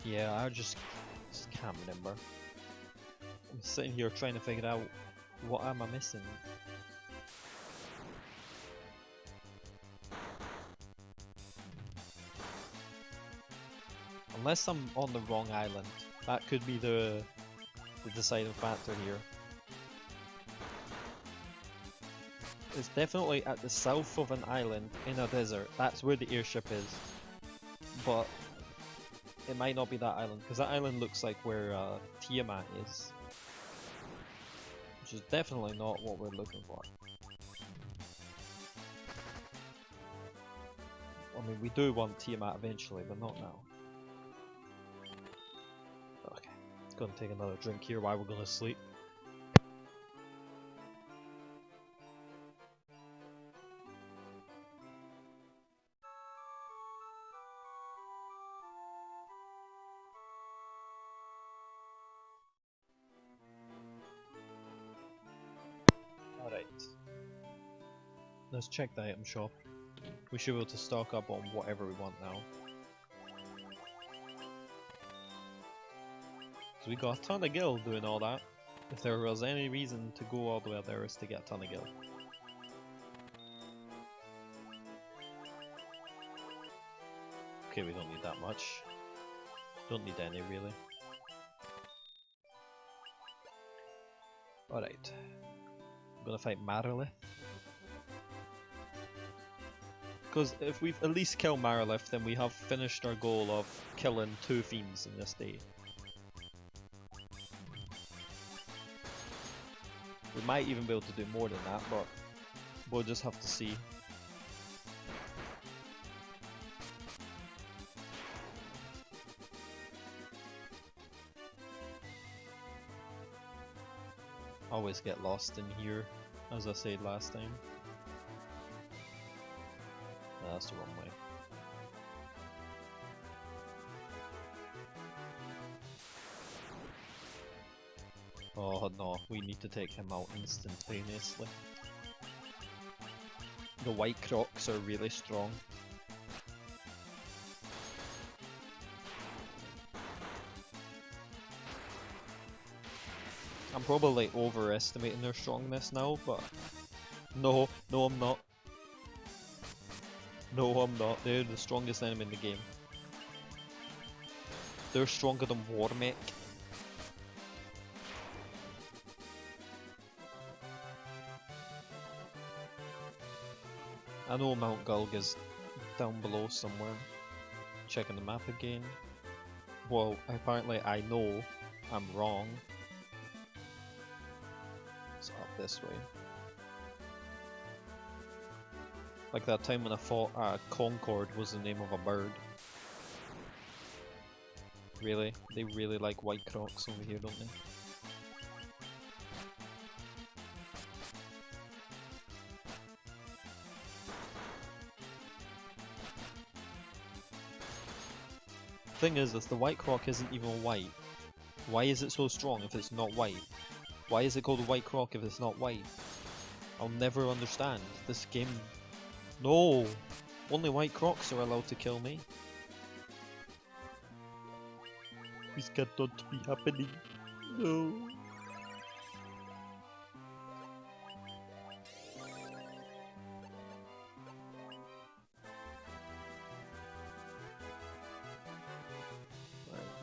Speaker 1: Yeah, I just can't remember. I'm sitting here trying to figure out what am I missing. Unless I'm on the wrong island. That could be the deciding factor here. It's definitely at the south of an island in a desert. That's where the airship is. But it might not be that island, because that island looks like where Tiamat is. Which is definitely not what we're looking for. I mean, we do want Tiamat eventually, but not now. Okay, let's go and take another drink here while we're gonna sleep. let's check the item shop. We should be able to stock up on whatever we want now. So we got a ton of gil doing all that. If there was any reason to go all the way out there, is to get a ton of gil. Okay, we don't need that much. Don't need any really. Alright. I'm gonna fight Marilith. Because if we've at least killed Marilith, then we have finished our goal of killing 2 fiends in this day. We might even be able to do more than that, but we'll just have to see. Always get lost in here, as I said last time. No, that's the wrong way. Oh no, we need to take him out instantaneously. The white crocs are really strong. I'm probably overestimating their strongness now, but no, I'm not. No, I'm not. They're the strongest enemy in the game. They're stronger than Warmech. I know Mount Gulg is down below somewhere. Checking the map again. Well, apparently I know I'm wrong. It's up this way. Like that time when I thought Concord was the name of a bird. Really? They really like white crocs over here, don't they? Thing is, if the white croc isn't even white, why is it so strong if it's not white? Why is it called a white croc if it's not white? I'll never understand. This game... No! Only white crocs are allowed to kill me. This cannot be happening. No.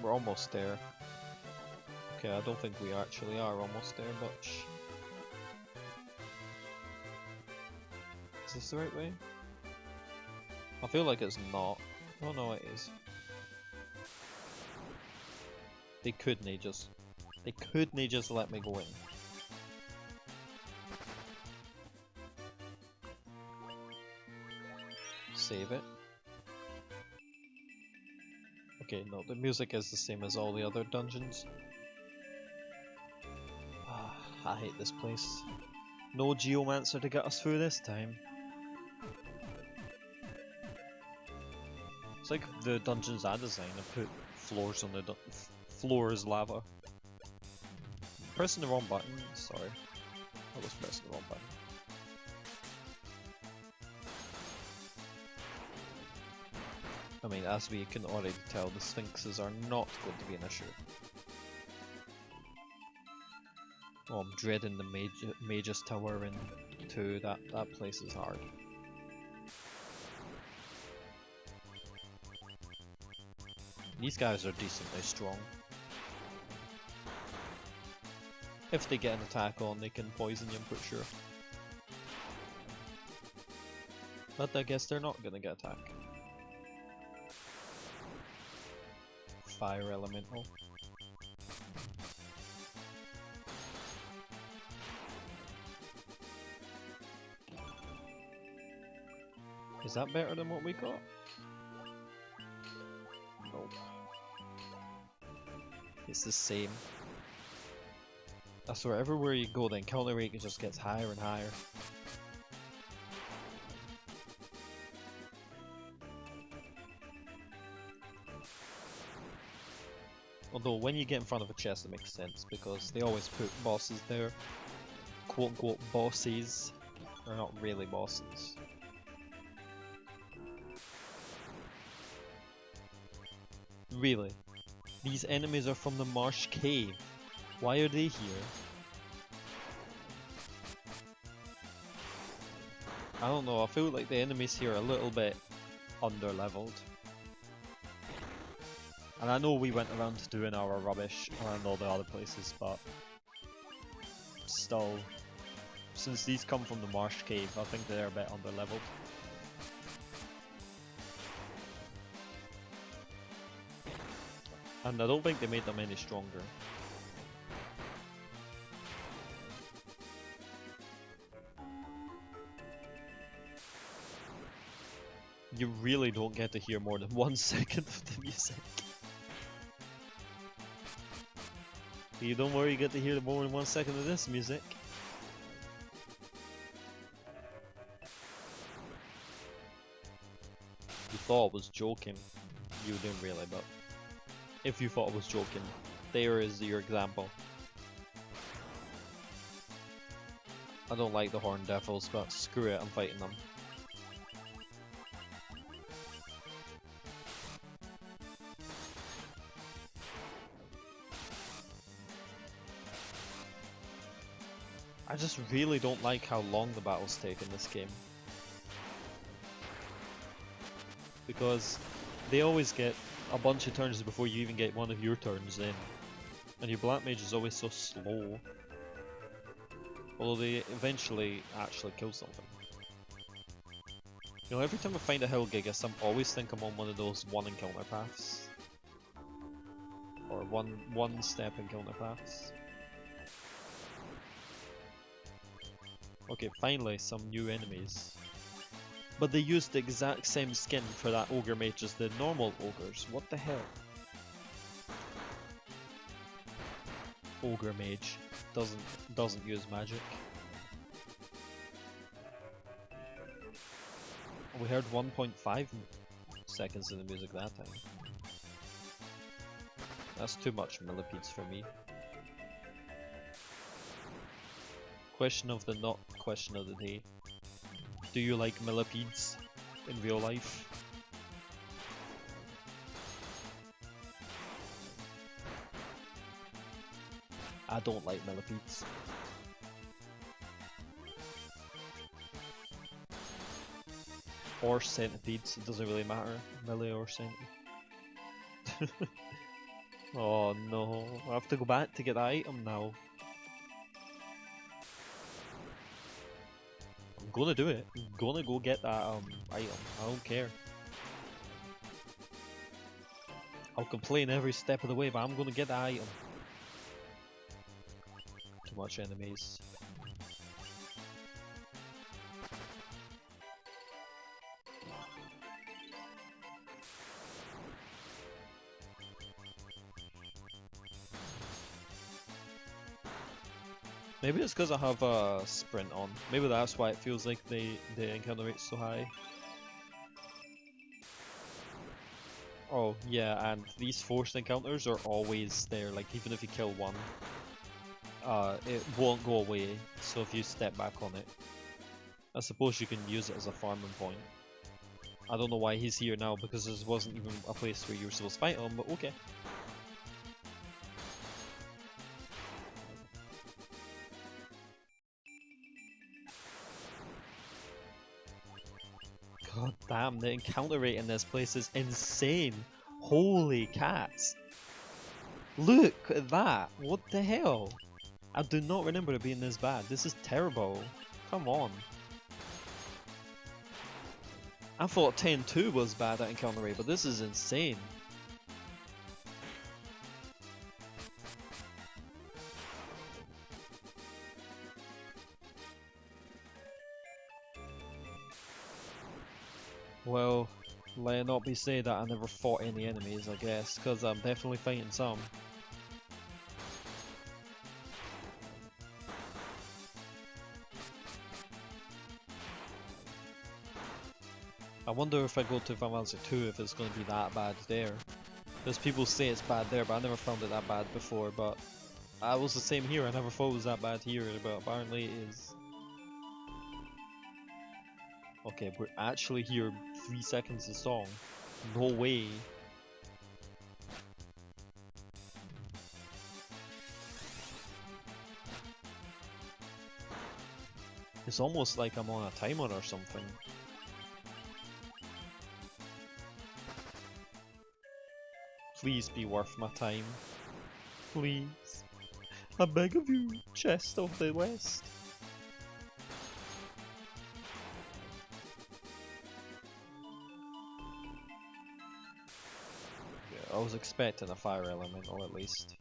Speaker 1: We're almost there. Okay, I don't think we actually are almost there, but... Is this the right way? I feel like it's not. Oh no, it is. They couldn't just... They couldn't just let me go in. Save it. Okay, no, the music is the same as all the other dungeons. I hate this place. No geomancer to get us through this time. It's like the dungeons I designed and put floors on the floor as lava. Pressing the wrong button, sorry. I was pressing the wrong button. I mean, as we can already tell, the sphinxes are not going to be an issue. Oh, I'm dreading the Mage's Tower in 2, that place is hard. These guys are decently strong. If they get an attack on, they can poison you, I'm pretty sure. But I guess they're not gonna get attacked. Fire elemental. Is that better than what we got? Nope. It's the same. I swear, everywhere you go, the encounter rate just gets higher and higher. Although, when you get in front of a chest, it makes sense, because they always put bosses there. Quote unquote bosses. They're not really bosses. Really? These enemies are from the Marsh Cave. Why are they here? I don't know, I feel like the enemies here are a little bit under-leveled. And I know we went around doing our rubbish around all the other places, but still, since these come from the Marsh Cave, I think they're a bit under-leveled. And I don't think they made them any stronger. You really don't get to hear more than 1 second of the music. You don't worry, you get to hear more than 1 second of this music. You thought I was joking. You didn't really, but if you thought I was joking, there is your example. I don't like the Horned Devils, but screw it, I'm fighting them. I just really don't like how long the battles take in this game. Because they always get a bunch of turns before you even get one of your turns in. And your Black Mage is always so slow. Although they eventually actually kill something. You know, every time I find a Hill Gigas, I always think I'm on one of those one encounter paths. Or one step encounter paths. Okay, finally some new enemies. But they used the exact same skin for that ogre mage as the normal ogres. What the hell? Ogre mage doesn't use magic. We heard 1.5 seconds of the music that time. That's too much millipedes for me. Question of the not question of the day. Do you like millipedes in real life? I don't like millipedes. Or centipedes, it doesn't really matter. Milli or centipede. Oh no, I have to go back to get the item now. I'm gonna do it. I'm gonna go get that item. I don't care. I'll complain every step of the way, but I'm gonna get the item. Too much enemies. Maybe it's because I have a sprint on. Maybe that's why it feels like the encounter rate's so high. Oh yeah, and these forced encounters are always there. Like even if you kill one, it won't go away. So if you step back on it, I suppose you can use it as a farming point. I don't know why he's here now because this wasn't even a place where you were supposed to fight him, but okay. God damn, the encounter rate in this place is insane. Holy cats. Look at that. What the hell? I do not remember it being this bad. This is terrible. Come on. I thought 10-2 was bad at encounter rate, but this is insane. Well, let it not be said that I never fought any enemies, I guess, because I'm definitely fighting some. I wonder if I go to FFMarathon 2 if it's going to be that bad there. Because people say it's bad there, but I never found it that bad before, but I was the same here, I never thought it was that bad here, but apparently it is. Okay, we're actually here 3 seconds of song. No way. It's almost like I'm on a timer or something. Please be worth my time. Please. I beg of you, Chest of the West. Yeah, I was expecting a fire elemental at least.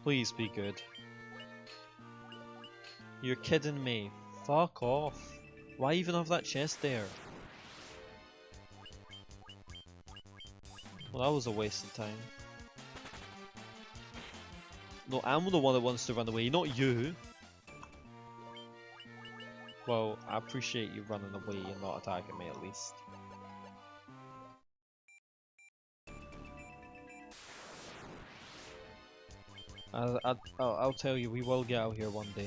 Speaker 1: Please be good. You're kidding me. Fuck off. Why even have that chest there? Well, that was a waste of time. No, I'm the one that wants to run away, not you. Well, I appreciate you running away and not attacking me at least. I'll tell you, we will get out here one day.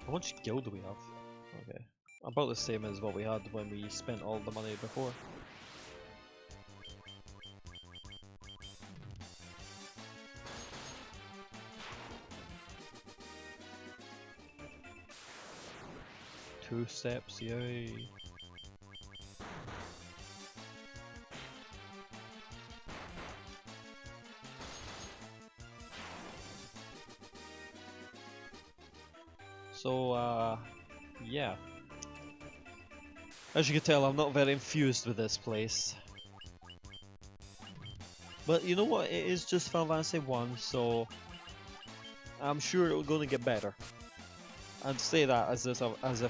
Speaker 1: How much gil do we have? Okay. About the same as what we had when we spent all the money before. Two steps, yay. So, yeah. As you can tell, I'm not very infused with this place. But you know what? It is just Final Fantasy 1, so I'm sure it's going to get better. I'd say that as if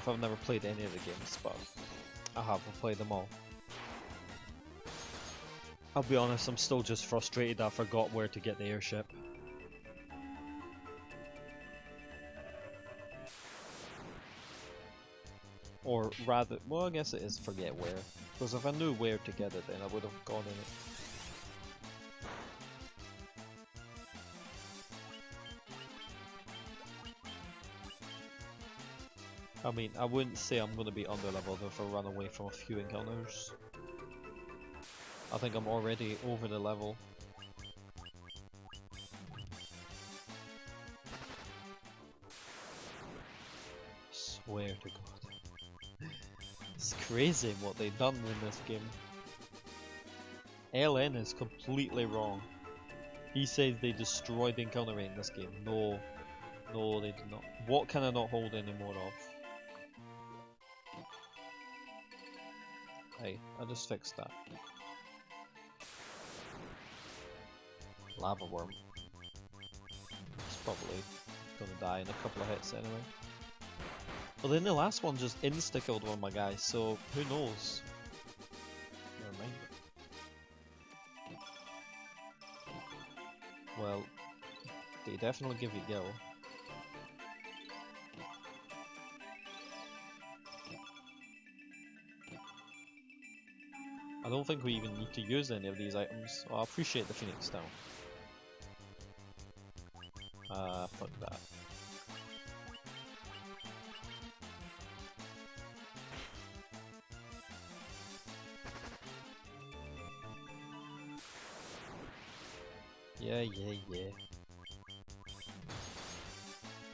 Speaker 1: I've never played any of the games, but I have. I've played them all. I'll be honest, I'm still just frustrated I forgot where to get the airship. Or rather, well, I guess it is forget where. Because if I knew where to get it, then I would have gone in it. I mean, I wouldn't say I'm going to be under-leveled if I run away from a few encounters. I think I'm already over the level. Swear to God. It's crazy what they've done in this game. LN is completely wrong. He says they destroyed the encounter rate in this game. No. No, they did not. What can I not hold any more of? Hey, I just fixed that. Lava worm. It's probably gonna die in a couple of hits anyway. Well, then the last one just insta-killed one of my guys, so who knows? Never mind. Well, they definitely give you gil. I don't think we even need to use any of these items. Oh, I appreciate the Phoenix Down. Fuck that. Yeah.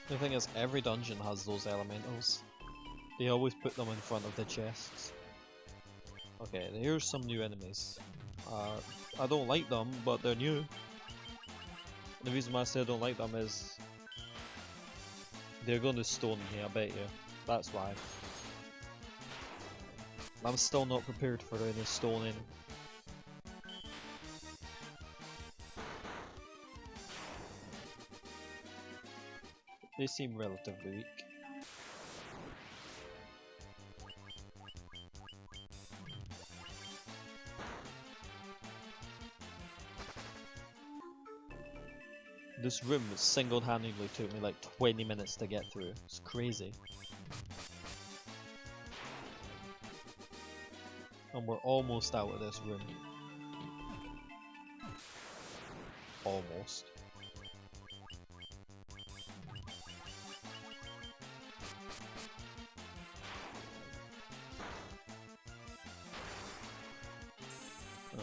Speaker 1: The thing is, every dungeon has those elementals. They always put them in front of the chests. Okay, here's some new enemies. I don't like them, but they're new. The reason why I say I don't like them is they're going to stone me, I bet you. That's why. I'm still not prepared for any stoning. They seem relatively weak. This room single-handedly took me like 20 minutes to get through. It's crazy. And we're almost out of this room. Almost.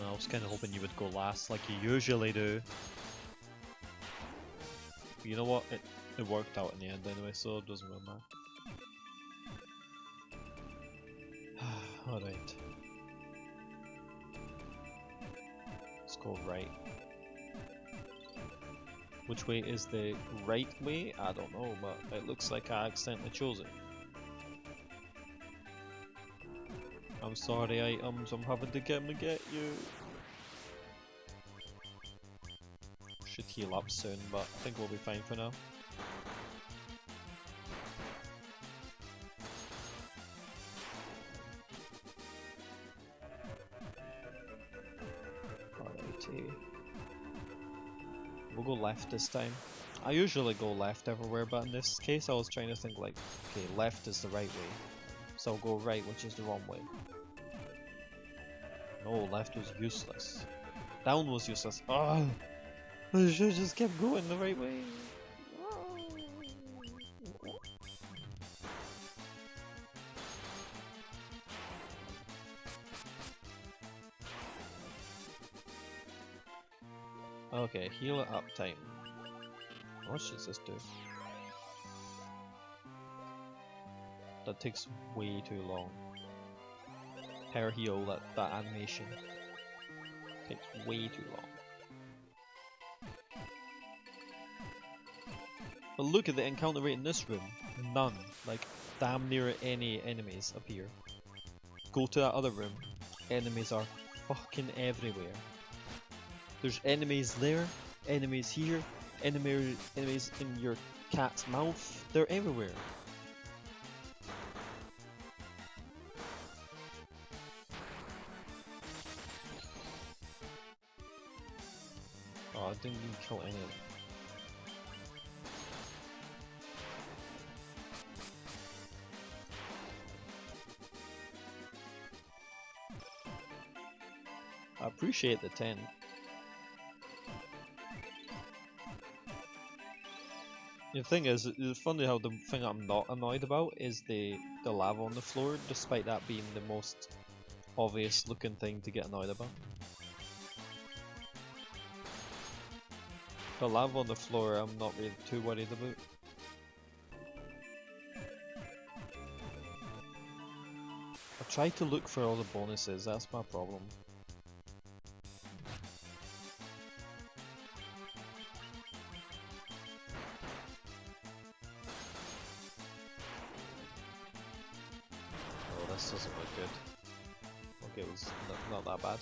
Speaker 1: I was kind of hoping you would go last like you usually do. But you know what? It worked out in the end anyway, so it doesn't really matter. Alright. Let's go right. Which way is the right way? I don't know, but it looks like I accidentally chose it. I'm sorry, items, I'm having to get you. Should heal up soon, but I think we'll be fine for now. Alrighty. We'll go left this time. I usually go left everywhere, but in this case I was trying to think like, okay, left is the right way. So I'll go right, which is the wrong way. No, left was useless. Down was useless. Oh, I should just kept going the right way. Okay, heal it up time. How much does this do? That takes way too long. Per heal, that animation takes way too long. But look at the encounter rate in this room. None. Like, damn near any enemies appear. Go to that other room. Enemies are fucking everywhere. There's enemies there, enemies here, enemies in your cat's mouth. They're everywhere. Oh, I didn't even kill any of them. I appreciate the 10. The thing is, it's funny how the thing I'm not annoyed about is the lava on the floor, despite that being the most obvious looking thing to get annoyed about. The lava on the floor I'm not really too worried about. I try to look for all the bonuses, that's my problem. Oh, this doesn't look good. Okay, it was not that bad.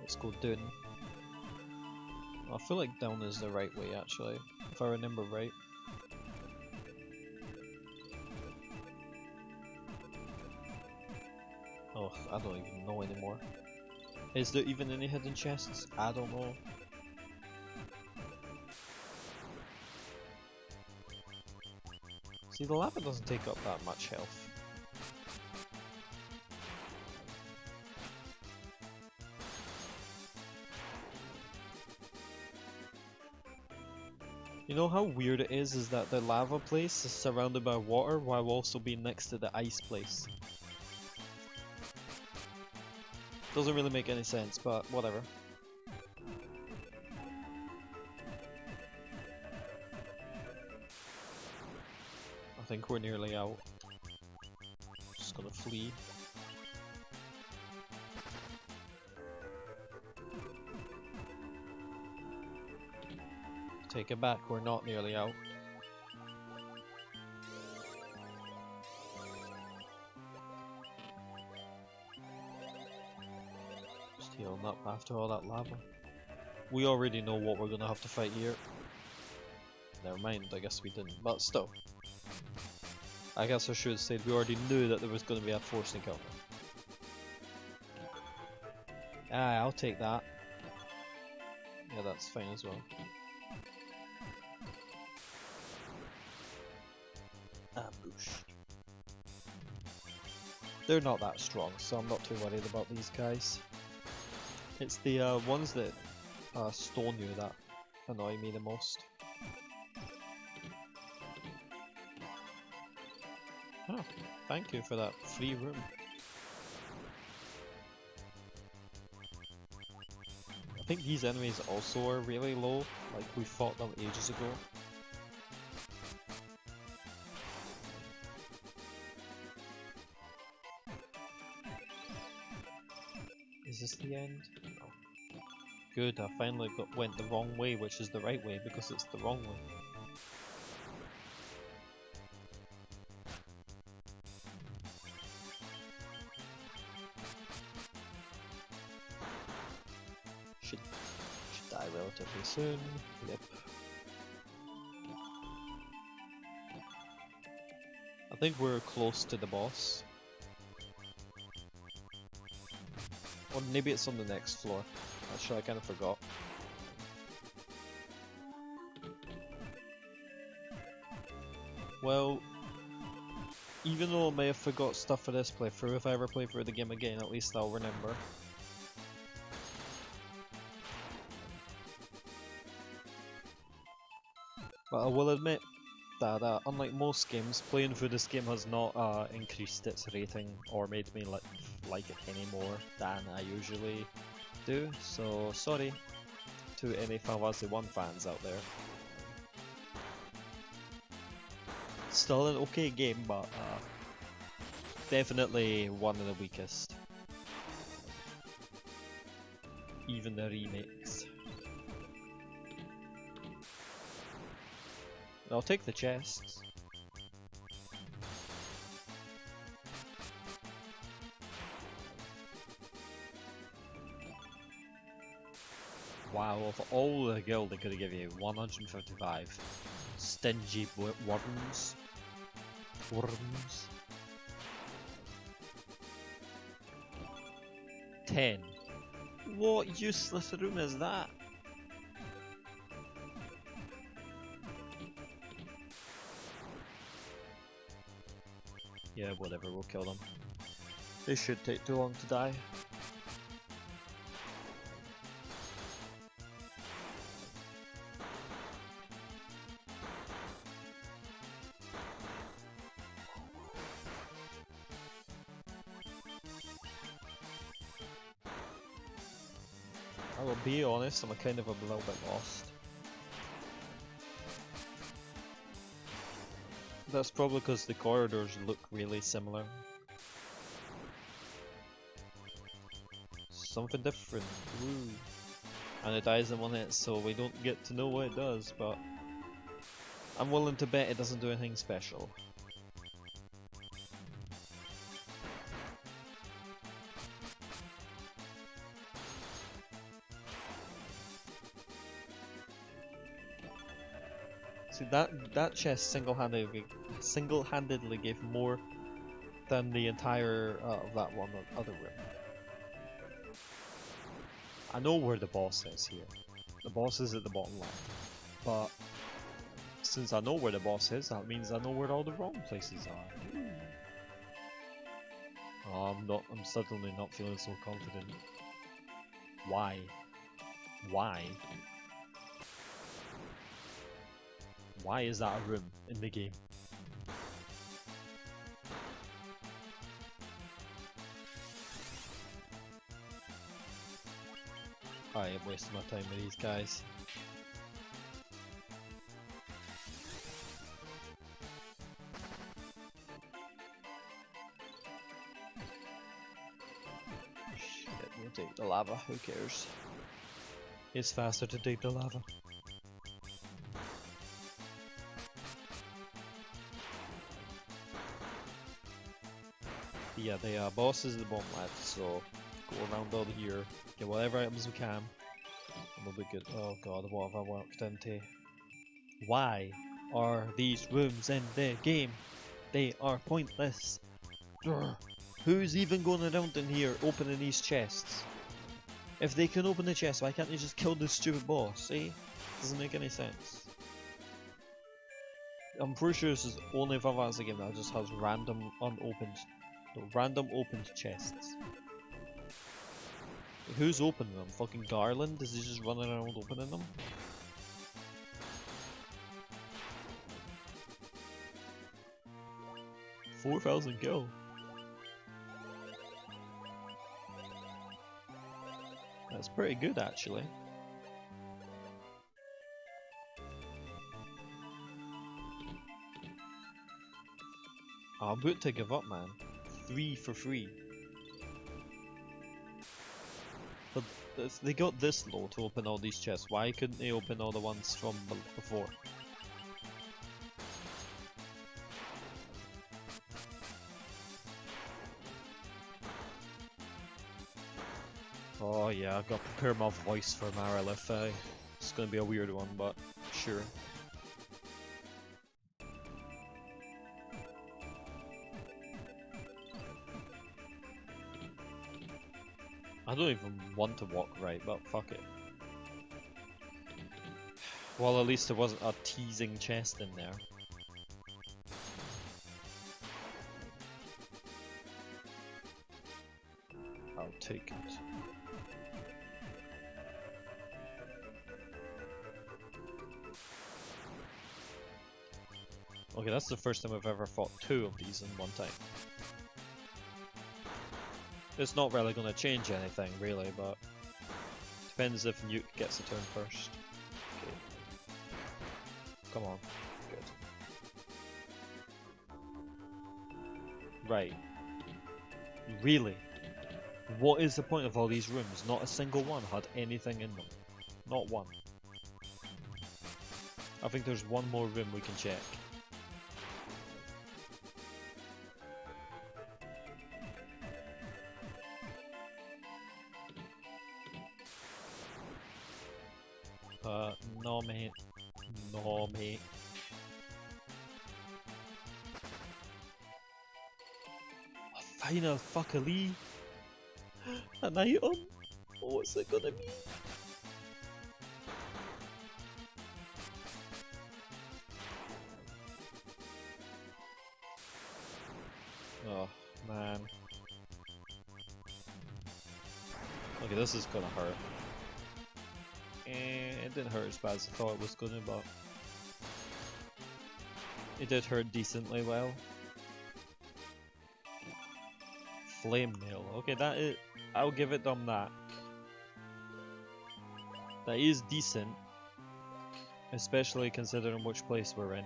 Speaker 1: Let's go down. I feel like down is the right way actually, if I remember right. Oh, I don't even know anymore. Is there even any hidden chests? I don't know. See, the lava doesn't take up that much health. You know how weird it is that the lava place is surrounded by water while also being next to the ice place. Doesn't really make any sense, but whatever. I think we're nearly out. Just gonna flee. Take it back, we're not nearly out. Just healing up after all that lava. We already know what we're gonna have to fight here. Never mind, I guess we didn't, but still. I guess I should have said we already knew that there was gonna be a forced encounter. Ah, I'll take that. Yeah, that's fine as well. Ambushed. They're not that strong, so I'm not too worried about these guys. It's the ones that stone you that annoy me the most. Oh, thank you for that free room. I think these enemies also are really low, like we fought them ages ago. Is this the end? No. Good, I finally went the wrong way, which is the right way because it's the wrong way. Should die relatively soon. Yep. I think we're close to the boss. Or maybe it's on the next floor. Actually, I kind of forgot. Well, even though I may have forgot stuff for this playthrough, if I ever play through the game again, at least I'll remember. But I will admit that unlike most games, playing through this game has not increased its rating or made me like it any more than I usually do, so sorry to any Final Fantasy 1 fans out there. Still an okay game, but definitely one of the weakest. Even the remakes. I'll take the chests. Wow, of all the guild they could have given you 155. Stingy worms. Worms. 10. What useless room is that? Yeah, whatever, we'll kill them. They should take too long to die. I will be honest, I'm kind of a little bit lost. That's probably because the corridors look really similar. Something different. Woo. And it dies in 1 hit, so we don't get to know what it does, but I'm willing to bet it doesn't do anything special. See, that chest single-handedly gave more than the entire of that one other room. I know where the boss is here. The boss is at the bottom left. But since I know where the boss is, that means I know where all the wrong places are. Oh, I'm suddenly not feeling so confident. Why? Why? Why is that a room in the game? I am wasting my time with these guys. Shit, we'll take the lava, who cares? It's faster to take the lava. Yeah, the boss is the bottom left, so go around over here, get whatever items we can, and we'll be good. Oh god, what have I walked into? Why are these rooms in the game? They are pointless. Urgh. Who's even going around in here opening these chests? If they can open the chest, why can't you just kill this stupid boss, eh? Doesn't make any sense. I'm pretty sure this is only Final Fantasy game that just has random unopened, no, random opened chests. Who's opening them? Fucking Garland? Is he just running around opening them? $4,000 gil. That's pretty good actually. I'm about to give up, man. 3 for free. But if they got this low to open all these chests, why couldn't they open all the ones from before? Oh yeah, I've got to prepare my voice for Marilith. It's gonna be a weird one, but sure. I don't even want to walk right, but fuck it. Well, at least there wasn't a teasing chest in there. I'll take it. Okay, that's the first time I've ever fought 2 of these in one time. It's not really going to change anything, really, but depends if Nuke gets a turn first. Okay. Come on. Good. Right. Really? What is the point of all these rooms? Not a single one had anything in them. Not one. I think there's one more room we can check. No mate. No mate. A final fuckily. An item? What's it gonna be? Oh man. Okay, this is gonna hurt. It didn't hurt as bad as I thought it was gonna, but it did hurt decently well. Flame nail. Okay, that is. I'll give it them that. That is decent, especially considering which place we're in.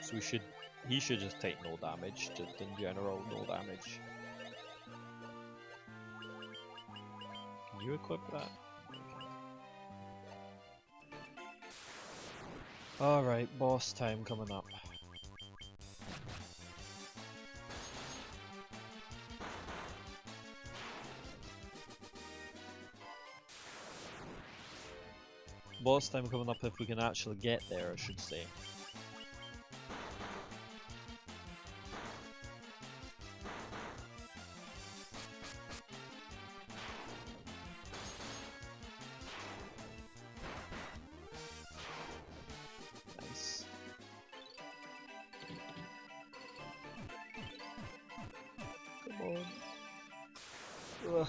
Speaker 1: So he should just take no damage, just in general, no damage. Can you equip that? Alright, boss time coming up. Boss time coming up if we can actually get there, I should say. Nice. Come on. Ugh.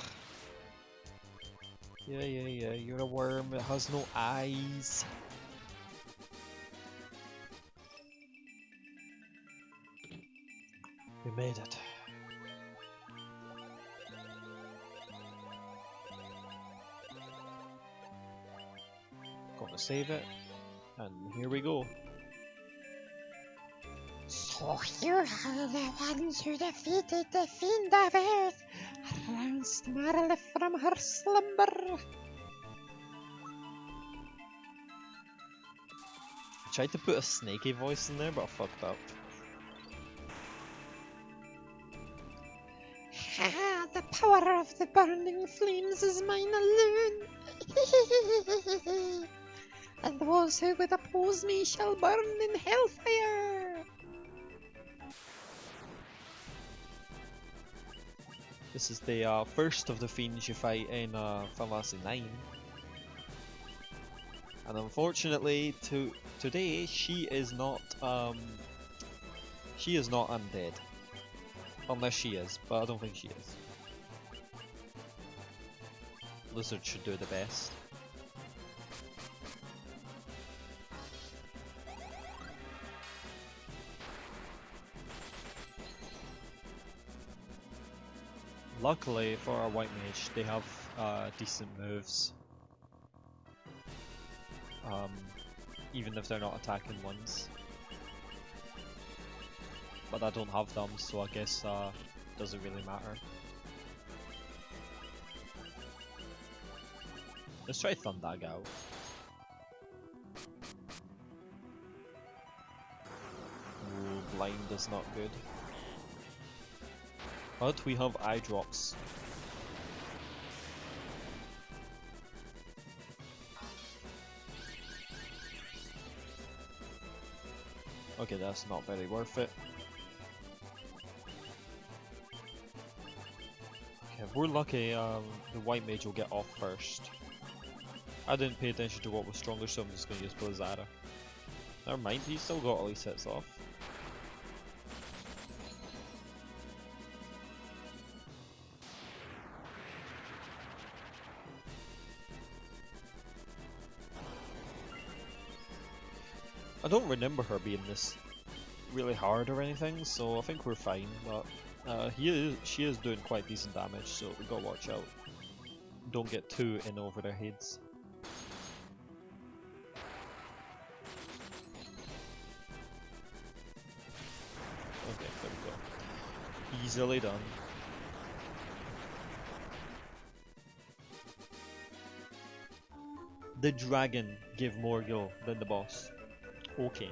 Speaker 1: Yeah, you're a worm, it has no eyes. We made it. Gonna save it, and here we go.
Speaker 3: So here are the ones who defeated the Fiend of Earth, roused Marilith from her slumber.
Speaker 1: I tried to put a snaky voice in there, but I fucked up.
Speaker 3: Ah, the power of the burning flames is mine alone. And those who would oppose me shall burn in hellfire.
Speaker 1: This is the first of the fiends you fight in Final Fantasy 9. And unfortunately, today she is not undead, unless she is, but I don't think she is. Lizard should do the best. Luckily for our white mage, they have decent moves. Even if they're not attacking ones. But I don't have them, so I guess doesn't really matter. Let's try Thundag out. Ooh, blind is not good. But we have eye drops. Okay, that's not very worth it. Okay, if we're lucky, the white mage will get off first. I didn't pay attention to what was stronger, so I'm just going to use Blizzara. Never mind, he's still got all his hits off. I don't remember her being this really hard or anything, so I think we're fine, but she is doing quite decent damage, so we gotta watch out. Don't get too in over their heads. Okay, there we go. Easily done. The dragon gave more go than the boss. Okay.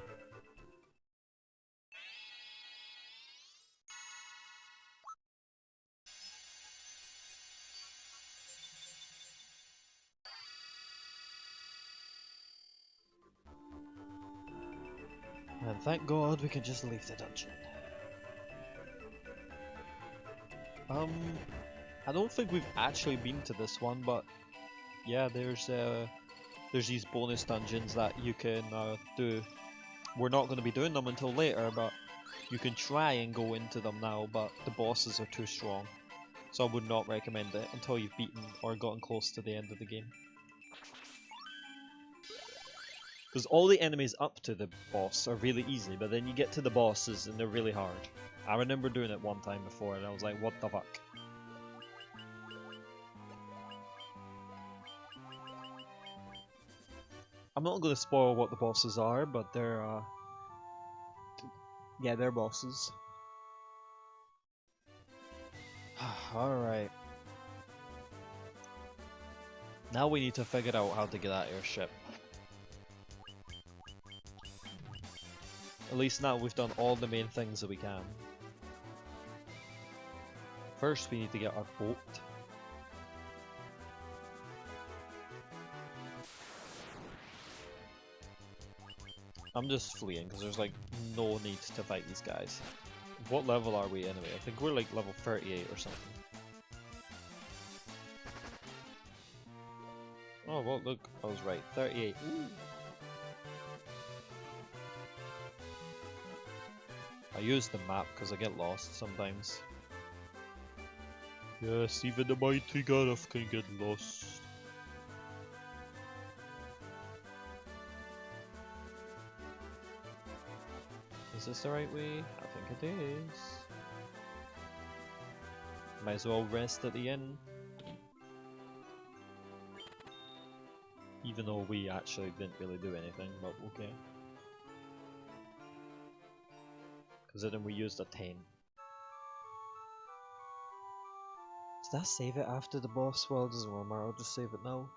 Speaker 1: And thank God we can just leave the dungeon. I don't think we've actually been to this one, but yeah, there's these bonus dungeons that you can do. We're not going to be doing them until later, but you can try and go into them now, but the bosses are too strong. So I would not recommend it until you've beaten or gotten close to the end of the game. Because all the enemies up to the boss are really easy, but then you get to the bosses and they're really hard. I remember doing it one time before and I was like, what the fuck? I'm not going to spoil what the bosses are, but they're yeah, they're bosses. Alright. Now we need to figure out how to get that airship. At least now we've done all the main things that we can. First we need to get our boat. I'm just fleeing because there's like no need to fight these guys. What level are we anyway? I think we're like level 38 or something. Oh well, look, I was right. 38. Ooh. I use the map because I get lost sometimes. Yes, even the mighty Gareth can get lost. Is this the right way? I think it is. Might as well rest at the inn. Even though we actually didn't really do anything, but okay. Considering we used a 10. Did I save it after the boss? Well, it doesn't really matter, I'll just save it now.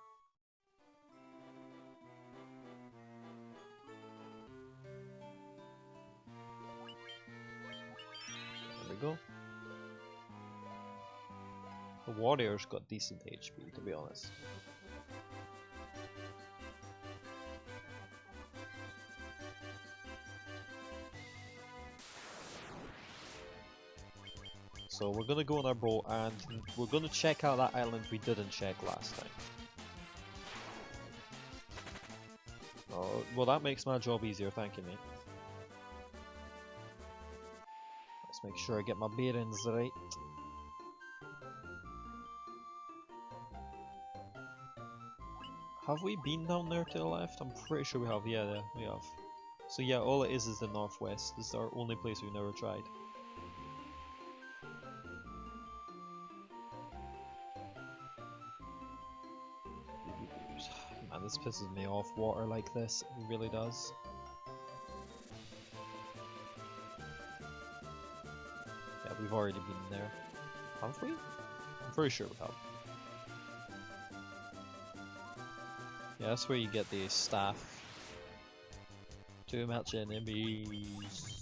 Speaker 1: There we go. The warrior's got decent HP, to be honest. So we're gonna go on our boat and we're gonna check out that island we didn't check last time. well that makes my job easier, thank you mate. Let's make sure I get my bearings right. Have we been down there to the left? I'm pretty sure we have, yeah, we have. So yeah, all it is the northwest. This is our only place we've never tried. Man, this pisses me off, water like this, it really does. Yeah, we've already been there. Have we? I'm pretty sure we have. Yeah, that's where you get the staff. Too much enemies.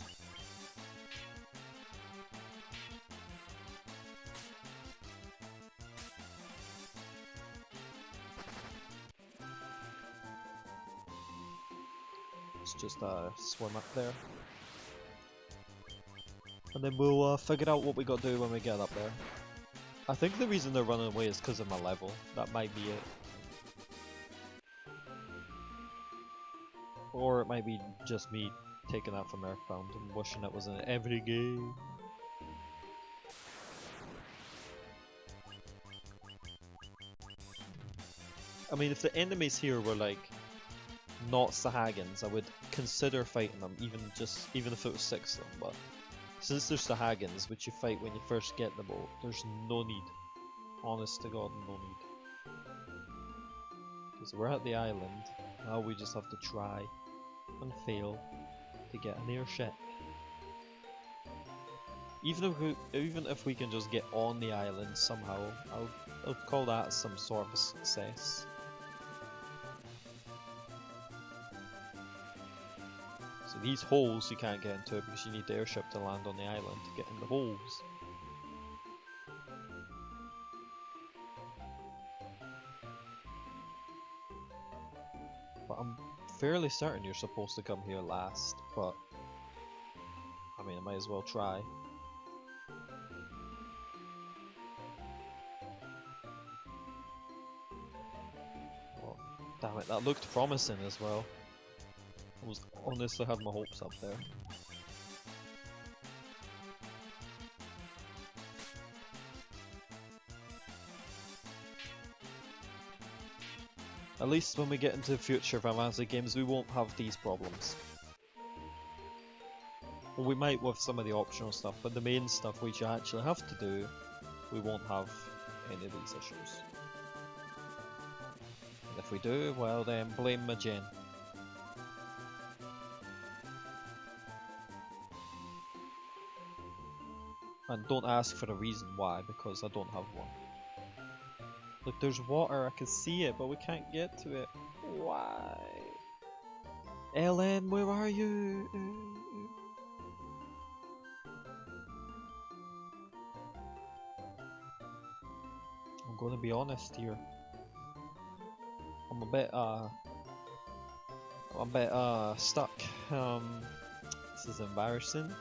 Speaker 1: Let's just swim up there. And then we'll figure out what we gotta do when we get up there. I think the reason they're running away is because of my level. That might be it. Or it might be just me taking that from Earthbound and wishing it was in every game. I mean, if the enemies here were like not Sahagins, I would consider fighting them, even if it was 6 of them. But since they're Sahagins, which you fight when you first get the boat, there's no need. Honest to God, no need. Because we're at the island, now we just have to try and fail to get an airship. Even if we can just get on the island somehow, I'll call that some sort of a success. So these holes you can't get into because you need the airship to land on the island to get in the holes. But I'm fairly certain you're supposed to come here last, but I mean I might as well try. Oh, damn it, that looked promising as well. I was honestly had my hopes up there. At least when we get into future Final Fantasy games we won't have these problems. Well, we might with some of the optional stuff, but the main stuff which you actually have to do, we won't have any of these issues. And if we do, well then blame Majen. And don't ask for a reason why, because I don't have one. Look, there's water, I can see it, but we can't get to it. Why? Ellen, where are you? I'm gonna be honest here. I'm a bit stuck. This is embarrassing.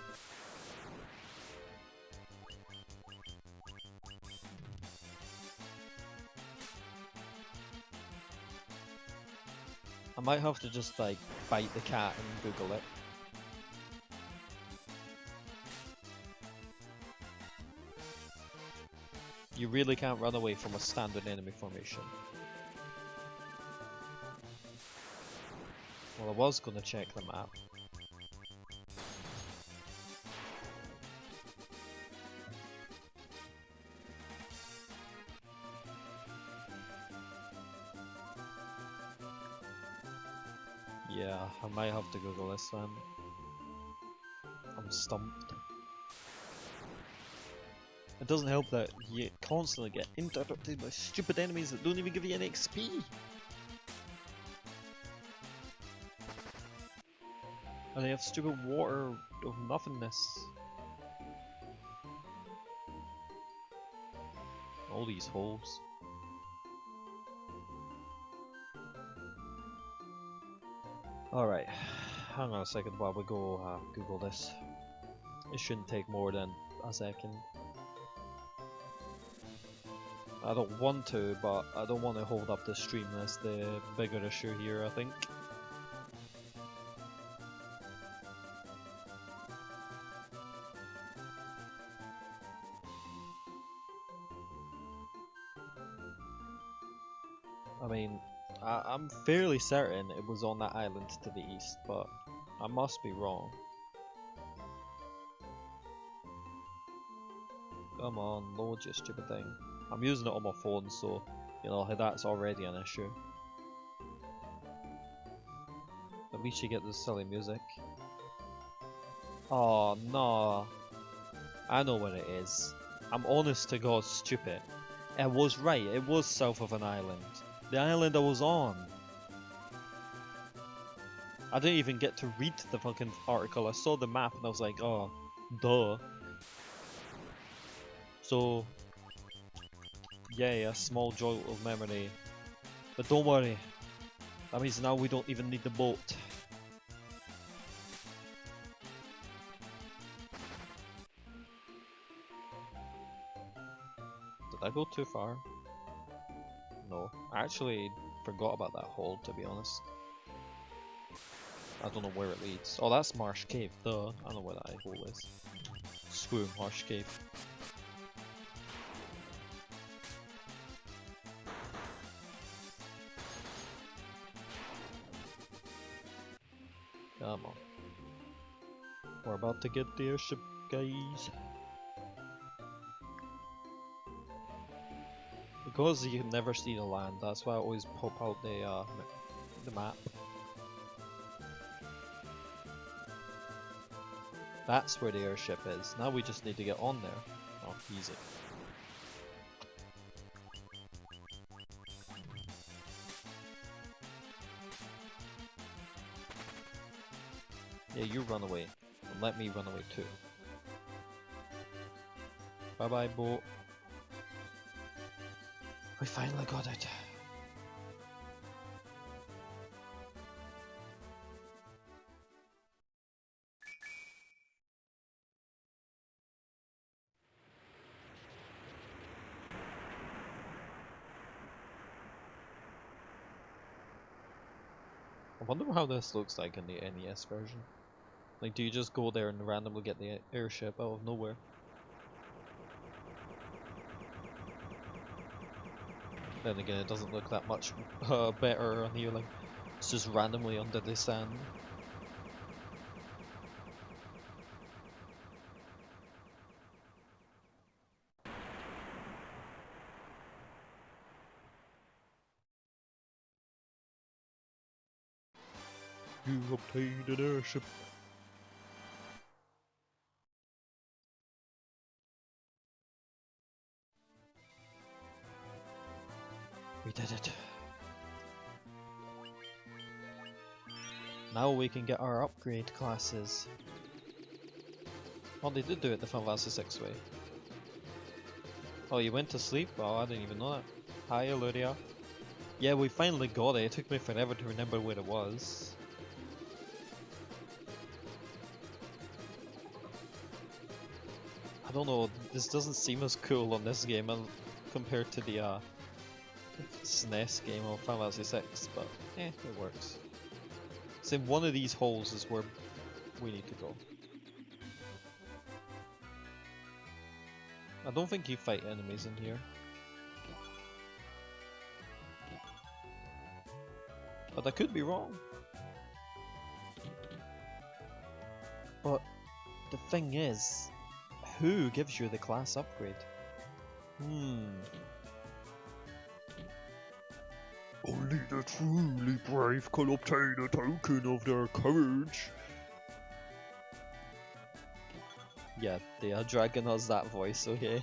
Speaker 1: I might have to just like bite the cat and Google it. You really can't run away from a standard enemy formation. Well, I was gonna check the map. Yeah, I might have to Google this then. I'm stumped. It doesn't help that you constantly get interrupted by stupid enemies that don't even give you any XP. And they have stupid water of nothingness. All these holes. Alright, hang on a second while we go Google this. It shouldn't take more than a second. I don't want to, but I don't want to hold up the stream. That's the bigger issue here, I think. I mean, I'm fairly certain it was on that island to the east, but I must be wrong. Come on, load you stupid thing. I'm using it on my phone, so, you know, that's already an issue. At least you get this silly music. Oh, no. I know what it is. I'm honest to God stupid. It was right, it was south of an island. The island I was on. I didn't even get to read the fucking article. I saw the map and I was like, oh, duh. So, yay, a small jolt of memory. But don't worry. That means now we don't even need the boat. Did I go too far? No. I actually forgot about that hole, to be honest. I don't know where it leads. Oh, that's Marsh Cave. Duh. I know where that hole is. Screw Marsh Cave. Come on. We're about to get the airship, guys. Because you can never see the land, that's why I always pop out the map. That's where the airship is. Now we just need to get on there. Oh, easy. Yeah, you run away. And let me run away too. Bye bye, boat. We finally got it. I wonder how this looks like in the NES version. Like, do you just go there and randomly get the airship out of nowhere? Then again, it doesn't look that much better on here, like, it's just randomly under the sand. You obtained an airship. We did it. Now we can get our upgrade classes. Oh, they did do it the Final Fantasy 6 way. Oh, you went to sleep? Oh, I didn't even know that. Hi, Eluria. Yeah, we finally got it. It took me forever to remember where it was. I don't know, this doesn't seem as cool on this game compared to the SNES game of Final Fantasy 6, but it works. So one of these holes is where we need to go. I don't think you fight enemies in here. But I could be wrong. But the thing is, who gives you the class upgrade?
Speaker 2: Only the truly brave can obtain a token of their courage.
Speaker 1: Yeah, the dragon has that voice, okay.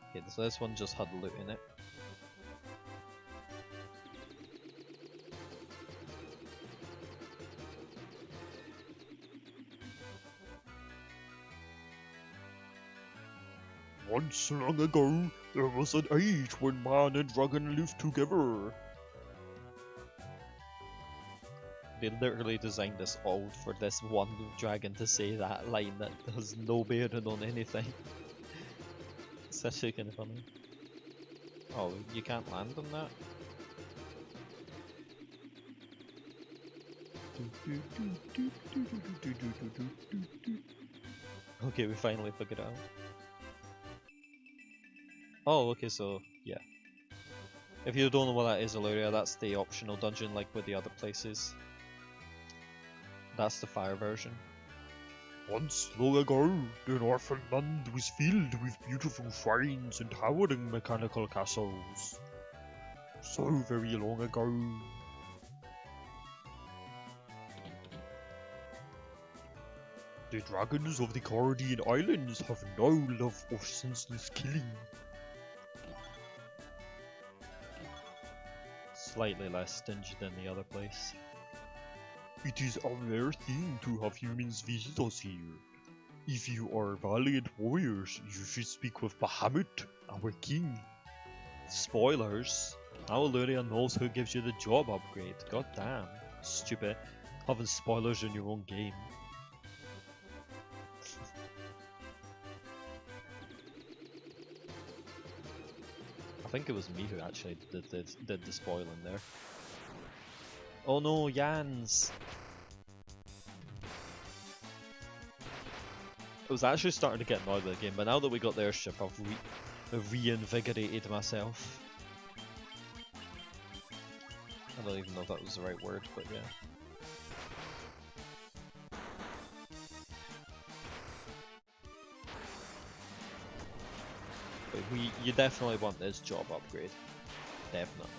Speaker 1: Okay, so this one just had loot in it.
Speaker 2: Once long ago, there was an age when man and dragon lived together.
Speaker 1: They literally designed this all for this one dragon to say that line that has no bearing on anything. It's actually kind of funny. Oh, you can't land on that? Okay, we finally figured it out. Oh, okay, so yeah. If you don't know what that is, Illyria, that's the optional dungeon like with the other places. That's the fire version.
Speaker 2: Once long ago, the Northern land was filled with beautiful shrines and towering mechanical castles. So very long ago. The dragons of the Cardian Islands have no love for senseless killing.
Speaker 1: Slightly less stingy than the other place.
Speaker 2: It is a rare thing to have humans visit us here. If you are valiant warriors, you should speak with Bahamut, our king.
Speaker 1: Spoilers. Now Illyria knows who gives you the job upgrade. God damn. Stupid. Having spoilers in your own game. I think it was me who actually did the spoiling there. Oh no, Jans! I was actually starting to get annoyed with the game, but now that we got the airship, I've reinvigorated myself. I don't even know if that was the right word, but yeah. But you definitely want this job upgrade. Definitely.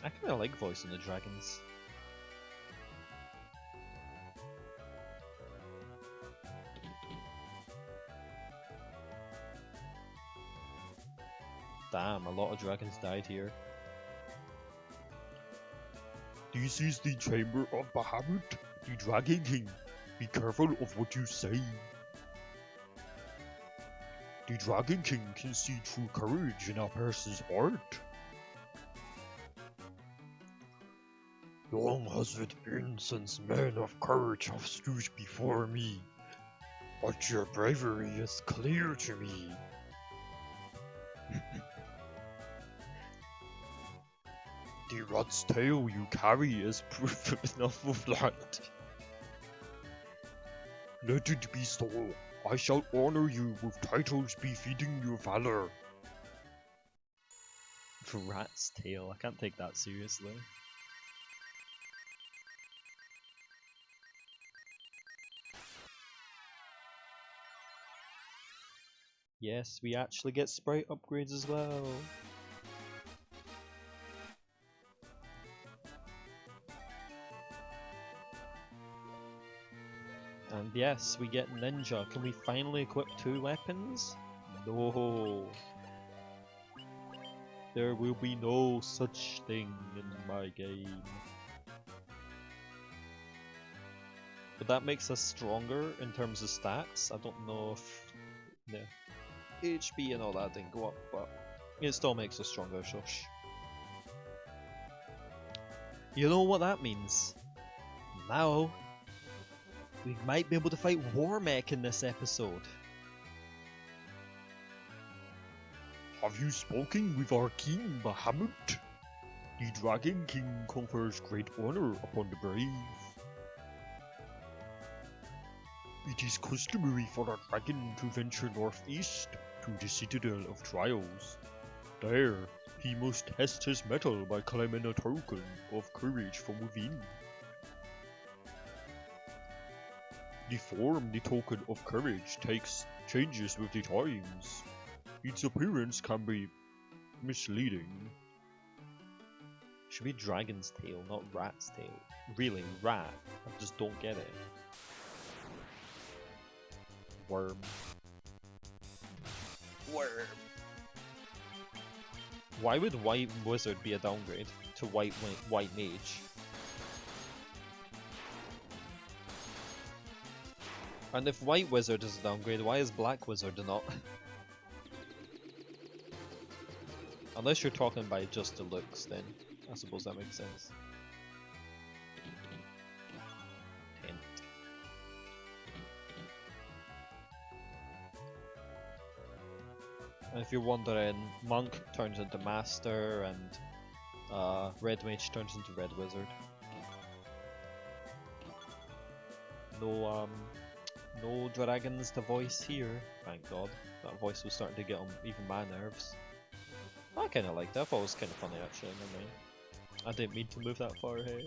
Speaker 1: I kinda like voicing the dragons. Damn, a lot of dragons died here.
Speaker 2: This is the chamber of Bahamut, the Dragon King. Be careful of what you say. The Dragon King can see true courage in a person's heart. Long has it been since men of courage have stood before me, but your bravery is clear to me. The rat's tail you carry is proof enough of that. Let it be so. I shall honor you with titles befitting your valor.
Speaker 1: Rat's tail, I can't take that seriously. Yes, we actually get sprite upgrades as well. And yes, we get ninja. Can we finally equip 2 weapons? No. There will be no such thing in my game. But that makes us stronger in terms of stats. I don't know if the HP and all that didn't go up, but it still makes us stronger, shush. You know what that means? Now, we might be able to fight Warmech in this episode.
Speaker 2: Have you spoken with our king, Bahamut? The Dragon King confers great honor upon the brave. It is customary for a dragon to venture northeast to the Citadel of Trials. There, he must test his mettle by claiming a token of courage from within. The form the token of courage changes with the times. Its appearance can be misleading.
Speaker 1: Should be dragon's tail, not rat's tail. Really, rat? I just don't get it. Worm. Worm. Why would White Wizard be a downgrade to White Mage? And if White Wizard is a downgrade, why is Black Wizard not? Unless you're talking by just the looks, then I suppose that makes sense. Tent. And if you're wondering, Monk turns into Master and Red Mage turns into Red Wizard. no dragons to voice here. Thank God. That voice was starting to get on even my nerves. I kind of liked it. I thought it was kind of funny actually. Never mind. I didn't mean to move that far ahead.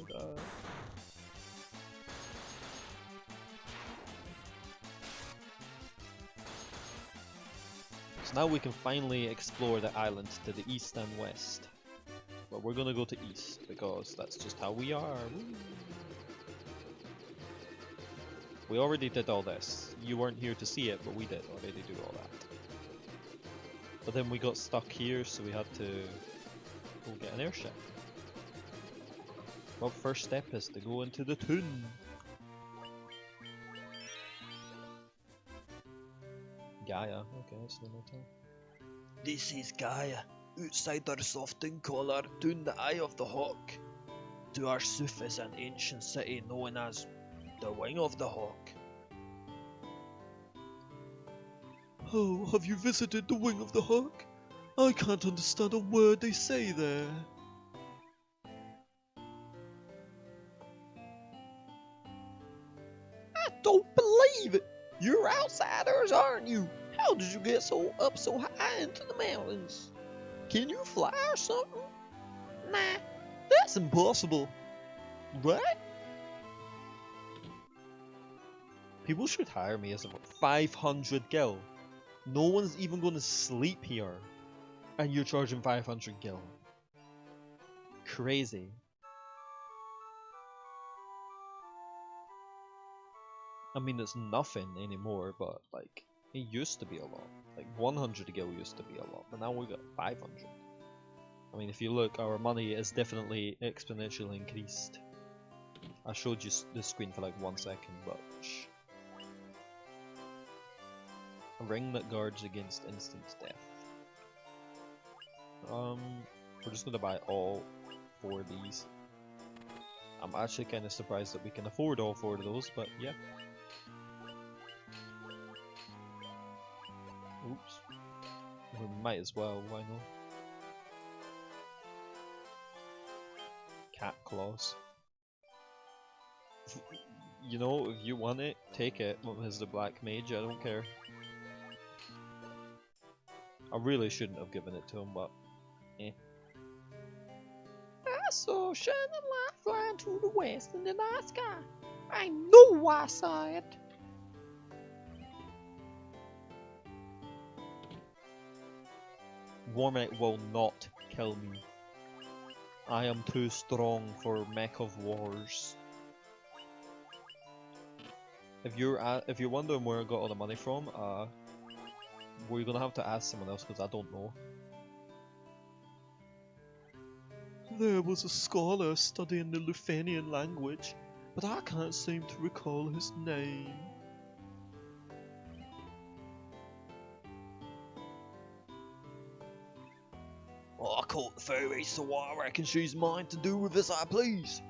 Speaker 1: So now we can finally explore the island to the east and west. But we're gonna go to east because that's just how we are. Woo. We already did all this. You weren't here to see it, but we did already do all that. But then we got stuck here, so we had to go get an airship. Well, first step is to go into the town. Gaia, okay, that's the name.
Speaker 2: This is Gaia. Outsiders often call our town the Eye of the Hawk. To our south is an ancient city known as the Wing of the Hawk.
Speaker 4: Oh, have you visited the Wing of the Hawk? I can't understand a word they say there.
Speaker 2: I don't believe it! You're outsiders, aren't you? How did you get so high into the mountains? Can you fly or something? Nah, that's impossible. Right?
Speaker 1: People should hire me as a 500 gil. No one's even gonna sleep here. And you're charging 500 gil. Crazy. I mean, it's nothing anymore, but like, it used to be a lot. Like 100 gil used to be a lot, but now we got 500. I mean, if you look, our money is definitely exponentially increased. I showed you the screen for like 1 second, but shh. A ring that guards against instant death. We're just gonna buy all 4 of these. I'm actually kind of surprised that we can afford all 4 of those, but yeah. Oops. We might as well, why not? Cat claws. You know, if you want it, take it. As the black mage, I don't care. I really shouldn't have given it to him, but eh.
Speaker 3: I saw a shining light flying to the west in the night sky. I know I saw it.
Speaker 1: Warmech will not kill me. I am too strong for Mech of Wars. If you're wondering where I got all the money from, we're gonna have to ask someone else because I don't know.
Speaker 4: There was a scholar studying the Lufanian language, but I can't seem to recall his name.
Speaker 2: I caught the fairy, so I reckon she's mine to do with as I please.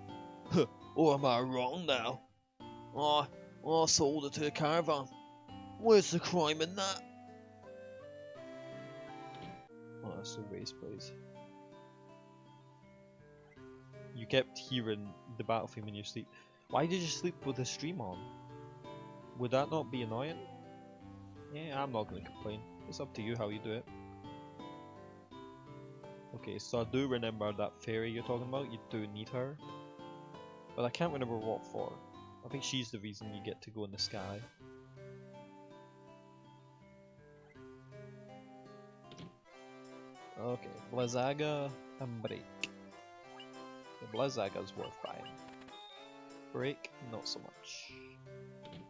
Speaker 2: Huh, or am I wrong now? I sold her to the caravan. Where's the crime in that?
Speaker 1: Oh, that's the race place. You kept hearing the battle theme in your sleep. Why did you sleep with the stream on? Would that not be annoying? Yeah, I'm not gonna complain. It's up to you how you do it. Okay, so I do remember that fairy you're talking about. You do need her. But I can't remember what for. I think she's the reason you get to go in the sky. Okay, Blizzaga and Break. The Blizzaga's worth buying. Break, not so much.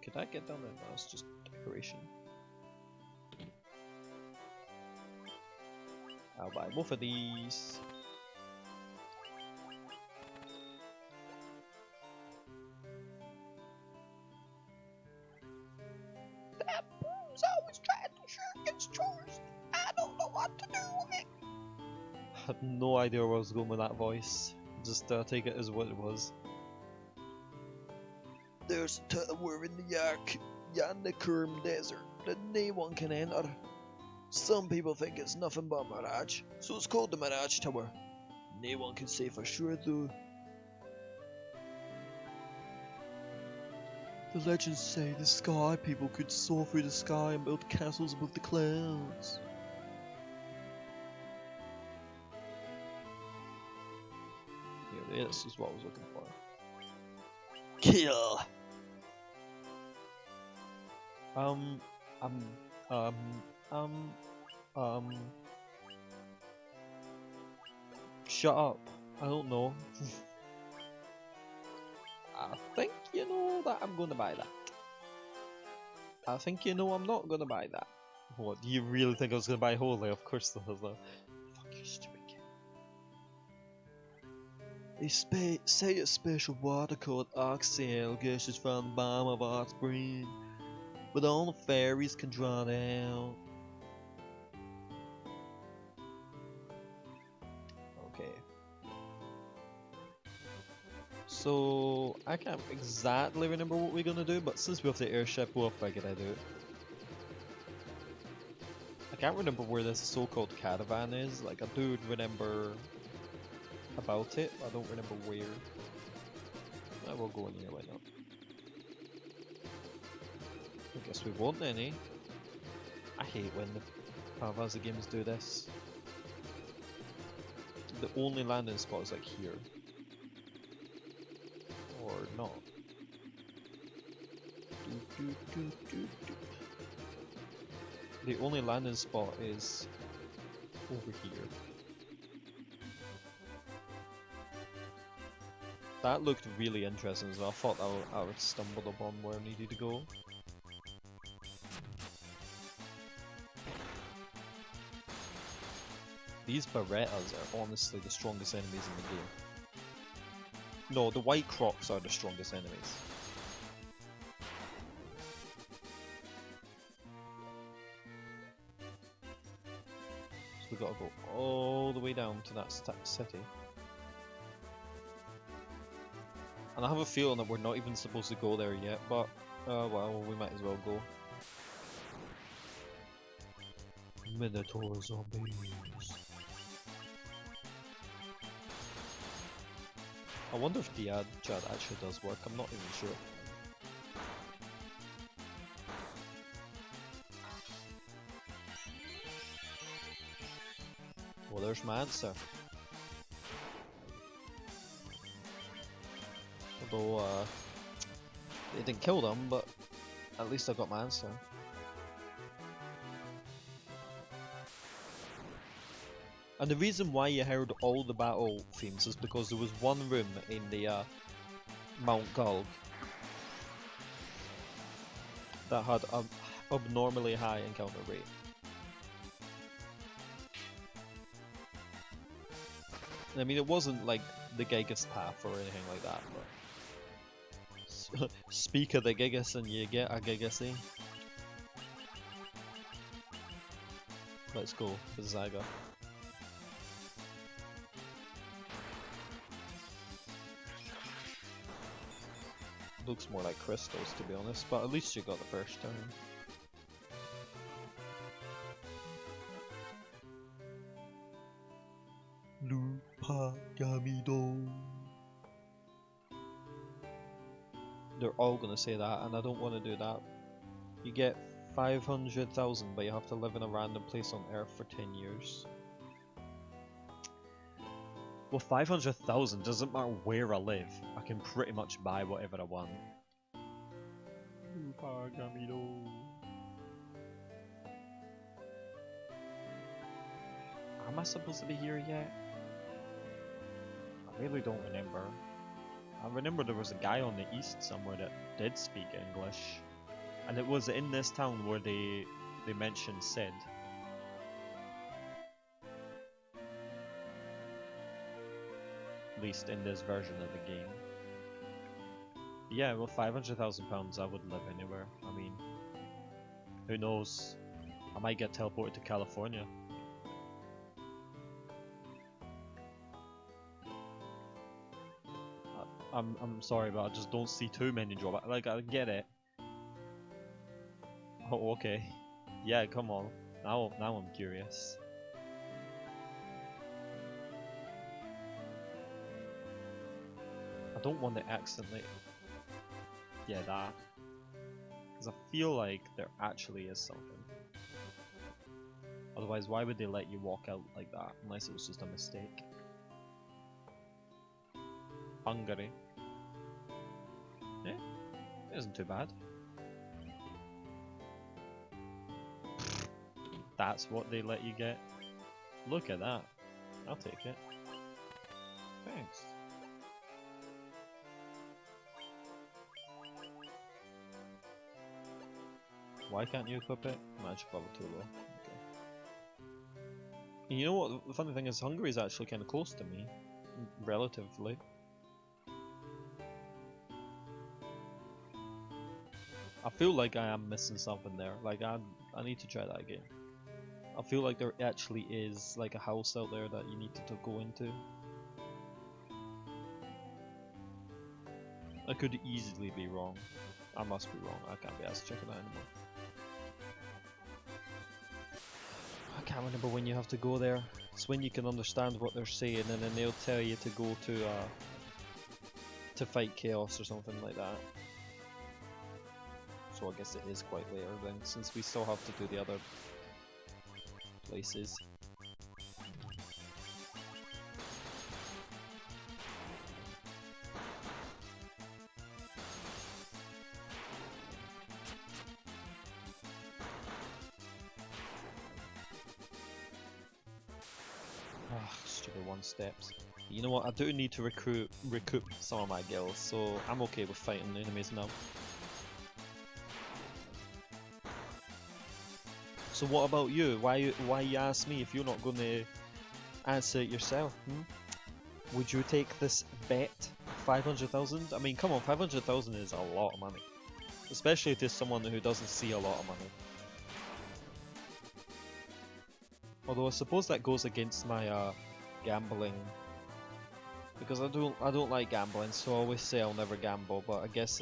Speaker 1: Could I get down there? No, it's just decoration. I'll buy both of these.
Speaker 3: That broom's always trying to shoot against chores. I don't know what to do with it.
Speaker 1: I had no idea where I was going with that voice. Just take it as what it was.
Speaker 2: There's a tower in the Yanakurm Desert that no one can enter. Some people think it's nothing but a mirage, so it's called the Mirage Tower. No one can say for sure though.
Speaker 4: The legends say the sky people could soar through the sky and build castles above the clouds.
Speaker 1: Yeah, this is what I was looking for.
Speaker 4: Kill!
Speaker 1: Um, um, um, um. Shut up. I don't know. I think you know that I'm gonna buy that. I think you know I'm not gonna buy that. What, do you really think I was gonna buy Holy? Of course there was that. Fuck you, stupid kid.
Speaker 4: They say a special water called Oxyl gushes from the bottom of our spring, but all the fairies can draw it out.
Speaker 1: Okay. So, I can't exactly remember what we're gonna do, but since we have the airship, we'll figure it out. I can't remember where this so-called caravan is. Like, I do remember about it, but I don't remember where. I will go in here, why not? I guess we won't then, eh? I hate when the Parvaza games do this. The only landing spot is like here. Or not. The only landing spot is over here. That looked really interesting as well. I thought I would stumble upon where I needed to go. These Berettas are honestly the strongest enemies in the game. No, the White Crocs are the strongest enemies. So we gotta go all the way down to that city. And I have a feeling that we're not even supposed to go there yet, but well, we might as well go. Minotaur zombies. I wonder if the ad chat actually does work, I'm not even sure. Well, there's my answer. Although, it didn't kill them, but at least I got my answer. And the reason why you heard all the battle themes is because there was one room in the Mount Gulg that had an abnormally high encounter rate. I mean, it wasn't like the Gigas path or anything like that, but speak of the Gigas and you get a Gigas, eh? Let's go, Zyga. Looks more like crystals, to be honest, but at least you got the first turn.
Speaker 4: Lupagamido.
Speaker 1: They're all gonna say that, and I don't want to do that. You get 500,000, but you have to live in a random place on Earth for 10 years. Well, 500,000 doesn't matter where I live. I can pretty much buy whatever I want. Am I supposed to be here yet? I really don't remember. I remember there was a guy on the east somewhere that did speak English. And it was in this town where they mentioned Sid. At least in this version of the game. Yeah, well, £500,000 I would live anywhere. I mean, who knows? I might get teleported to California. I'm sorry, but I just don't see too many drawbacks. Like, I get it. Oh, okay. Yeah, come on. Now I'm curious. I don't want to accidentally... Yeah, that. Because I feel like there actually is something. Otherwise, why would they let you walk out like that? Unless it was just a mistake. Hungary. Yeah, it isn't too bad. That's what they let you get? Look at that. I'll take it. Thanks. Why can't you equip it? Magic level too low. Okay. And you know what? The funny thing is, Hungary is actually kind of close to me, relatively. I feel like I am missing something there. Like I need to try that again. I feel like there actually is like a house out there that you need to go into. I could easily be wrong. I must be wrong. I can't be asked to check it out anymore. I can't remember when you have to go there. It's when you can understand what they're saying, and then they'll tell you to go to fight chaos or something like that. So I guess it is quite later then, since we still have to do the other places. Stupid one steps. You know what? I do need to recoup some of my gills, so I'm okay with fighting enemies now. So what about you? Why you ask me if you're not going to answer it yourself? Would you take this bet? 500,000? I mean, come on, 500,000 is a lot of money, especially to someone who doesn't see a lot of money. Although I suppose that goes against my gambling, because I don't like gambling, so I always say I'll never gamble. But I guess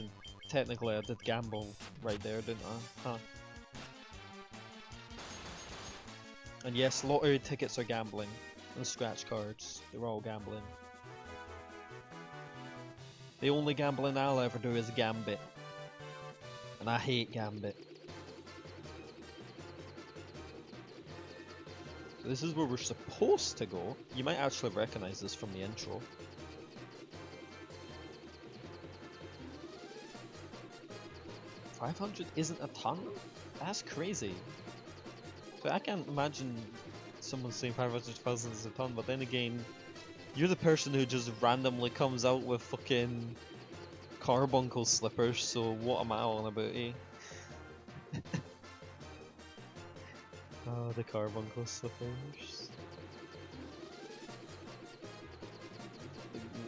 Speaker 1: technically I did gamble right there, didn't I? Huh. And yes, lottery tickets are gambling, and scratch cards, they're all gambling. The only gambling I'll ever do is Gambit, and I hate Gambit. So this is where we're supposed to go. You might actually recognize this from the intro. $500 isn't a ton? That's crazy. So I can't imagine someone saying 500,000 is a ton, but then again, you're the person who just randomly comes out with fucking carbuncle slippers, so what am I on about, eh? Oh, the carbuncle slippers.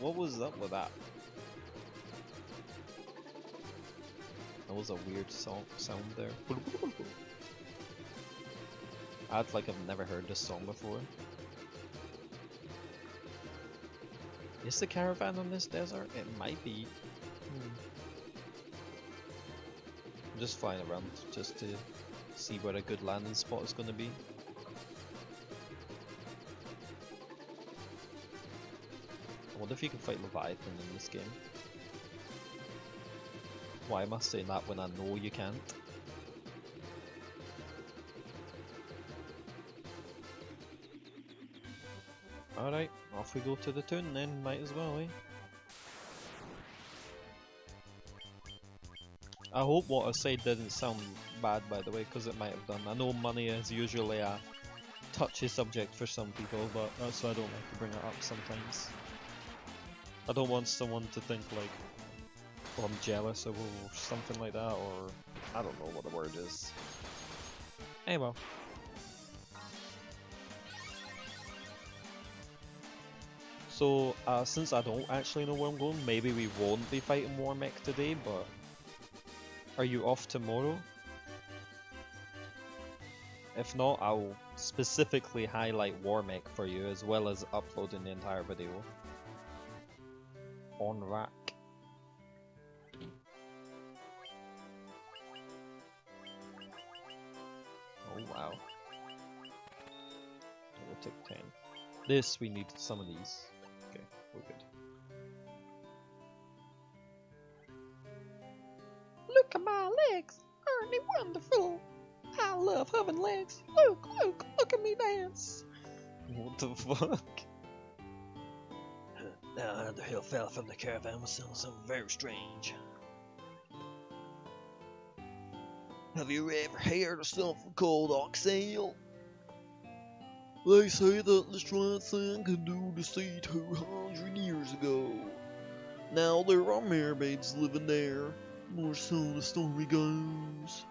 Speaker 1: What was up with that? That was a weird sound there. I act like I've never heard this song before. Is the caravan on this desert? It might be. I'm just flying around just to see where a good landing spot is going to be. I wonder if you can fight Leviathan in this game. Why am I saying that when I know you can't? Alright, off we go to the tune then, might as well, eh? I hope what I said didn't sound bad, by the way, because it might have done. I know money is usually a touchy subject for some people, but that's why I don't like to bring it up sometimes. I don't want someone to think like, oh, I'm jealous or something like that, or I don't know what the word is. Anyway. So, since I don't actually know where I'm going, maybe we won't be fighting Warmech today, but are you off tomorrow? If not, I'll specifically highlight Warmech for you, as well as uploading the entire video on rack. Oh wow. We'll take 10. This, we need some of these. Okay, we're good.
Speaker 3: Look at my legs.
Speaker 4: aren't they wonderful? I love having legs. Look at me dance.
Speaker 1: What the fuck?
Speaker 4: Now the hill fell from the caravan was selling something very strange. Have you ever heard of something called ox ale? They say that this giant thing can do the sea 200 years ago. Now there are mermaids living there, or so the story goes.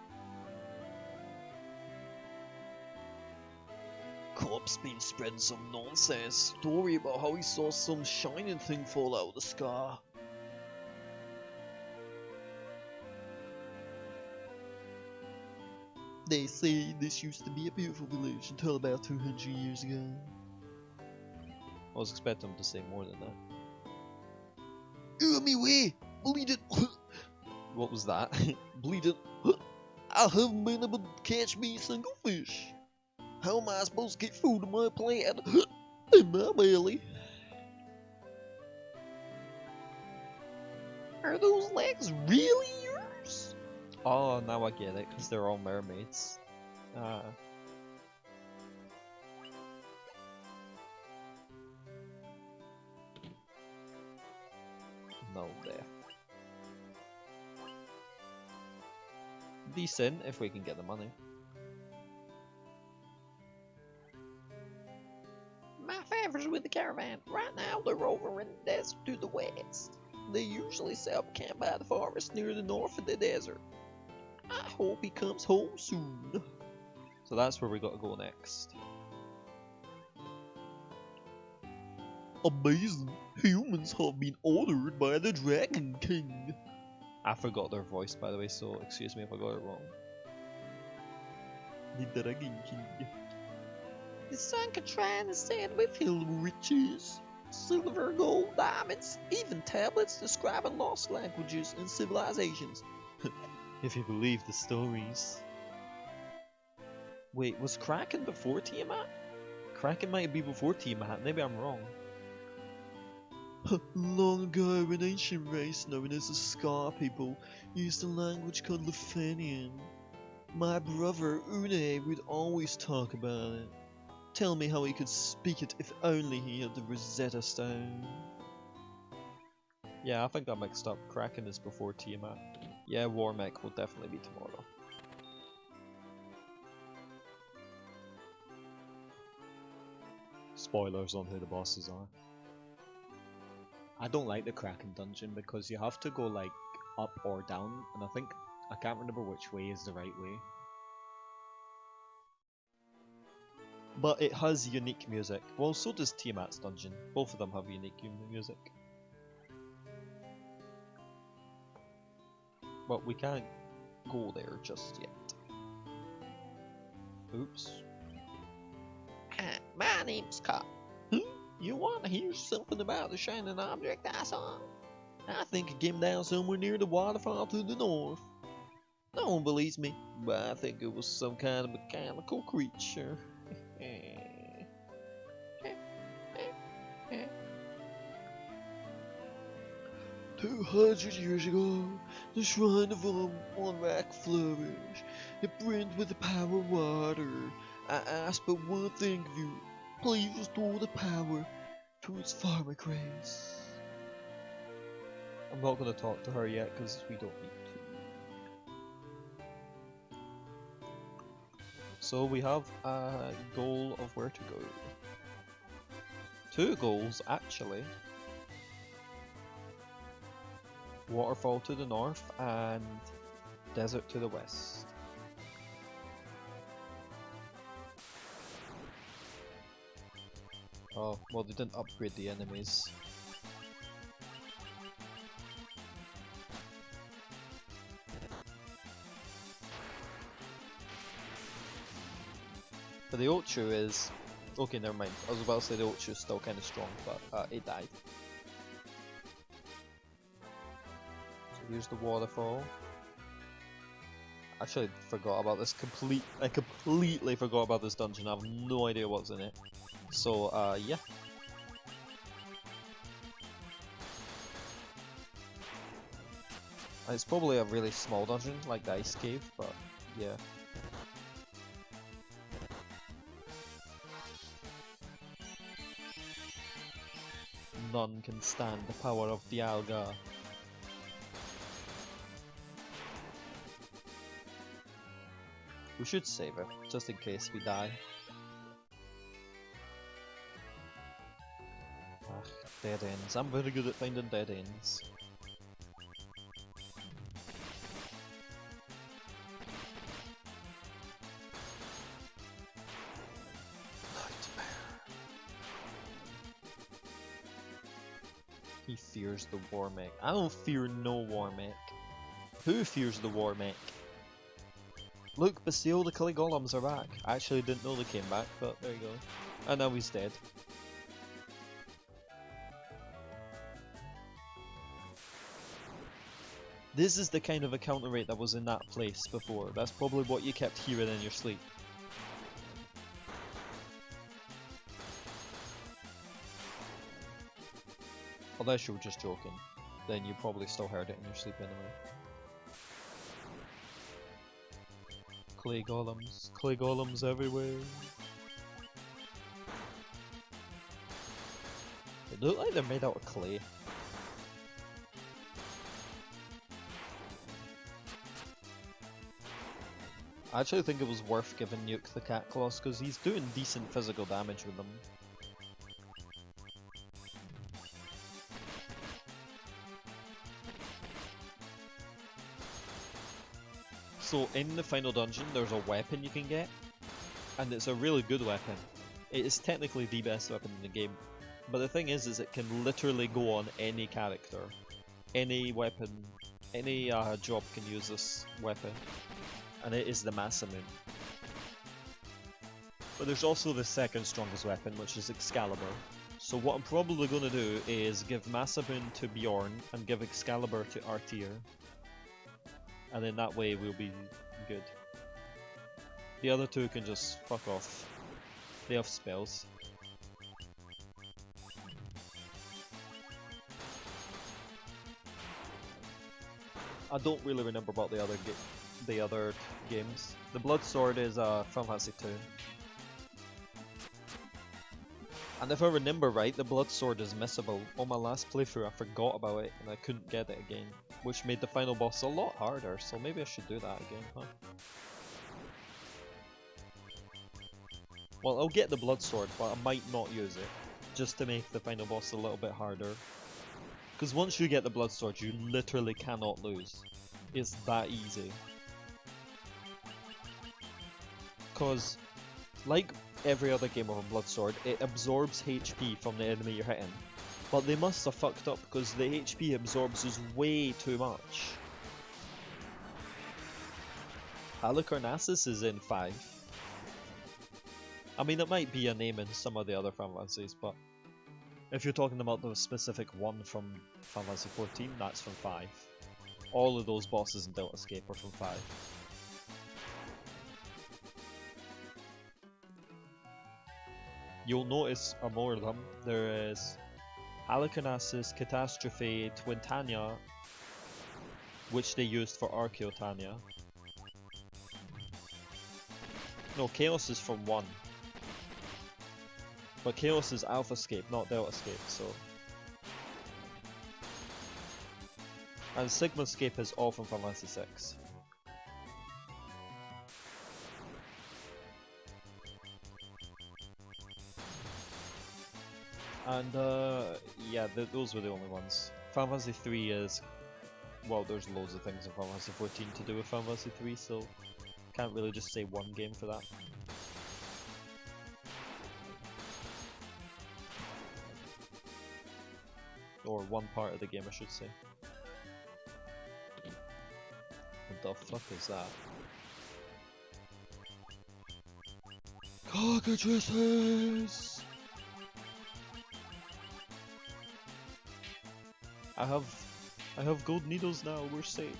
Speaker 4: Cop's been spreading some nonsense story about how he saw some shining thing fall out of the sky. They say this used to be a beautiful village until about 200 years ago.
Speaker 1: I was expecting him to say more than that.
Speaker 4: Me way! Bleed it!
Speaker 1: What was that?
Speaker 4: Bleed it! I haven't been able to catch me a single fish. How am I supposed to get food in my plant? In my belly? Are those legs really yours?
Speaker 1: Oh, now I get it, because they're all mermaids. Ah. No death. Decent, if we can get the money.
Speaker 4: My favors with the caravan. Right now they're over in the desert to the west. They usually set up camp by the forest near the north of the desert. I hope he comes home soon.
Speaker 1: So that's where we got to go next.
Speaker 4: Amazing! Humans have been ordered by the Dragon King.
Speaker 1: I forgot their voice, by the way, so excuse me if I got it wrong.
Speaker 4: The Dragon King. The Sankatran is said to be filled with riches. Silver, gold, diamonds, even tablets describing lost languages and civilizations.
Speaker 1: If you believe the stories. Wait, was Kraken before Tiamat? Kraken might be before Tiamat, maybe I'm wrong.
Speaker 4: Long ago, an ancient race known as the Scar people used a language called Lefanian. My brother Une would always talk about it. Tell me how he could speak it if only he had the Rosetta Stone.
Speaker 1: Yeah, I think I mixed up. Kraken is before Tiamat. Yeah, Warmech will definitely be tomorrow. Spoilers on who the bosses are. I don't like the Kraken dungeon because you have to go like up or down, and I can't remember which way is the right way. But it has unique music. Well, so does Tiamat's dungeon. Both of them have unique music. But we can't go there just yet. Oops.
Speaker 4: My name's Cop. You want to hear something about the shining object I saw? I think it came down somewhere near the waterfall to the north. No one believes me, but I think it was some kind of mechanical creature. 200 years ago, the shrine of Monrak flourished. It brimmed with the power of water. I ask but one thing of you. Please restore the power to its former grace.
Speaker 1: I'm not going to talk to her yet because we don't need to. So we have a goal of where to go. 2 goals actually. Waterfall to the north and desert to the west. Oh, well they didn't upgrade the enemies. But the Ochu is... Okay, never mind. I was about to say the Ochu is still kind of strong, but it died. So here's the waterfall. Actually, I forgot about this. I completely forgot about this dungeon. I have no idea what's in it. So, yeah. It's probably a really small dungeon, like the ice cave, but yeah. None can stand the power of Dialga. We should save it, just in case we die. Ugh, dead ends. I'm very good at finding dead ends. He fears the war mech. I don't fear no war mech. Who fears the war mech? Look, Bastille, the Clay Golems are back. I actually didn't know they came back, but there you go. And now he's dead. This is the kind of encounter rate that was in that place before. That's probably what you kept hearing in your sleep. Unless you were just joking, then you probably still heard it in your sleep anyway. Clay golems everywhere. They look like they're made out of clay. I actually think it was worth giving Nuke the cat claws because he's doing decent physical damage with them. So in the final dungeon there's a weapon you can get, and it's a really good weapon. It is technically the best weapon in the game, but the thing is it can literally go on any character. Any weapon, any job can use this weapon, and it is the Masamune. But there's also the second strongest weapon, which is Excalibur. So what I'm probably going to do is give Masamune to Bjorn and give Excalibur to Artyr. And then that way we'll be good. The other two can just fuck off. They have spells. I don't really remember about the other games. The Blood Sword is Final Fantasy 2. And if I remember right, the Blood Sword is missable. On my last playthrough I forgot about it and I couldn't get it again, which made the final boss a lot harder, so maybe I should do that again, huh? Well, I'll get the Blood Sword, but I might not use it, just to make the final boss a little bit harder. Because once you get the Blood Sword, you literally cannot lose. It's that easy. Because, like every other game of a Blood Sword, it absorbs HP from the enemy you're hitting. But they must have fucked up because the HP absorbs is way too much. Halicarnassus is in 5. I mean, it might be a name in some of the other Final Fantasies, but if you're talking about the specific one from Final Fantasy 14, that's from 5. All of those bosses in Delta Escape are from 5. You'll notice are more of them. There is Halicarnassus, Catastrophe, Twintania, which they used for Archaeotania. No, Chaos is from 1. But Chaos is Alpha Escape, not Delta Escape, so... And Sigma Escape is all from Final Fantasy 6. And yeah, those were the only ones. Final Fantasy 3 is... well, there's loads of things in Final Fantasy 14 to do with Final Fantasy 3, so... can't really just say one game for that. Or one part of the game, I should say. What the fuck is that?
Speaker 2: Cockatrices!
Speaker 1: I have gold needles now, we're safe.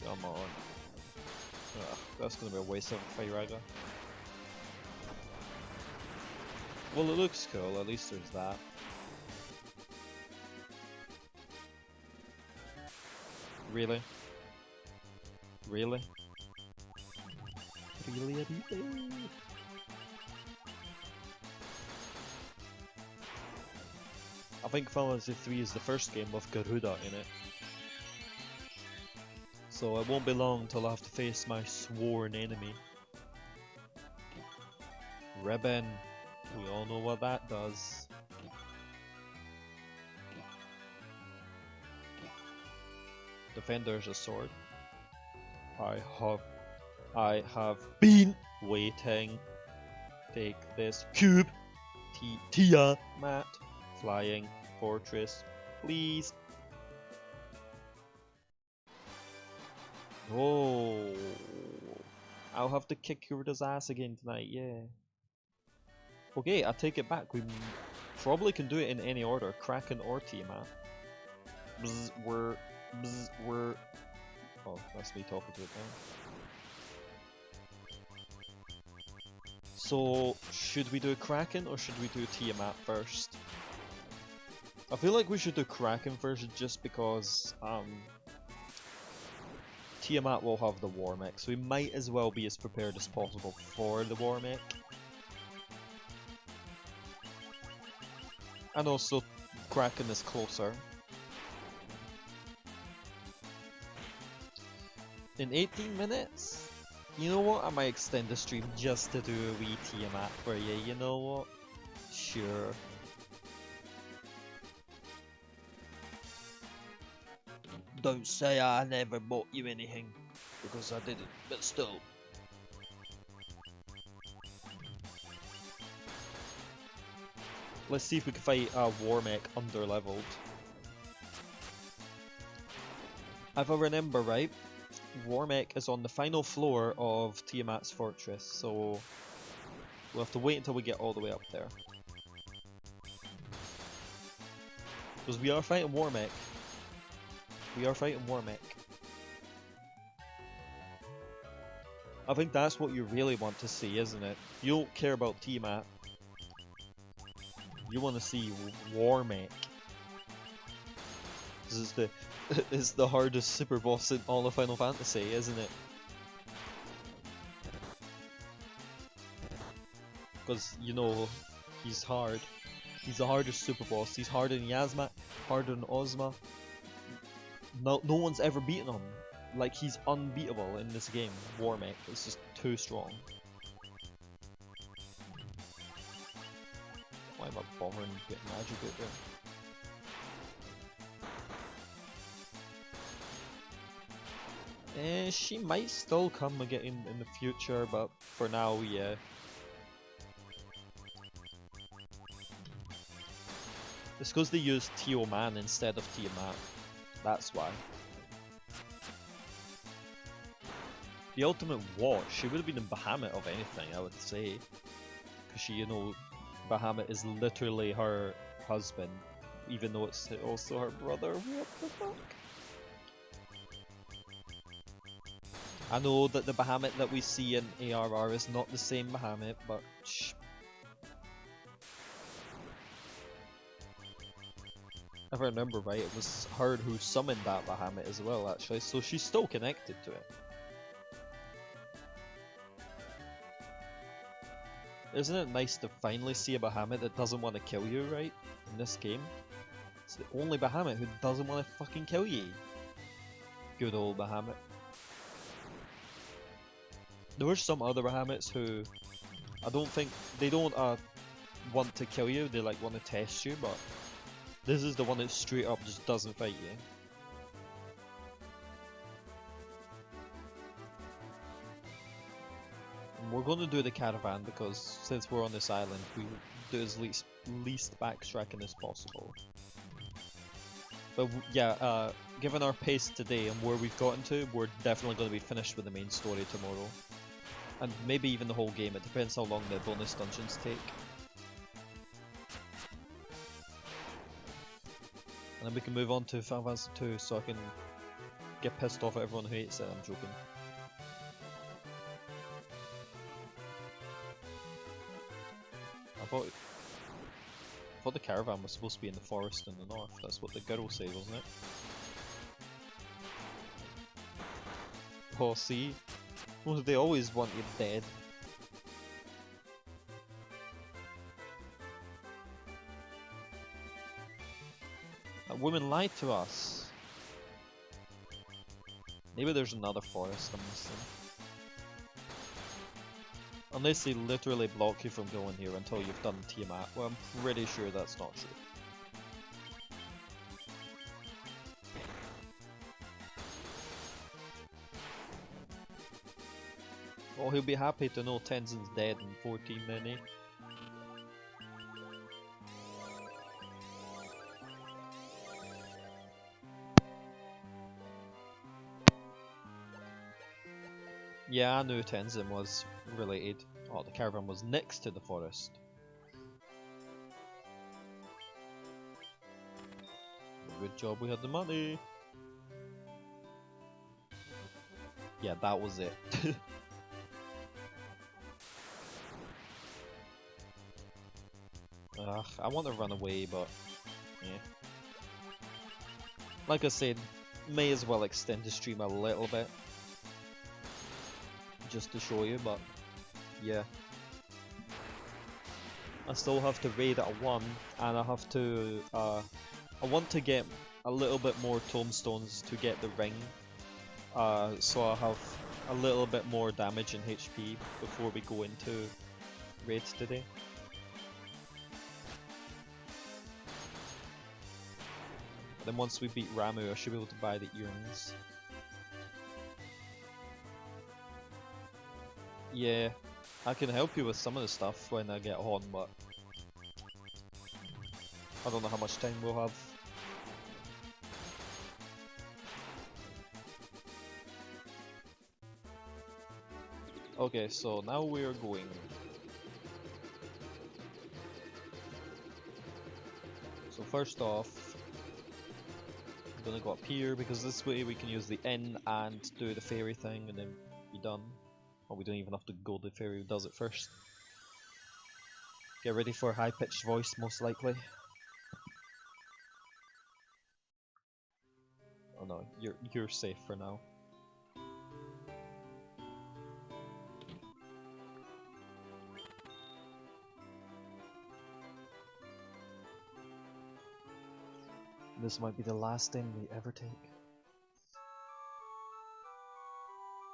Speaker 1: Come on. Ugh, that's gonna be a waste of Firaga. Well, it looks cool, at least there's that. Really? Really? Really? I think Final Fantasy 3 is the first game with Garuda in it. So it won't be long till I have to face my sworn enemy. Ribbon. We all know what that does. Defender's a sword. I have been waiting. Take this cube. Tiamat. Flying fortress. Please. Oh. I'll have to kick Yurda's ass again tonight, yeah. Okay, I take it back. We probably can do it in any order. Kraken or Tiamat. Bzz, we're... Oh, that's me talking to it now. So, should we do Kraken or should we do Tiamat first? I feel like we should do Kraken first just because Tiamat will have the war mech, so we might as well be as prepared as possible for the war mech. And also, Kraken is closer. In 18 minutes? You know what? I might extend the stream just to do a wee Tiamat for you. You know what? Sure. Don't say I never bought you anything, because I didn't, but still. Let's see if we can fight a war mech under leveled. If I remember right, war mech is on the final floor of Tiamat's fortress, so we'll have to wait until we get all the way up there. Because we are fighting war mech. We are fighting war mech. I think that's what you really want to see, isn't it? You don't care about Tiamat. You want to see war mech. This is the is the hardest super boss in all of Final Fantasy, isn't it? Because you know he's hard. He's the hardest super boss. He's harder than Yasma, harder than Ozma. No one's ever beaten him. Like, he's unbeatable in this game. War mech is just too strong. Why am I bothering getting magic out there? She might still come again in the future, but for now, yeah. It's because they used Tioman instead of Tiamat. That's why. The ultimate what? She would have been in Bahamut of anything, I would say. Because she, you know, Bahamut is literally her husband, even though it's also her brother. What the fuck? I know that the Bahamut that we see in ARR is not the same Bahamut, but shh. If I remember right, it was her who summoned that Bahamut as well, actually, so she's still connected to it. Isn't it nice to finally see a Bahamut that doesn't want to kill you, right? In this game. It's the only Bahamut who doesn't want to fucking kill you. Good old Bahamut. There were some other Bahamuts who I don't think they don't want to kill you, they like want to test you, but this is the one that straight up just doesn't fight you. And we're going to do the caravan because since we're on this island, we do as least backtracking as possible. But yeah, given our pace today and where we've gotten to, we're definitely going to be finished with the main story tomorrow. And maybe even the whole game, it depends how long the bonus dungeons take. And then we can move on to Final Fantasy 2 so I can get pissed off at everyone who hates it. I'm joking. I thought I thought the caravan was supposed to be in the forest in the north. That's what the girl said, wasn't it? Oh, see? Well, they always want you dead. That woman lied to us. Maybe there's another forest I'm missing. Unless they literally block you from going here until you've done Tiamat. Well, I'm pretty sure that's not true. Oh, he'll be happy to know Tenzin's dead in 14 minutes. Yeah, I knew Tenzin was related. Oh, the caravan was next to the forest. Good job we had the money. Yeah, that was it. Ugh, I want to run away, but yeah. Like I said, may as well extend the stream a little bit. Just to show you, but yeah. I still have to raid at 1, and I have to, I want to get a little bit more tombstones to get the ring. So I have a little bit more damage and HP before we go into raids today. Then once we beat Ramu, I should be able to buy the earrings. Yeah, I can help you with some of the stuff when I get on, but I don't know how much time we'll have. Okay, so now we are going. So first off, I'm gonna go up here because this way we can use the inn and do the fairy thing and then be done. Well, we don't even have to go the fairy who does it first. Get ready for a high-pitched voice, most likely. Oh no, you're safe for now. This might be the last thing we ever take.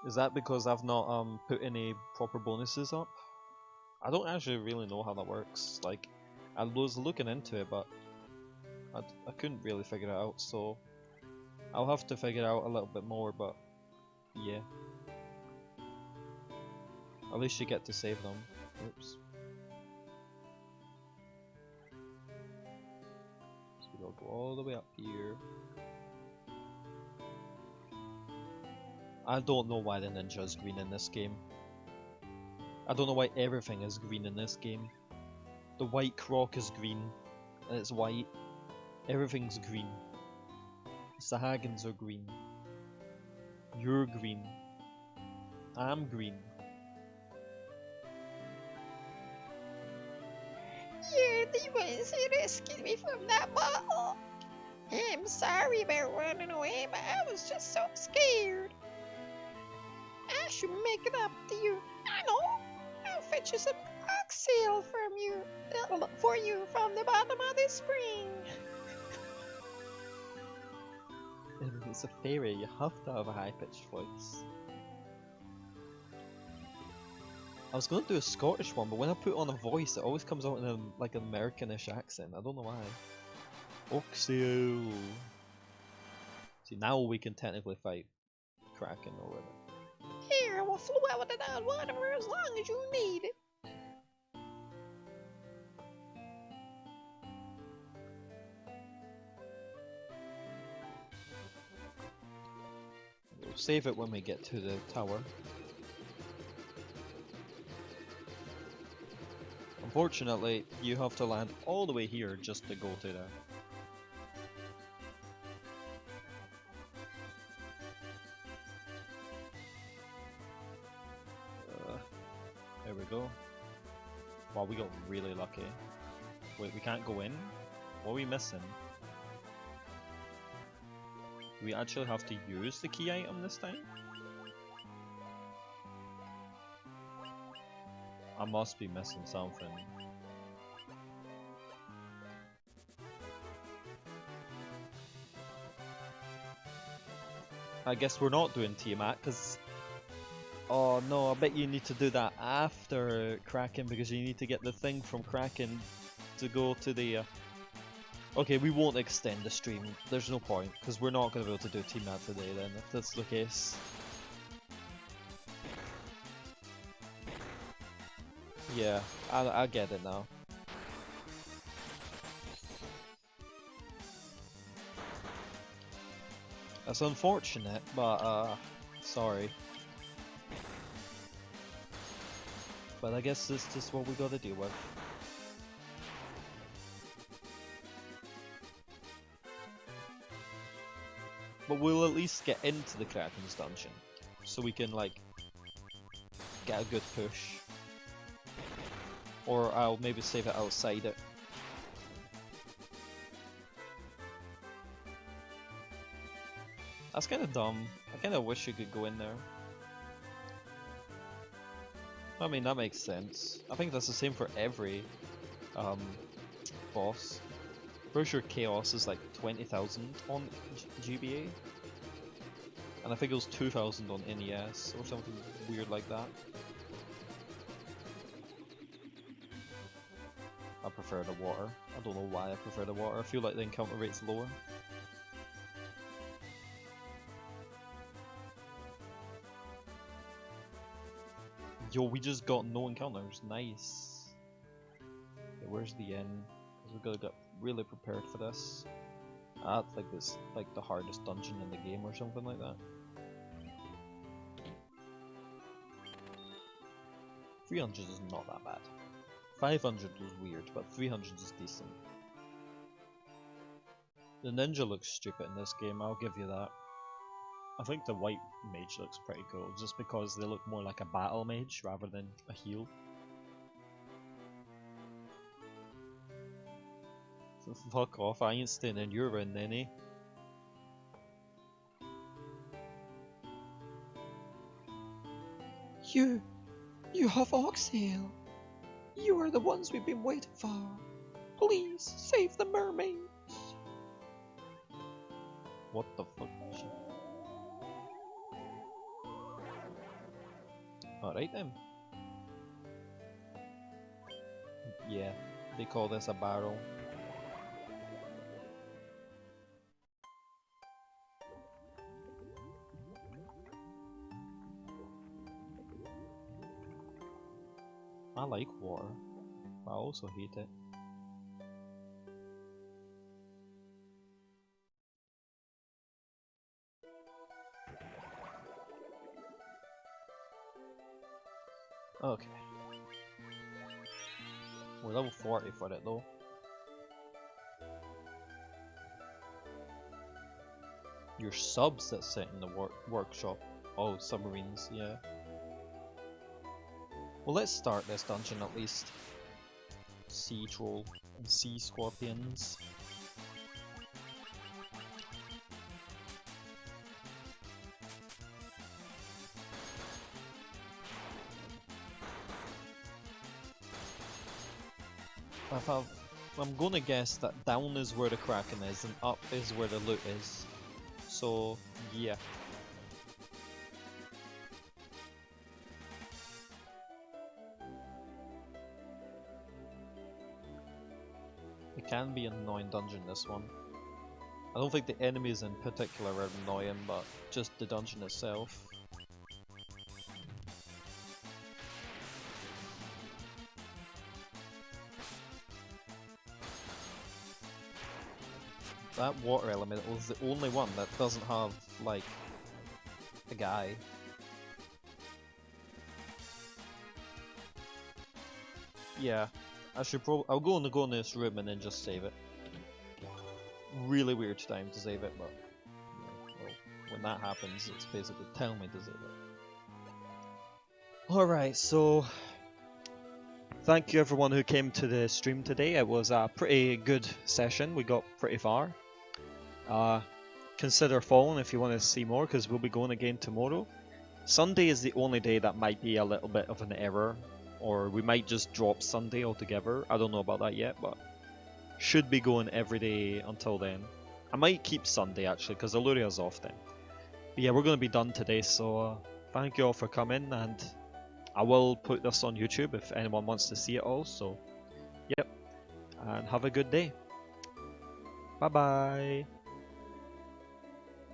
Speaker 1: Is that because I've not put any proper bonuses up? I don't actually really know how that works. Like, I was looking into it, but I couldn't really figure it out, so I'll have to figure it out a little bit more, but yeah. At least you get to save them. Oops. So we'll go all the way up here. I don't know why the ninja is green in this game. I don't know why everything is green in this game. The white croc is green, and it's white. Everything's green. Sahagins are green. You're green. I'm green.
Speaker 3: You're the ones who rescued me from that bottle. I'm sorry about running away, but I was just so scared. I should make it up to you. I know. I'll fetch you some oxtail for you from the bottom of the spring.
Speaker 1: It's a fairy, you have to have a high-pitched voice. I was going to do a Scottish one, but when I put on a voice, it always comes out in like an Americanish accent. I don't know why. Oxtail. See, now we can technically fight Kraken or whatever.
Speaker 3: Here, we'll flow out with that water for as long as you need it.
Speaker 1: We'll save it when we get to the tower. Unfortunately, you have to land all the way here just to go to there. There we go. Wow, we got really lucky. Wait, we can't go in? What are we missing? Do we actually have to use the key item this time? I must be missing something. I guess we're not doing Tiamat because... Oh no, I bet you need to do that after Kraken because you need to get the thing from Kraken to go to the... Okay, we won't extend the stream. There's no point because we're not going to be able to do Tiamat today then, if that's the case. Yeah, I get it now. That's unfortunate, but sorry. But I guess this is just what we gotta deal with. But we'll at least get into the Kraken's dungeon, so we can like get a good push. Or I'll maybe save it outside it. That's kind of dumb. I kind of wish you could go in there. I mean, that makes sense. I think that's the same for every boss. Pretty sure Chaos is like 20,000 on GBA. And I think it was 2,000 on NES or something weird like that. I prefer the water. I don't know why I prefer the water. I feel like the encounter rate's lower. Yo, we just got no encounters. Nice. Okay, where's the inn? Because we gotta get really prepared for this. I think it's like the hardest dungeon in the game or something like that. 300 is not that bad. 500 was weird, but 300 is decent. The ninja looks stupid in this game, I'll give you that. I think the white mage looks pretty cool, just because they look more like a battle mage rather than a heal. So fuck off, I ain't staying in your inn, any.
Speaker 3: You have Oxtail. You are the ones we've been waiting for. Please, save the mermaids.
Speaker 1: What the fuck? Alright then. Yeah, they call this a barrel. I like water, but I also hate it. Okay. We're level 40 for it though. Your subs that sit in the workshop. Oh, submarines, yeah. Well, let's start this dungeon at least. Sea troll and sea scorpions. I'm gonna guess that down is where the Kraken is and up is where the loot is. So, yeah. It can be an annoying dungeon, this one. I don't think the enemies in particular are annoying, but just the dungeon itself. That water elemental is the only one that doesn't have, like, a guy. Yeah, I should I'll go in this room and then just save it. Really weird time to save it, but yeah, well, when that happens, it's basically telling me to save it. Alright, so thank you everyone who came to the stream today. It was a pretty good session. We got pretty far. Consider following if you want to see more, because we'll be going again tomorrow. Sunday is the only day that might be a little bit of an error, or we might just drop Sunday altogether. I don't know about that yet, but should be going every day until then. I might keep Sunday actually, because Alluria's off then. But yeah, we're going to be done today, so thank you all for coming, and I will put this on YouTube if anyone wants to see it all. So, yep, and have a good day. Bye bye.